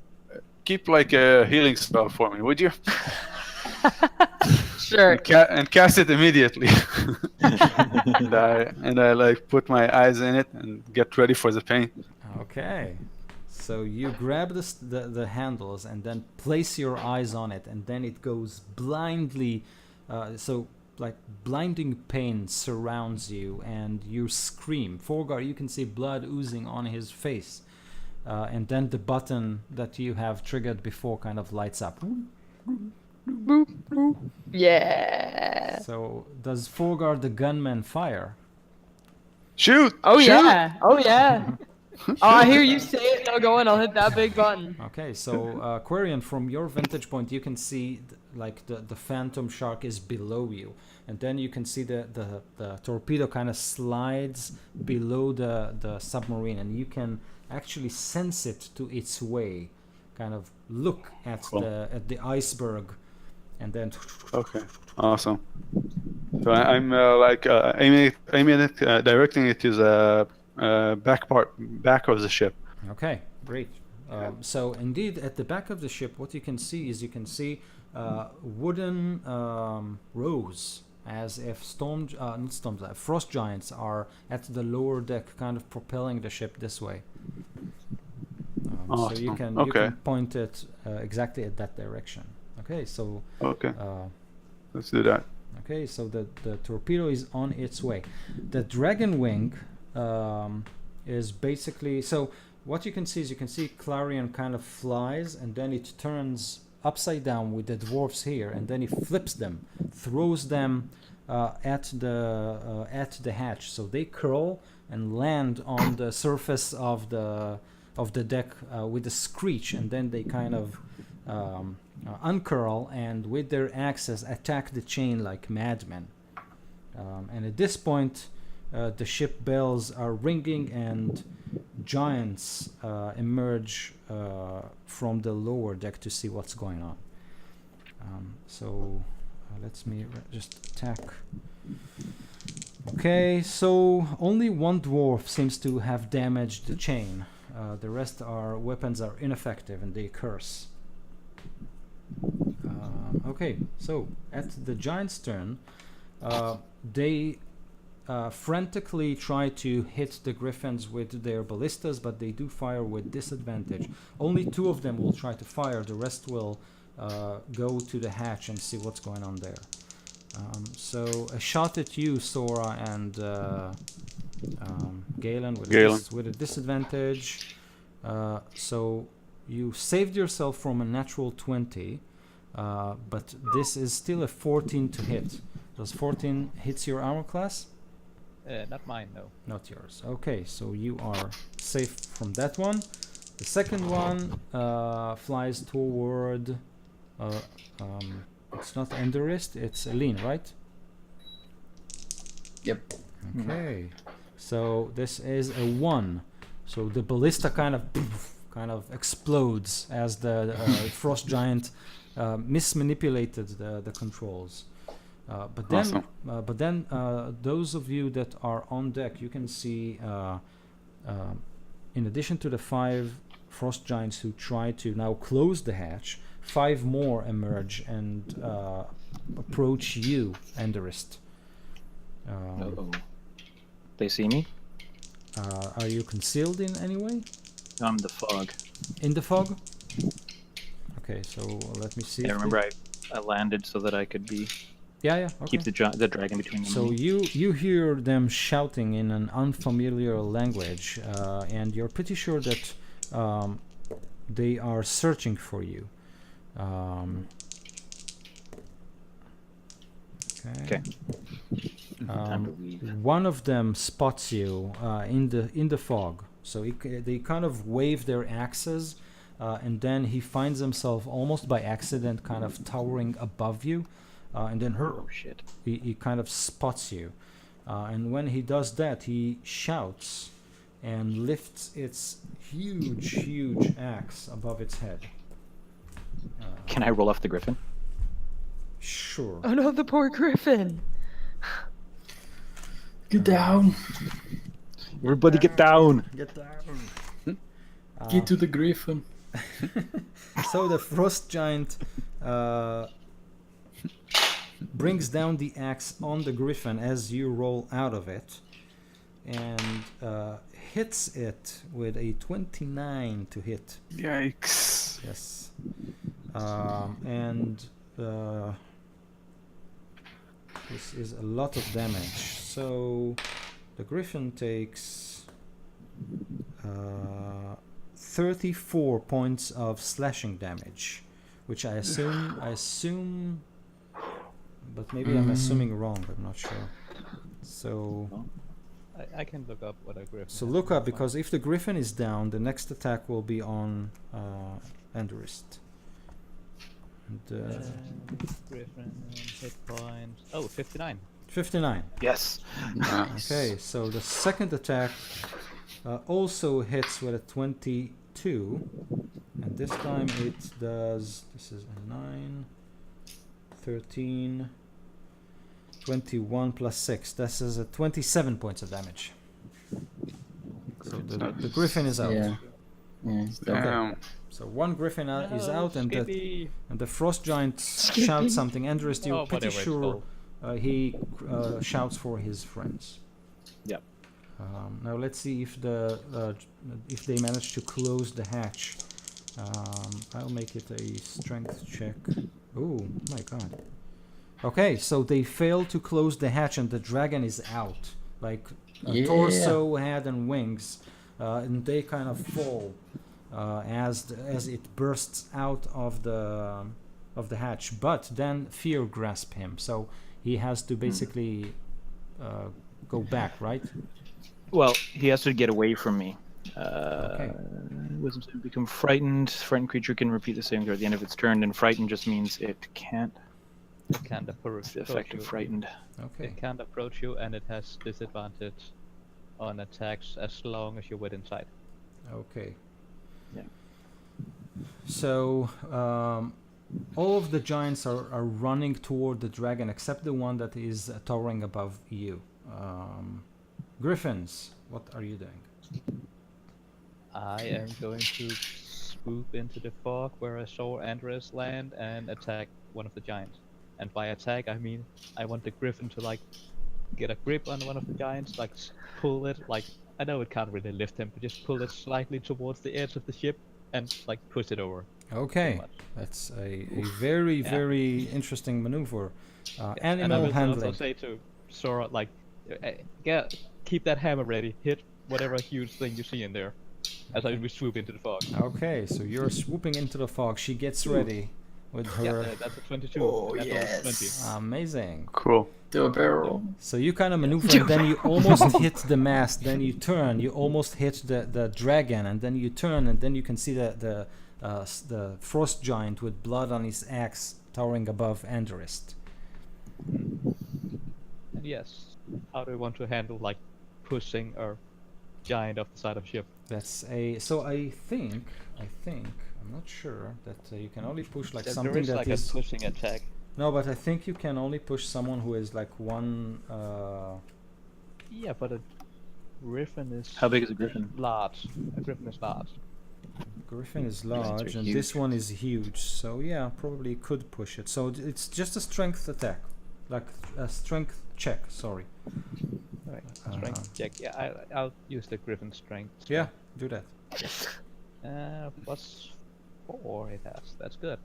keep like a healing spell for me, would you? Sure. And cast it immediately. and I like put my eyes in it and get ready for the pain. Okay. So you grab the handles and then place your eyes on it, and then it goes blindly. So like blinding pain surrounds you, and you scream. Forgar, you can see blood oozing on his face, and then the button that you have triggered before kind of lights up. Yeah. So does Forgar the gunman fire? Shoot! Oh Shoot! yeah. Oh yeah. Oh, I hear you say it. Now go on. I'll hit that big button. Okay, so Quarian, from your vantage point, you can see like the phantom shark is below you, and then you can see the torpedo kind of slides below the submarine, and you can actually sense it to its way, kind of look at Cool. the iceberg, and then Okay, awesome. So I'm like aiming it, directing it to the back of the ship. Okay, great. So indeed, at the back of the ship, what you can see is wooden rows, as if frost giants are at the lower deck, kind of propelling the ship this way. So you Awesome. can point it exactly at that direction. Okay, so Okay, let's do that. okay, so the torpedo is on its way. The dragon wing is basically, so what you can see is Clarion kind of flies, and then it turns upside down with the dwarfs here, and then he flips them, throws them at the hatch, so they curl and land on the surface of the deck with a screech, and then they kind of uncurl and with their axes attack the chain like madmen. And at this point, the ship bells are ringing, and giants emerge from the lower deck to see what's going on. So Let me just attack. Okay, so only one dwarf seems to have damaged the chain. The rest are weapons are ineffective and they curse. Okay, so at the giant's turn, they frantically try to hit the griffins with their ballistas, but they do fire with disadvantage. Only 2 of them will try to fire. The rest will go to the hatch and see what's going on there. So a shot at you, Sora, and Galen with a disadvantage. So you saved yourself from a natural 20, but this is still a 14 to hit. Does 14 hits your armor class? Not mine, no. Not yours. Okay, so you are safe from that one. The second one flies toward... it's not Enderist, it's Aline, right? Yep. Okay, so this is a 1. So the ballista kind of explodes as the frost giant mismanipulated the controls. But then those of you that are on deck, you can see, in addition to the 5 frost giants who try to now close the hatch, 5 more emerge and approach you, Enderist. Uh-oh. They see me? Are you concealed in any way? I'm the fog. In the fog? Okay, so let me see. Yeah, remember I landed so that I could okay. keep the dragon between them. So you hear them shouting in an unfamiliar language, and you're pretty sure that they are searching for you. Okay. One of them spots you in the fog. So they kind of wave their axes, and then he finds himself almost by accident kind of towering above you, and then he kind of spots you. And when he does that, he shouts and lifts its huge axe above its head. Can I roll off the griffin? Sure. Oh no, the poor griffin! Get down. Everybody get down! Get down! Get to the griffin. So the frost giant brings down the axe on the griffin as you roll out of it, and hits it with a 29 to hit. Yikes. Yes. And this is a lot of damage. So the griffin takes 34 points of slashing damage, which I assume, but maybe I'm assuming wrong. I'm not sure. So I can look up what a griffin so is. look up, because if the griffin is down, the next attack will be on Enderist. And, Griffin hit points. Oh, 59. 59. Yes. Nice. Okay, so the second attack also hits with a 22, and this time it does, this is a 9, 13, 21 plus 6. This is a 27 points of damage. So the griffin is out. Yeah. Damn. So one griffin is out, and the frost giant Skippy. shouts something. Enderist, you're Oh, pretty whatever it's sure called. he shouts for his friends. Yep. Now let's see if if they manage to close the hatch. I'll make it a strength check. Oh my god. Okay, so they fail to close the hatch, and the dragon is out, like a torso, head, and wings, and they kind of fall as it bursts out of the hatch. But then fear grasps him, so he has to basically go back, right? Well, he has to get away from me. Okay. Wisdom saving, become frightened. Frightened creature can repeat the saving throw at the end of its turn, and frightened just means it can't. It can't approach The effect of you. frightened. Okay. It can't approach you, and it has disadvantage on attacks as long as you're within sight. Okay. Yeah. So all of the giants are running toward the dragon except the one that is towering above you. Griffins, what are you doing? I am going to swoop into the fog where I saw Andres land and attack one of the giants. And by attack, I mean I want the griffin to like get a grip on one of the giants, like pull it, like I know it can't really lift him, but just pull it slightly towards the edge of the ship and like push it over. Okay, much. that's a very Yeah. very interesting maneuver. And I Animal will handling. also say to Sora, like, keep that hammer ready, hit whatever huge thing you see in there, as I swoop into the fog. Okay, so you're swooping into the fog. She gets ready with Yeah, her. that's a 22. Oh, That's yes. 20. Amazing. Cool. Do a barrel roll. So you kind of maneuver, and then you almost hit the mast. Then you turn. You almost hit the dragon, and then you turn, and then you can see the frost giant with blood on his axe towering above Anderist. And yes, how do you want to handle like pushing a giant off the side of ship? That's a. So I think I'm not sure that you can only push like There something is that like is. a pushing attack. No, but I think you can only push someone who is like one. Yeah, but a griffin is How big is a griffin? large. A griffin is large. Griffin is Griffins are large, and huge. this one is huge. So yeah, probably could push it. So it's just a strength attack, like a strength check. Sorry. Alright, strength check. Yeah, I'll use the griffin strength. Yeah, do that. +4 it has. That's good.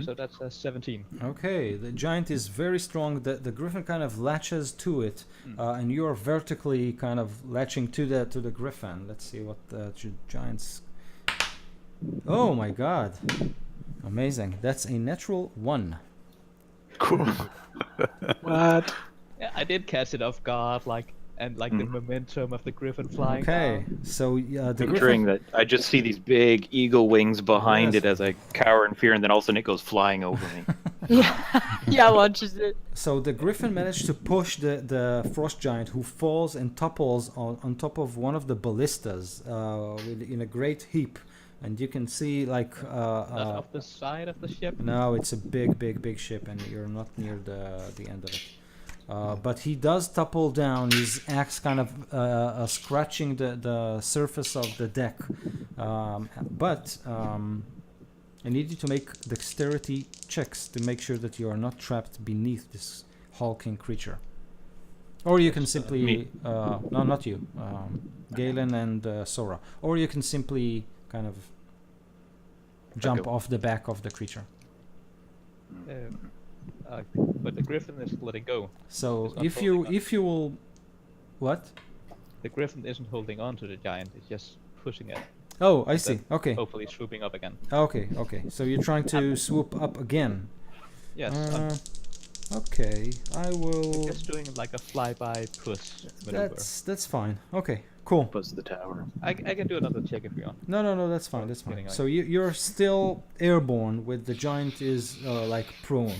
So that's a 17. Okay, the giant is very strong. The griffin kind of latches to it, and you are vertically kind of latching to the griffin. Let's see what the giants. Oh my God! Amazing. That's a natural 1. Cool. What? Yeah, I did catch it off guard, like, and like the momentum of the griffin flying. Okay, down. so the Picturing griffin. that, I just see these big eagle wings behind Yes. it as I cower in fear, and then all of a sudden it goes flying over me. Yeah, launches it. So the griffin managed to push the frost giant, who falls and topples on top of one of the ballistas in a great heap, and you can see like. That's off the side of the ship. No, it's a big ship, and you're not near the end of it. But he does topple down, his axe kind of scratching the surface of the deck. But I need you to make dexterity checks to make sure that you are not trapped beneath this hulking creature. Or you can simply... me. no, not you. Galen and Sora. Or you can simply kind of jump Okay. off the back of the creature. But the griffin is letting go. So It's not if you holding on. will, what? The griffin isn't holding on to the giant; it's just pushing it. Oh, I see. Okay, Hopefully, swooping up again. okay. So you're trying to swoop up again. Yes, I'm Okay, I will. just doing like a flyby push maneuver. That's fine. Okay, cool. Buzz the tower. I can do another check if you want. No, that's fine. That's fine. Getting So you're still airborne, with the giant is like prone,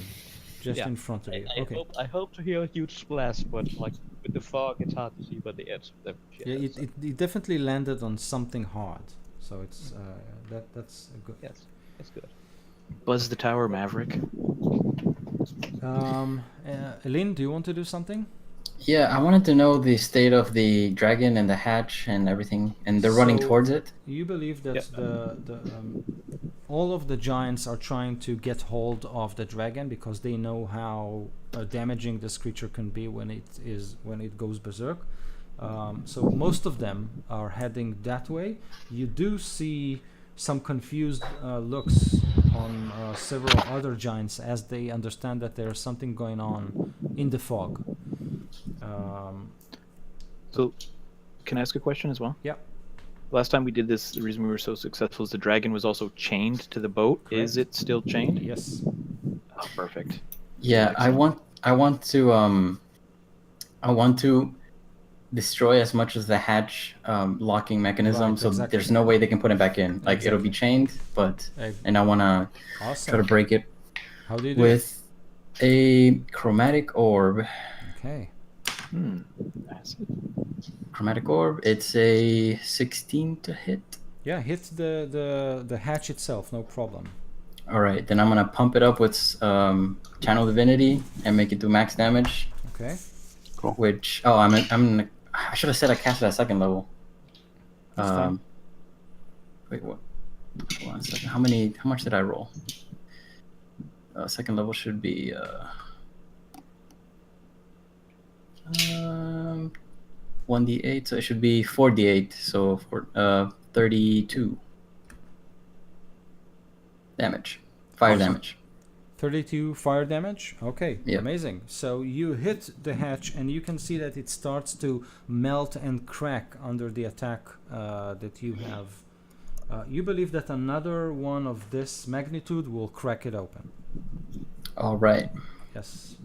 just Yeah. in front of you. Okay. I hope to hear a huge splash, but like with the fog, it's hard to see what the edge of the ship Yeah, is. it definitely landed on something hard. So it's that's a good. Yes, it's good. Buzz the tower, Maverick. Eileen, do you want to do something? Yeah, I wanted to know the state of the dragon and the hatch and everything, and they're running So- towards it. You believe that Yeah. all of the giants are trying to get hold of the dragon because they know how damaging this creature can be when it goes berserk. So most of them are heading that way. You do see some confused looks on several other giants as they understand that there's something going on in the fog. So, can I ask a question as well? Yeah. Last time we did this, the reason we were so successful is the dragon was also chained to the boat. Is it still chained? Yes. Oh, perfect. Yeah, I want to destroy as much as the hatch locking mechanism, Right, so exactly. there's no way they can put it back in. Like it'll be chained, but and I want to try Awesome. to break it How do you do it? with a chromatic orb. Okay. Acid. Chromatic orb. It's a 16 to hit. Yeah, hit the hatch itself, no problem. All right, then I'm gonna pump it up with Channel Divinity and make it do max damage. Okay. Which I should have said I cast it at second level. That's fine. Wait, what? Hold on a second. How much did I roll? Second level should be 1d8, so it should be 4d8. So for 32 damage, fire Awesome. damage. 32 fire damage. Okay, Yep. amazing. So you hit the hatch, and you can see that it starts to melt and crack under the attack that you have. You believe that another one of this magnitude will crack it open. All right. Yes.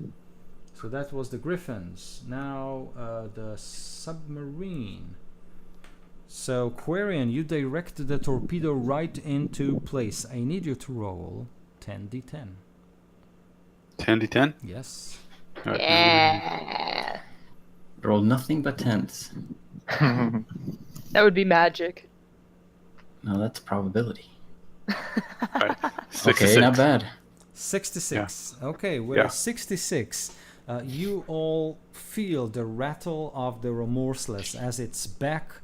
So that was the Griffins. Now the submarine. So Quarian, you direct the torpedo right into place. I need you to roll 10d10. 10d10. Yes. All right. Yeah. Roll nothing but 10s. That would be magic. No, that's probability. All right. Okay, 66. not bad. 66. Okay, with Yeah. 66, you all feel the rattle of the Remorseless as its back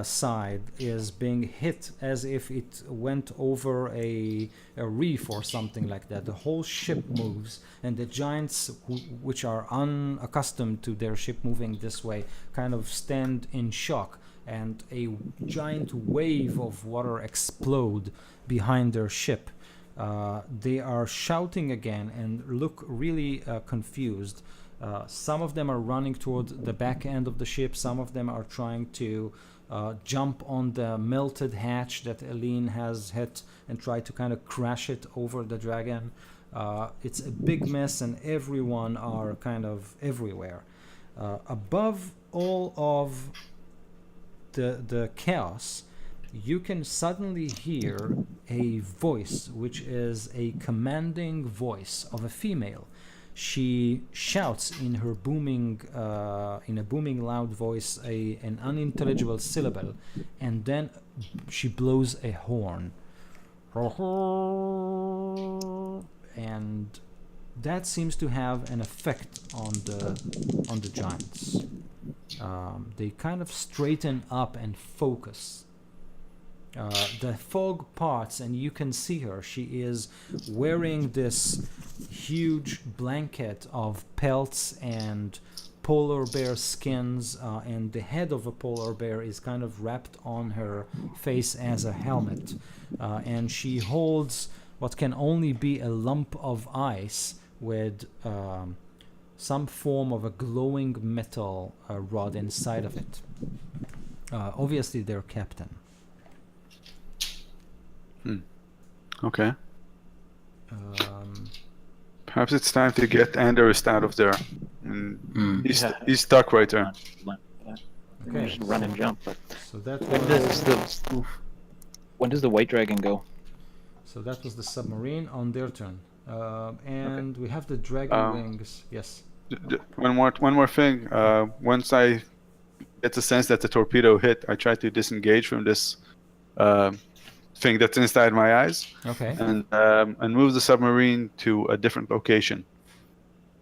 side is being hit as if it went over a reef or something like that. The whole ship moves, and the giants, which are unaccustomed to their ship moving this way, kind of stand in shock, and a giant wave of water explode behind their ship. They are shouting again and look really confused. Some of them are running toward the back end of the ship. Some of them are trying to jump on the melted hatch that Eileen has hit and try to kind of crash it over the dragon. It's a big mess, and everyone are kind of everywhere. Above all of the chaos, you can suddenly hear a voice, which is a commanding voice of a female. She shouts in her booming, in a booming, loud voice, an unintelligible syllable, and then she blows a horn, and that seems to have an effect on the giants. They kind of straighten up and focus. The fog parts, and you can see her. She is wearing this huge blanket of pelts and polar bear skins, and the head of a polar bear is kind of wrapped on her face as a helmet. And she holds what can only be a lump of ice with some form of a glowing metal rod inside of it. Obviously, their captain. Okay. Um, Perhaps it's time to get Anders out of there. And he's stuck right there. Okay. Just run and jump. But so that when does the white dragon go? So that was the submarine on their turn. And we have the dragon wings. Yes. One more thing. Once I get the sense that the torpedo hit, I try to disengage from this thing that's inside my eyes. Okay. And move the submarine to a different location.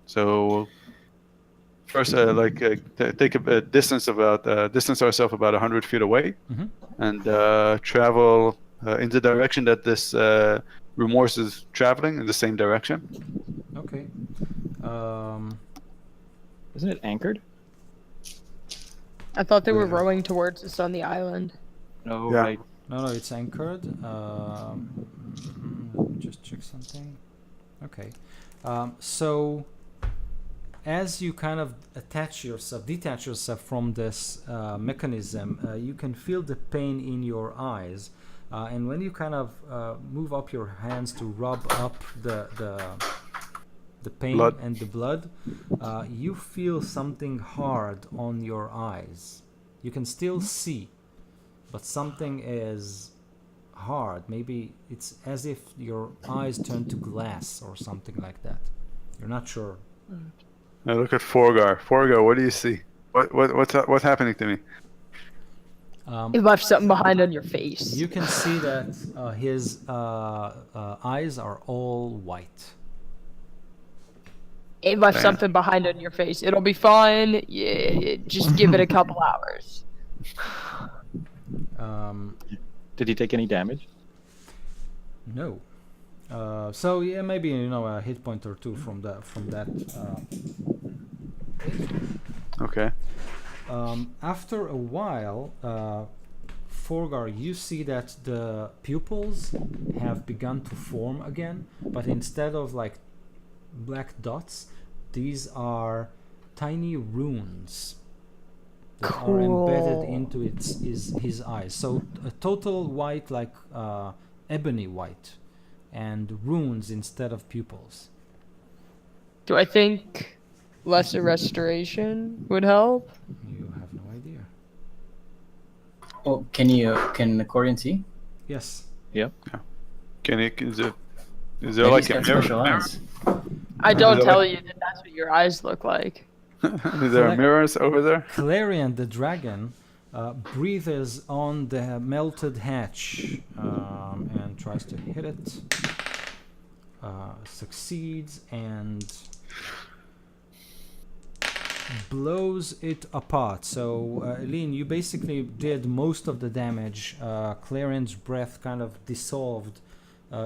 So first, take a distance ourselves about 100 feet away, and travel in the direction that this remorse is traveling, in the same direction. Okay. Isn't it anchored? I thought they were rowing towards us on the island. No, Yeah. right. No, it's anchored. Let me just check something. Okay. So as you kind of detach yourself from this mechanism, you can feel the pain in your eyes. And when you kind of move up your hands to rub up the pain Blood. and the blood, you feel something hard on your eyes. You can still see, but something is hard. Maybe it's as if your eyes turn to glass or something like that. You're not sure. I look at Forgar. Forgar, what do you see? What's happening to me? It left something behind on your face. You can see that his eyes are all white. It left Damn. something behind on your face. It'll be fine. Yeah, just give it a couple hours. Did he take any damage? No. So yeah, maybe you know a hit point or two from that. Okay. After a while, Forgar, you see that the pupils have begun to form again, but instead of like black dots, these are tiny runes that are embedded into his eyes. So a total white, like ebony white, and runes instead of pupils. Do I think lesser restoration would help? You have no idea. Oh, can Corian see? Yes. Yep. Can it? Is there Maybe like he's a got mirror? special eyes. I don't that tell what- you that that's what your eyes look like. Is there mirrors over there? Clarion the dragon breathes on the melted hatch and tries to hit it. Succeeds and blows it apart. So, Eileen, you basically did most of the damage. Clarion's breath kind of dissolved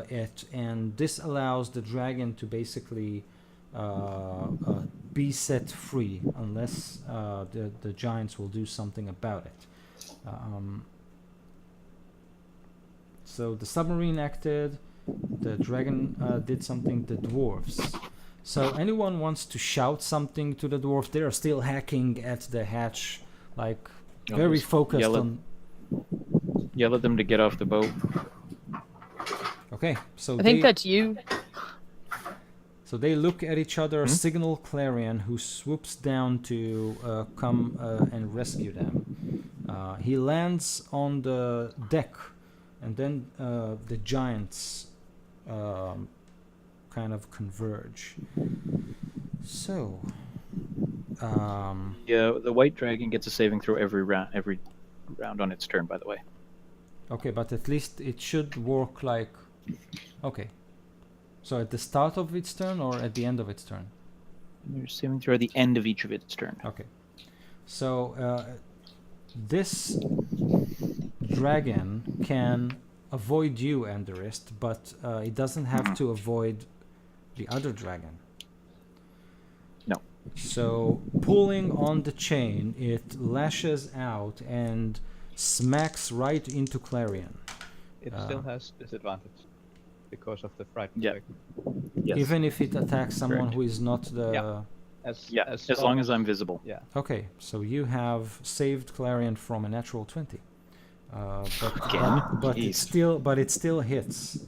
it, and this allows the dragon to basically be set free unless the giants will do something about it. So the submarine acted, the dragon did something, the dwarves. So anyone wants to shout something to the dwarf? They are still hacking at the hatch, like I'll very just focused yell at- on. Yell at them to get off the boat. Okay, so I think that's you. So they look at each other, signal Clarion, who swoops down to come and rescue them. He lands on the deck, and then the giants kind of converge. So, Yeah, the white dragon gets a saving throw every round on its turn. By the way. okay, but at least it should work like. Okay. So at the start of its turn or at the end of its turn? There's saving throw at the end of each of its turn. Okay. So this dragon can avoid you, Enderist, but it doesn't have to avoid the other dragon. No. So pulling on the chain, it lashes out and smacks right into Clarion. It still has disadvantage because of the frightened Yeah. effect. Yes. Even if it attacks someone Correct. who is not the... Yeah. Yeah, as long as I'm visible. Yeah. Okay, so you have saved Clarion from a natural 20. Again? But Jeez. it still hits.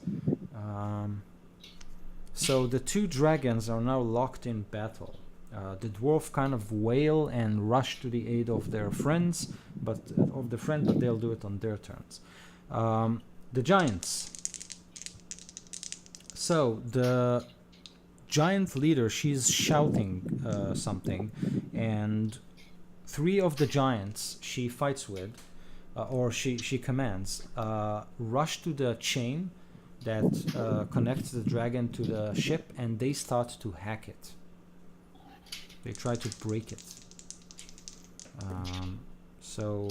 So the two dragons are now locked in battle. The dwarf kind of wail and rush to the aid of their friends, but they'll do it on their turns. The giants. So the giant leader, she's shouting something, and three of the giants she fights with, or she commands, rush to the chain that connects the dragon to the ship, and they start to hack it. They try to break it. So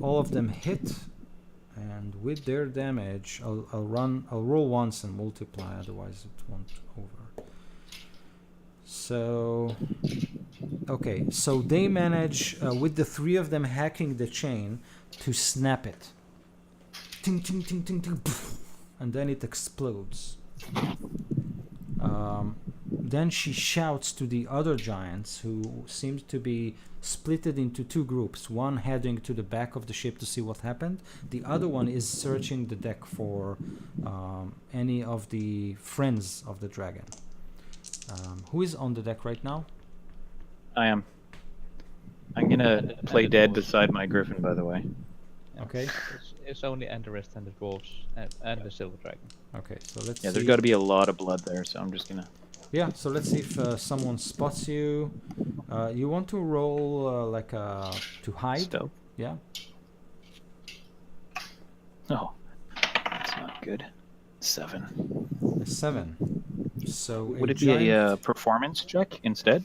all of them hit, and with their damage, I'll roll once and multiply, otherwise it won't over. So okay, so they manage with the three of them hacking the chain to snap it. Ting ting ting ting ting, and then it explodes. Then she shouts to the other giants, who seems to be splitted into two groups. One heading to the back of the ship to see what happened. The other one is searching the deck for any of the friends of the dragon. Who is on the deck right now? I am. I'm gonna play dead beside my griffin, by the way. Okay. It's only Enderist and the dwarves and the silver dragon. Okay, so let's Yeah, see. there's got to be a lot of blood there, so I'm just gonna. Yeah, so let's see if someone spots you. You want to roll to hide? Stealth. Yeah. Oh, that's not good. 7. A 7. So Would a it be a giant... performance check instead?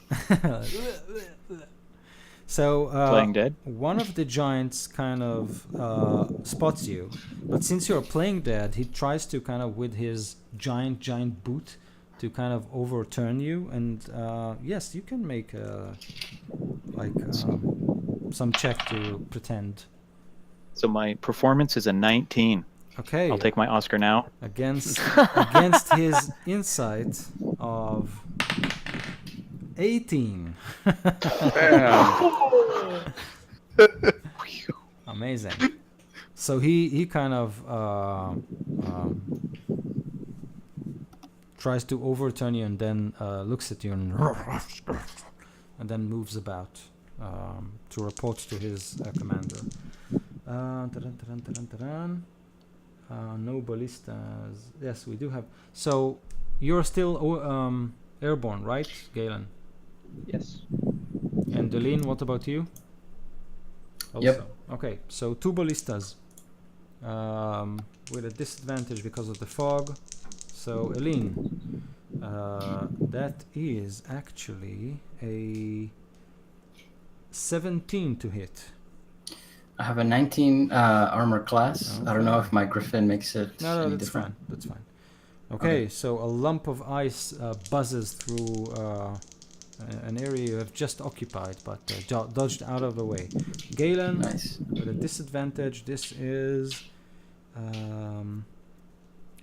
So Playing dead? one of the giants kind of spots you, but since you're playing dead, he tries to kind of with his giant boot to kind of overturn you, and yes, you can make some check to pretend. So my performance is a 19. Okay. I'll take my Oscar now. Against his insight of 18. Amazing. So he kind of tries to overturn you and then looks at you and then moves about to report to his commander. No ballistas. Yes, we do have. So you're still airborne, right, Galen? Yes. And Deline, what about you? Also. Yep. Okay, so 2 ballistas with a disadvantage because of the fog. So Eline, that is actually a 17 to hit. I have a 19 armor class. I don't know if my Griffin makes it No, any that's different. fine. That's fine. Okay, so a lump of ice buzzes through an area you have just occupied, but dodged out of the way. Galen, Nice. with a disadvantage, this is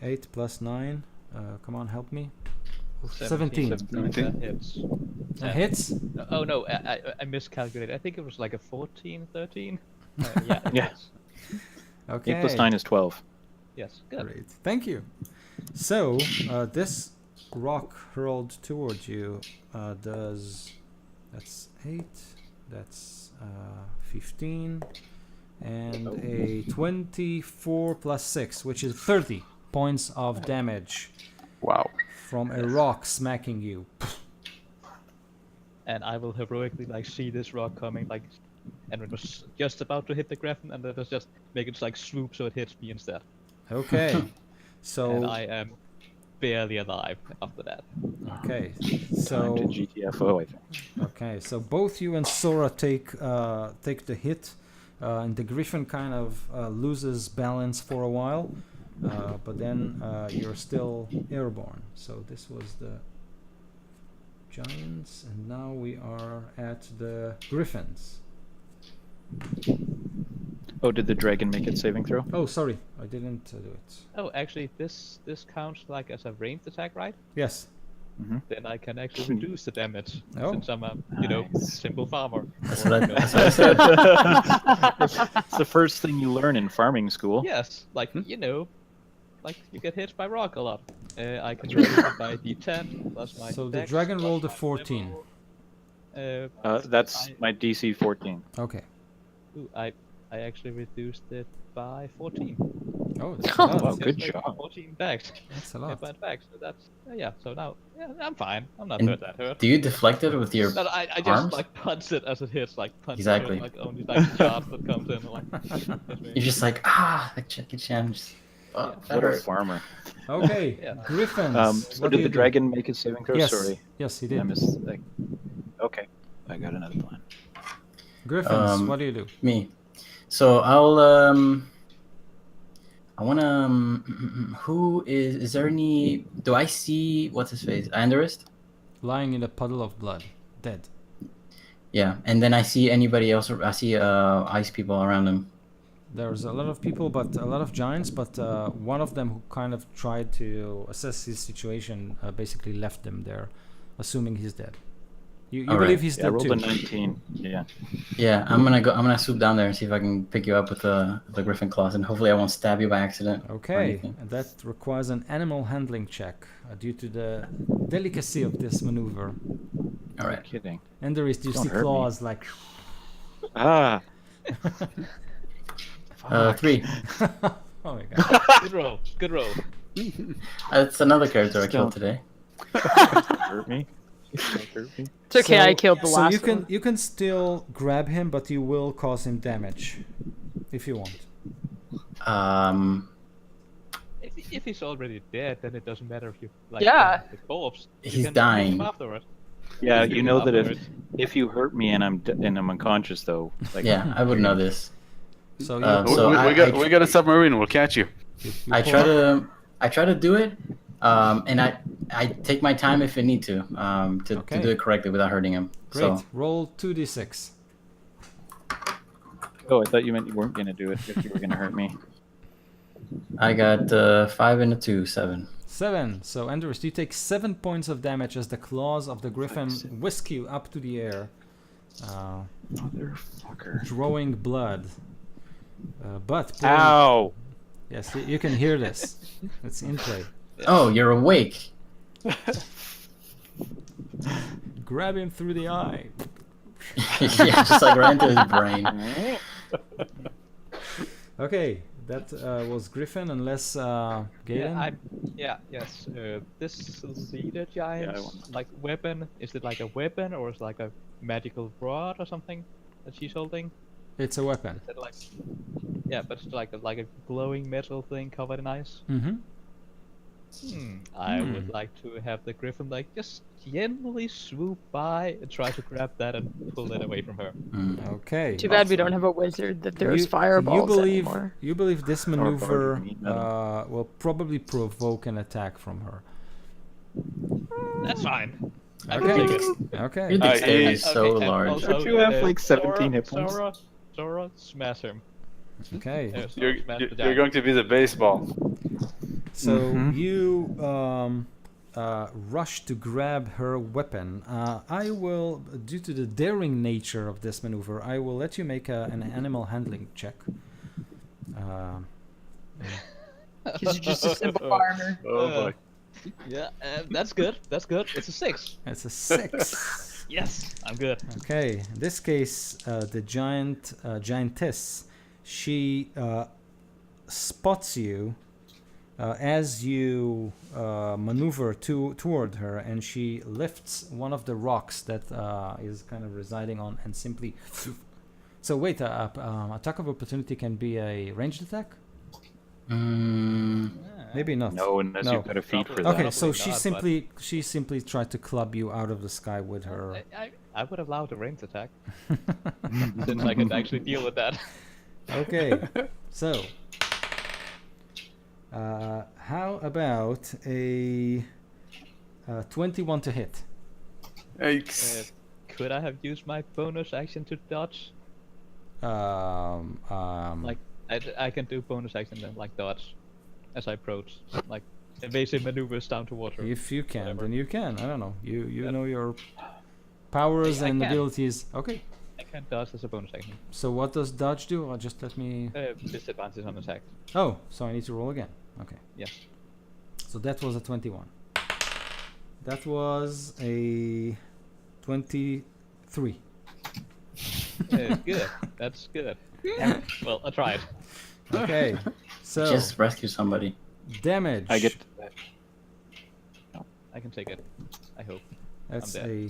8 plus 9. Come on, help me. 17. That hits. Hits? Oh no, I miscalculated. I think it was like a 14, 13. Yeah. it Yeah. is. Okay. 8 plus 9 is 12. Yes. Good. Great. Thank you. So, this rock hurled towards you does... That's 8. That's 15. And a 24 plus 6, which is 30 points of damage Wow. from a rock smacking you. And I will heroically see this rock coming, and it was just about to hit the Griffin, and then just make it swoop so it hits me instead. Okay. So... And I am barely alive after that. Okay. Time So... to GTFO, I think. Okay, so both you and Sora take the hit, and the Griffin kind of loses balance for a while, but then you're still airborne. So this was the Giants, and now we are at the Griffins. Oh, did the dragon make its saving throw? Oh, sorry, I didn't do it. Oh, actually, this counts as a ranged attack, right? Yes. Then I can actually reduce the damage Oh. since I'm a Nice. simple farmer. That's Or, what I, you know, that's what I said. It's the first thing you learn in farming school. Yes, you get hit by rock a lot. I can reduce it by d10 plus my So the dex dragon plus rolled a my 14. level. That's my DC 14. Okay. Ooh, I actually reduced it by 14. Oh, that's a lot. Wow, good Just like job. 14 bags. That's a Yeah, lot. but bags. So that's so now I'm fine. I'm not And hurt that hurt. Do you deflect it with your But I just arms? punch it as it hits, punch Exactly. it, only the charge that comes in. Hit me. You're just Jackie Chan. Just, oh, that What a hurt. farmer. Okay, Yeah. Griffins. So what do did you the do? dragon make his saving throw? Yes. Sorry. Yes, he I did. missed. Okay, I got another plan. Griffins, what do you do? Me. So I'll I wanna who is there any, do I see what's his face? Anderist? Lying in a puddle of blood, dead. Yeah, and then I see anybody else, I see ice people around him. There's a lot of people, but a lot of giants, but one of them who kind of tried to assess his situation basically left them there, assuming he's dead. You All believe right. he's Yeah, I dead rolled too? a 19. Yeah. Yeah, I'm gonna swoop down there and see if I can pick you up with the griffin claws, and hopefully I won't stab you by accident. or Okay, anything. and that requires an animal handling check due to the delicacy of this maneuver. All right. Kidding. And there is Don't juicy hurt me. claws like. Ah. 3. Oh my god. Good roll. Good roll. That's another character I Still. killed today. Hurt me. Hurt me. It's okay, I killed the so last you can one. you can still grab him, but you will cause him damage if you want. If he's already dead, then it doesn't matter if you like Yeah. the corpse. You He's can kill him dying. afterwards. Yeah, you know that Afterwards. if you hurt me and I'm unconscious though, like Yeah, I would know this. So you So we got a submarine. We'll catch you. you I pull- try to do it, and I take my time if I need to Okay. do it correctly without hurting him. Great. So Roll 2d6. oh, I thought you meant you weren't gonna do it if you were gonna hurt me. I got 5 and a 2, 7. 7. So Andrews, you take 7 points of damage as the claws of the griffin whisk you up to the air, Motherfucker. drawing blood. But Ow! yes, you can hear this. It's in play. Oh, you're awake. Grab him through the eye. Yeah, just like right into his brain. Okay, that was Griffin, unless Galen. Yes. This leader Yeah, I giant's want- like weapon. Is it like a weapon or is it like a magical rod or something that she's holding? It's a weapon. Is it like? Yeah, but it's like a glowing metal thing covered in ice. Mm-hmm. I would like to have the griffin like just gently swoop by and try to grab that and pull it away from her. Okay. Too bad we don't have a wizard that throws you fireballs believe anymore. you believe this maneuver bargaining metal. will probably provoke an attack from her. That's fine. I Okay. can take it. Okay. Your dexterity is so Okay, and large. also, Don't you have, like, 17 hit points? Zora, smash him. Okay. Zora, smash the You're giant. going to be the baseball. So Mhm. you rush to grab her weapon. I will, due to the daring nature of this maneuver, I will let you make an animal handling check. Because you're just a simple farmer. Oh boy. Yeah, that's good. That's good. It's a 6. It's a 6. Yes, I'm good. Okay, in this case, the giantess, she spots you as you maneuver toward her, and she lifts one of the rocks that is kind of residing on, and simply. So wait, attack of opportunity can be a ranged attack? Maybe not. No, unless No. you've got a feat for that. Okay, so Probably she not, simply tried to club you out of the sky with her. I would allow the ranged attack since I could actually deal with that. Okay, so how about a 21 to hit? Yikes. Could I have used my bonus action to dodge? Like I can do bonus action and like dodge as I approach, like evasive maneuvers down to water. if you can, whatever. then you can. I don't know. You Yep. know your powers I and can. abilities. Okay. I can dodge as a bonus action. So what does dodge do? Or just let me. Disadvantage on attack. Oh, so I need to roll again. Okay. Yeah. So that was a 21. That was a 23. Good. That's good. Well, I tried. Okay. So Just rescue somebody. damage. I get. I can take it. I hope. That's dead. a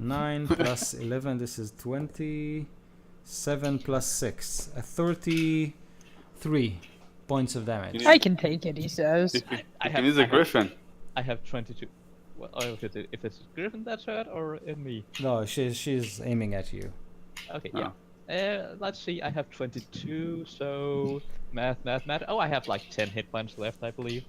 9 plus 11. This is 20. 7 plus 6. 33 points of damage. I can take it, he says. I It is a griffin. I have 22. Well, if it's Griffin that's hurt or in me. No, she's aiming at you. Okay, yeah. Let's see. I have 22. So math. Oh, I have like 10 hit points left, I believe.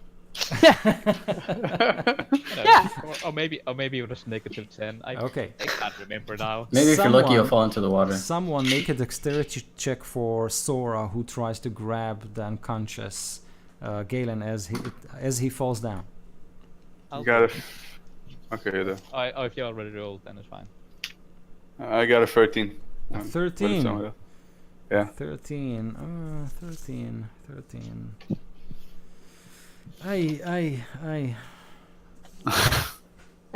Yeah. Or maybe it was negative 10. Okay. I can't remember now. Maybe if you're lucky, you'll Someone- fall into the water. Someone make a dexterity check for Sora, who tries to grab the unconscious Galen as he falls down. I'll Got do it. Okay, then. Oh, if you already rolled, then it's fine. I got a 13. A What is 13. some of that? Yeah. 13. 13. Ay. Ay,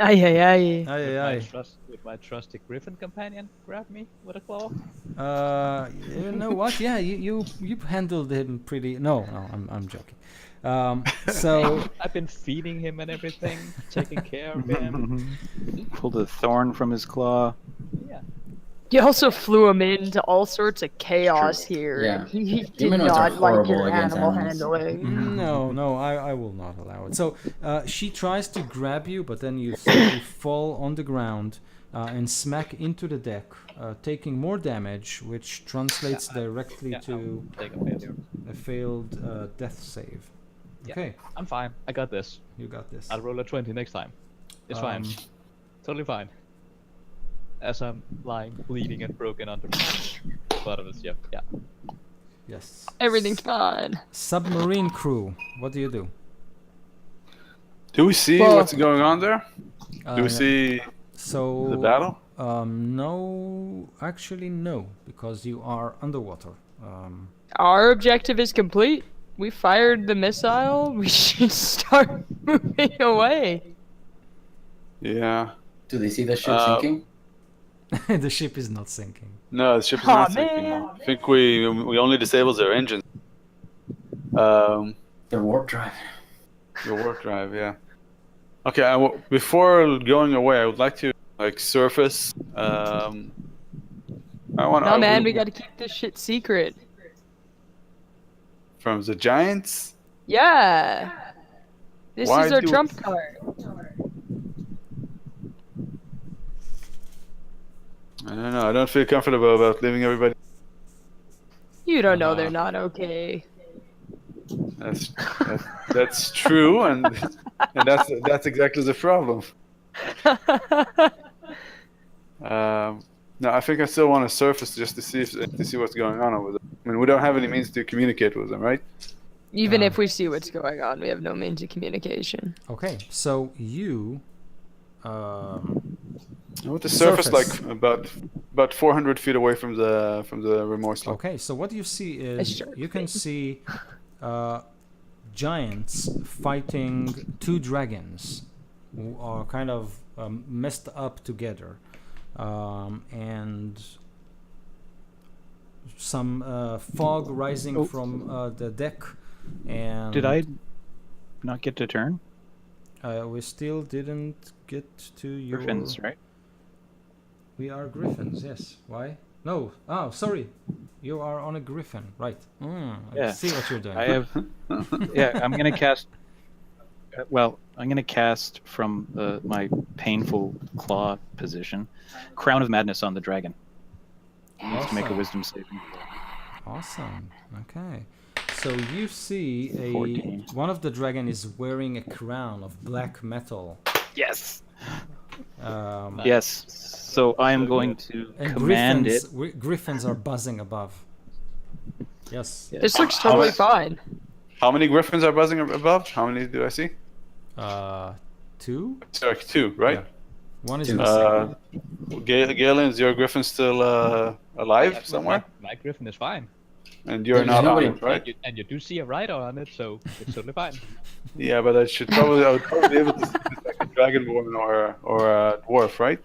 ay, ay. Ay. Would my trusty Griffin companion grab me with a claw? You know what? Yeah, you handled him pretty. No, I'm joking. So I've been feeding him and everything, taking care of him. Pulled a thorn from his claw. Yeah. You also flew him into all sorts of chaos here. Yeah. And he did Humanoids are not like horrible your against animal animals. handling. no, I will not allow it. So she tries to grab you, but then you simply fall on the ground and smack into the deck, taking more damage, which translates directly Yeah, to I'll take a failure. a failed death save. Yeah. Okay, I'm fine. I got this. you got this. I'll roll a 20 next time. It's fine. Totally fine. As I'm lying, bleeding and broken under the bottom of the ship. Yeah. Yes. Everything's fine. Submarine crew, what do you do? Do we see Well- what's going on there? Do we Uh, see So the battle? No, actually no, because you are underwater. Our objective is complete. We fired the missile. We should start moving away. Yeah. Do they see the ship Uh, sinking? The ship is not sinking. No, the ship is Aw, not sinking. man. I think we only disabled their engine. Their warp drive. The warp drive, yeah. Okay, before going away, I would like to surface. I want. No, man, we gotta keep this shit secret. From the giants. Yeah. This Why is our do- trump card. I don't know. I don't feel comfortable about leaving everybody. You don't know they're not okay. That's true, and that's exactly the problem. No, I think I still want to surface just to see what's going on over there. I mean, we don't have any means to communicate with them, right? Even if we see what's going on, we have no means of communication. Okay, so you I want to surface like about 400 feet away from the remorseless. okay, so what you see A is shark you can fin. see giants fighting two dragons who are kind of messed up together, and some fog rising from the deck. And Did I not get to turn? we still didn't get to your Griffins, right? We are griffins, yes. Why? No. Oh, sorry. You are on a griffin, right? I Yeah. see what you're doing. I have. Yeah, I'm gonna cast. Well, I'm gonna cast from my painful claw position, Crown of Madness on the dragon. He needs to make a Wisdom saving. Awesome. Okay. So you see 14. one of the dragon is wearing a crown of black metal. Yes. Um, Yes. So I am going to and command it. griffins are buzzing above. Yes. This looks totally How fine. How many griffins are buzzing above? How many do I see? Two? Sorry, 2, right? Yeah. One is Two. missing. Galen, is your griffin still alive somewhere? My griffin is fine. And you're There's not on nobody- it, right? And you do see a rider on it, so it's totally fine. Yeah, but I would probably be able to see this like a dragonborn or a dwarf, right?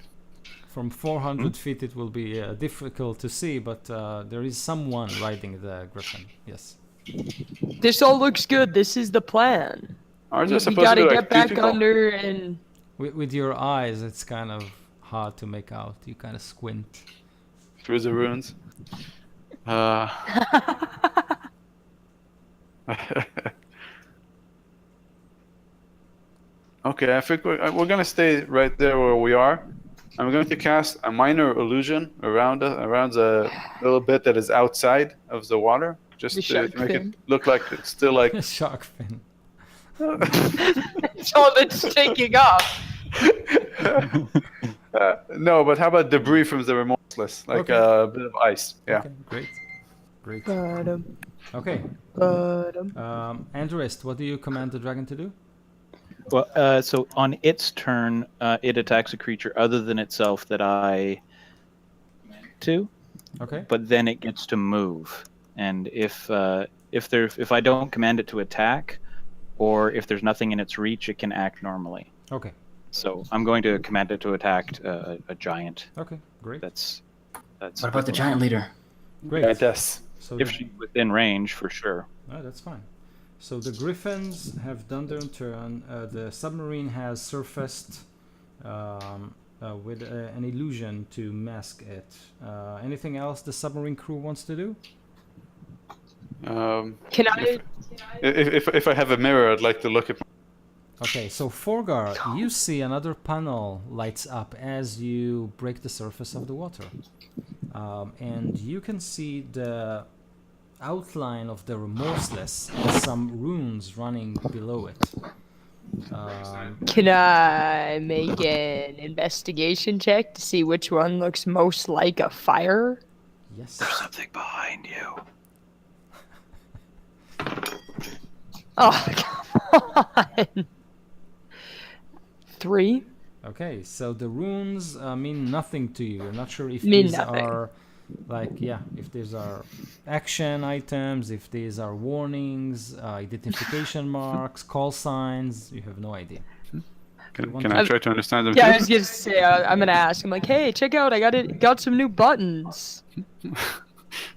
From 400 feet it will be difficult to see, but there is someone riding the griffin. Yes. This all looks good. This is the plan. Aren't We there supposed gotta to be get like back people? under and... With your eyes, it's kind of hard to make out. You kind of squint. Through the ruins. Okay, I think we're gonna stay right there where we are. I'm going to cast a minor illusion around the little bit that is outside of the water, just The to shark make fin. it look like it's still like. Shark fin. It's all that's taking off. No, but how about debris from the remorseless, like Okay. a bit of ice? Yeah. Okay, great. Great. Ba-dum, Okay. ba-dum. Andrist, what do you command the dragon to do? Well, so on its turn, it attacks a creature other than itself that I to, Okay. but then it gets to move. And if I don't command it to attack, or if there's nothing in its reach, it can act normally. Okay. So I'm going to command it to attack a giant. Okay. Great. That's. What about the giant leader? Great. Yes. So If she's within range, for sure. oh, that's fine. So the Griffins have done their turn. The submarine has surfaced with an illusion to mask it. Anything else the submarine crew wants to do? Can I? If I have a mirror, I'd like to look at. Okay, so Forgar, you see another panel lights up as you break the surface of the water. And you can see the outline of the Remorseless and some runes running below it. Can I make an investigation check to see which one looks most like a fire? Yes. There's something behind you. Oh, come on. 3. Okay, so the runes mean nothing to you. You're not sure if Mean these nothing. are, like, yeah, if these are action items, if these are warnings, identification marks, call signs. You have no idea. Can I try to understand them Yeah, I too? was gonna say I'm gonna ask. I'm like, hey, check out! I got some new buttons.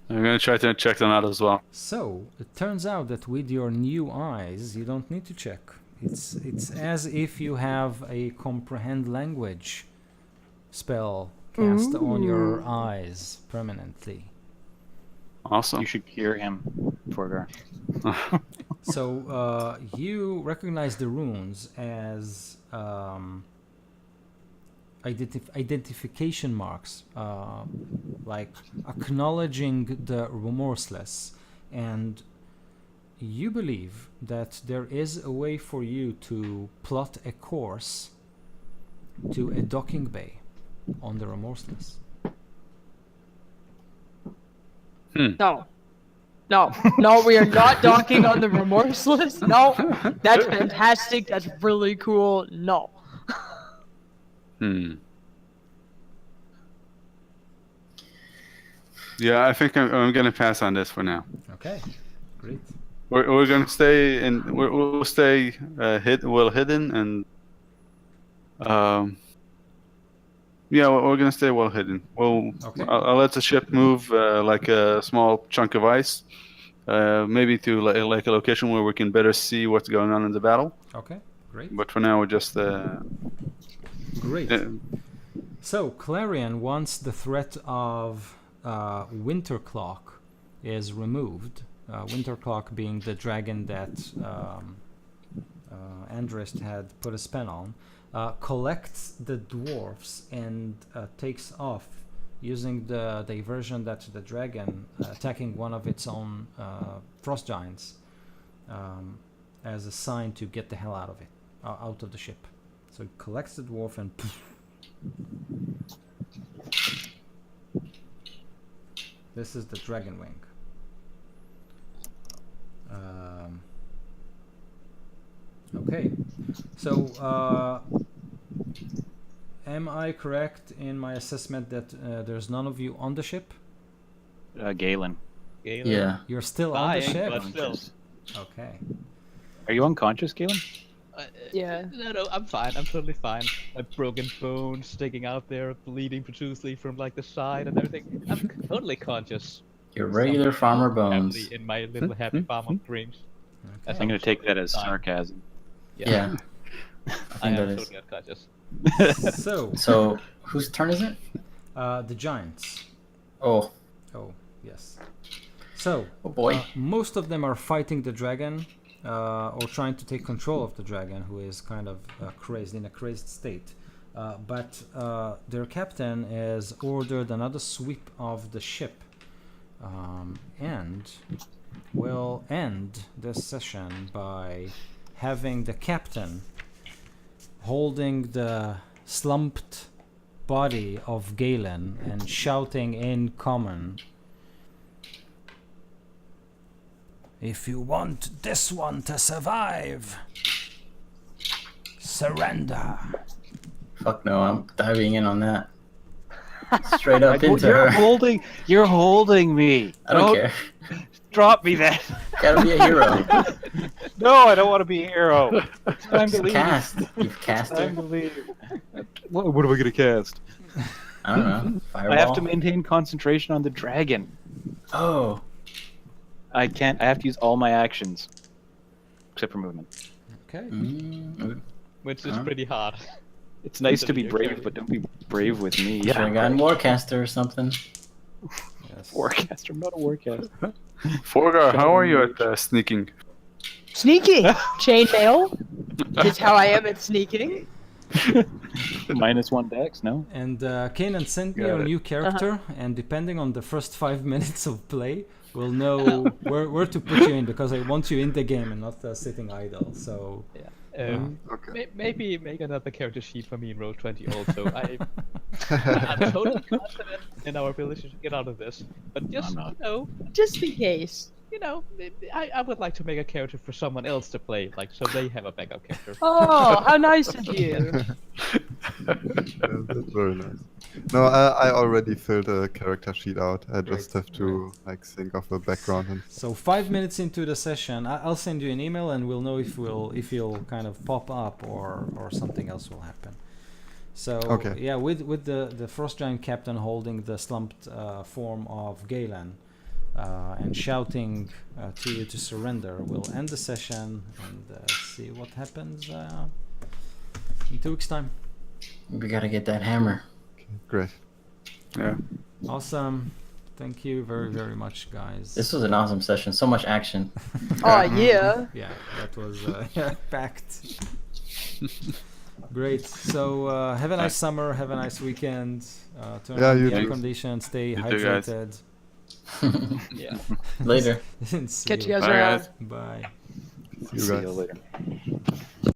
I'm gonna try to check them out as well. So it turns out that with your new eyes, you don't need to check. It's as if you have a comprehend language spell cast on your eyes permanently. Awesome. You should cure him, Forgar. So you recognize the runes as identification marks, like acknowledging the remorseless, and you believe that there is a way for you to plot a course to a docking bay on the remorseless. No, we are not docking on the remorseless. No, that's fantastic. That's really cool. No. Yeah, I think I'm gonna pass on this for now. Okay, great. We're gonna stay in. We'll stay hidden, and yeah, we're gonna stay well hidden. Okay. I'll let the ship move like a small chunk of ice, maybe to like a location where we can better see what's going on in the battle. Okay, great. But for now, we're just Great. So, Clarion, once the threat of Winter Clock is removed, Winter Clock being the dragon that Andrist had put a spell on, collects the dwarfs and takes off using the diversion that the dragon attacking one of its own frost giants as a sign to get the hell out of it, out of the ship. So it collects the dwarf and this is the dragon wing. Okay, so am I correct in my assessment that there's none of you on the ship? Galen. Galen. Yeah. You're still on the Dying, ship? but still. Okay. Are you unconscious, Galen? Yeah. No, I'm fine. I'm totally fine. My broken bone sticking out there, bleeding profusely from like the side and everything. I'm totally conscious. Your regular farmer bones. Happily in my little happy farm of dreams. Okay. I'm gonna take that as Fine. sarcasm. Yeah. I think am that is. totally unconscious. So, So, whose turn is it? the giants. Oh. Oh, yes. So, Oh boy. most of them are fighting the dragon, or trying to take control of the dragon, who is kind of crazed, in a crazed state. But their captain has ordered another sweep of the ship, and will end this session by having the captain holding the slumped body of Galen and shouting in common, "If you want this one to survive, surrender." Fuck no, I'm diving in on that. Straight up into You're her. You're holding me. I don't care. Drop me then. Gotta be a hero. No, I don't want to be a hero. It's time to Just leave. cast. You've cast Time her. to leave. What am I gonna cast? I don't know. Fireball. I have to maintain concentration on the dragon. Oh. I can't. I have to use all my actions. except for movement. Okay. Which is pretty hard. It's nice to be Considering brave, you're but don't be brave with me. Should have gotten Warcaster or something. Yes. Warcaster, I'm not a warcaster. Forgar, how are you at sneaking? Sneaking! Chainmail is how I am at sneaking. -1 dex, no? And Kanan, send me Got your it. new character, and depending on the first 5 minutes of play, we'll know where to put you in, because I want you in the game and not sitting idle. So Okay. Maybe make another character sheet for me in Roll20 also. I'm totally confident in our ability to get out of this, but just I'm not. Just in case. I would like to make a character for someone else to play, like so they have a backup character. Oh, how nice of you. Yeah, that's very nice. No, I already filled a character sheet out. I just Great, have to like think of a background and So 5 minutes into the session, I'll send you an email, and we'll know if you'll kind of pop up or something else will happen. So Okay. yeah, with the Frost Giant Captain holding the slumped form of Galen and shouting to you to surrender, we'll end the session and see what happens in 2 weeks' time. We gotta get that hammer. great. Yeah. Awesome. Thank you very, very much, guys. This was an awesome session. So much action. Oh, yeah. Yeah, that was packed. Great. So have a nice summer. Have a nice weekend. Turn Yeah, on you the air too. condition. Stay You too, guys. hydrated. Yeah. Later. See Catch you guys Bye, around. guys. Bye. See you See guys. you later.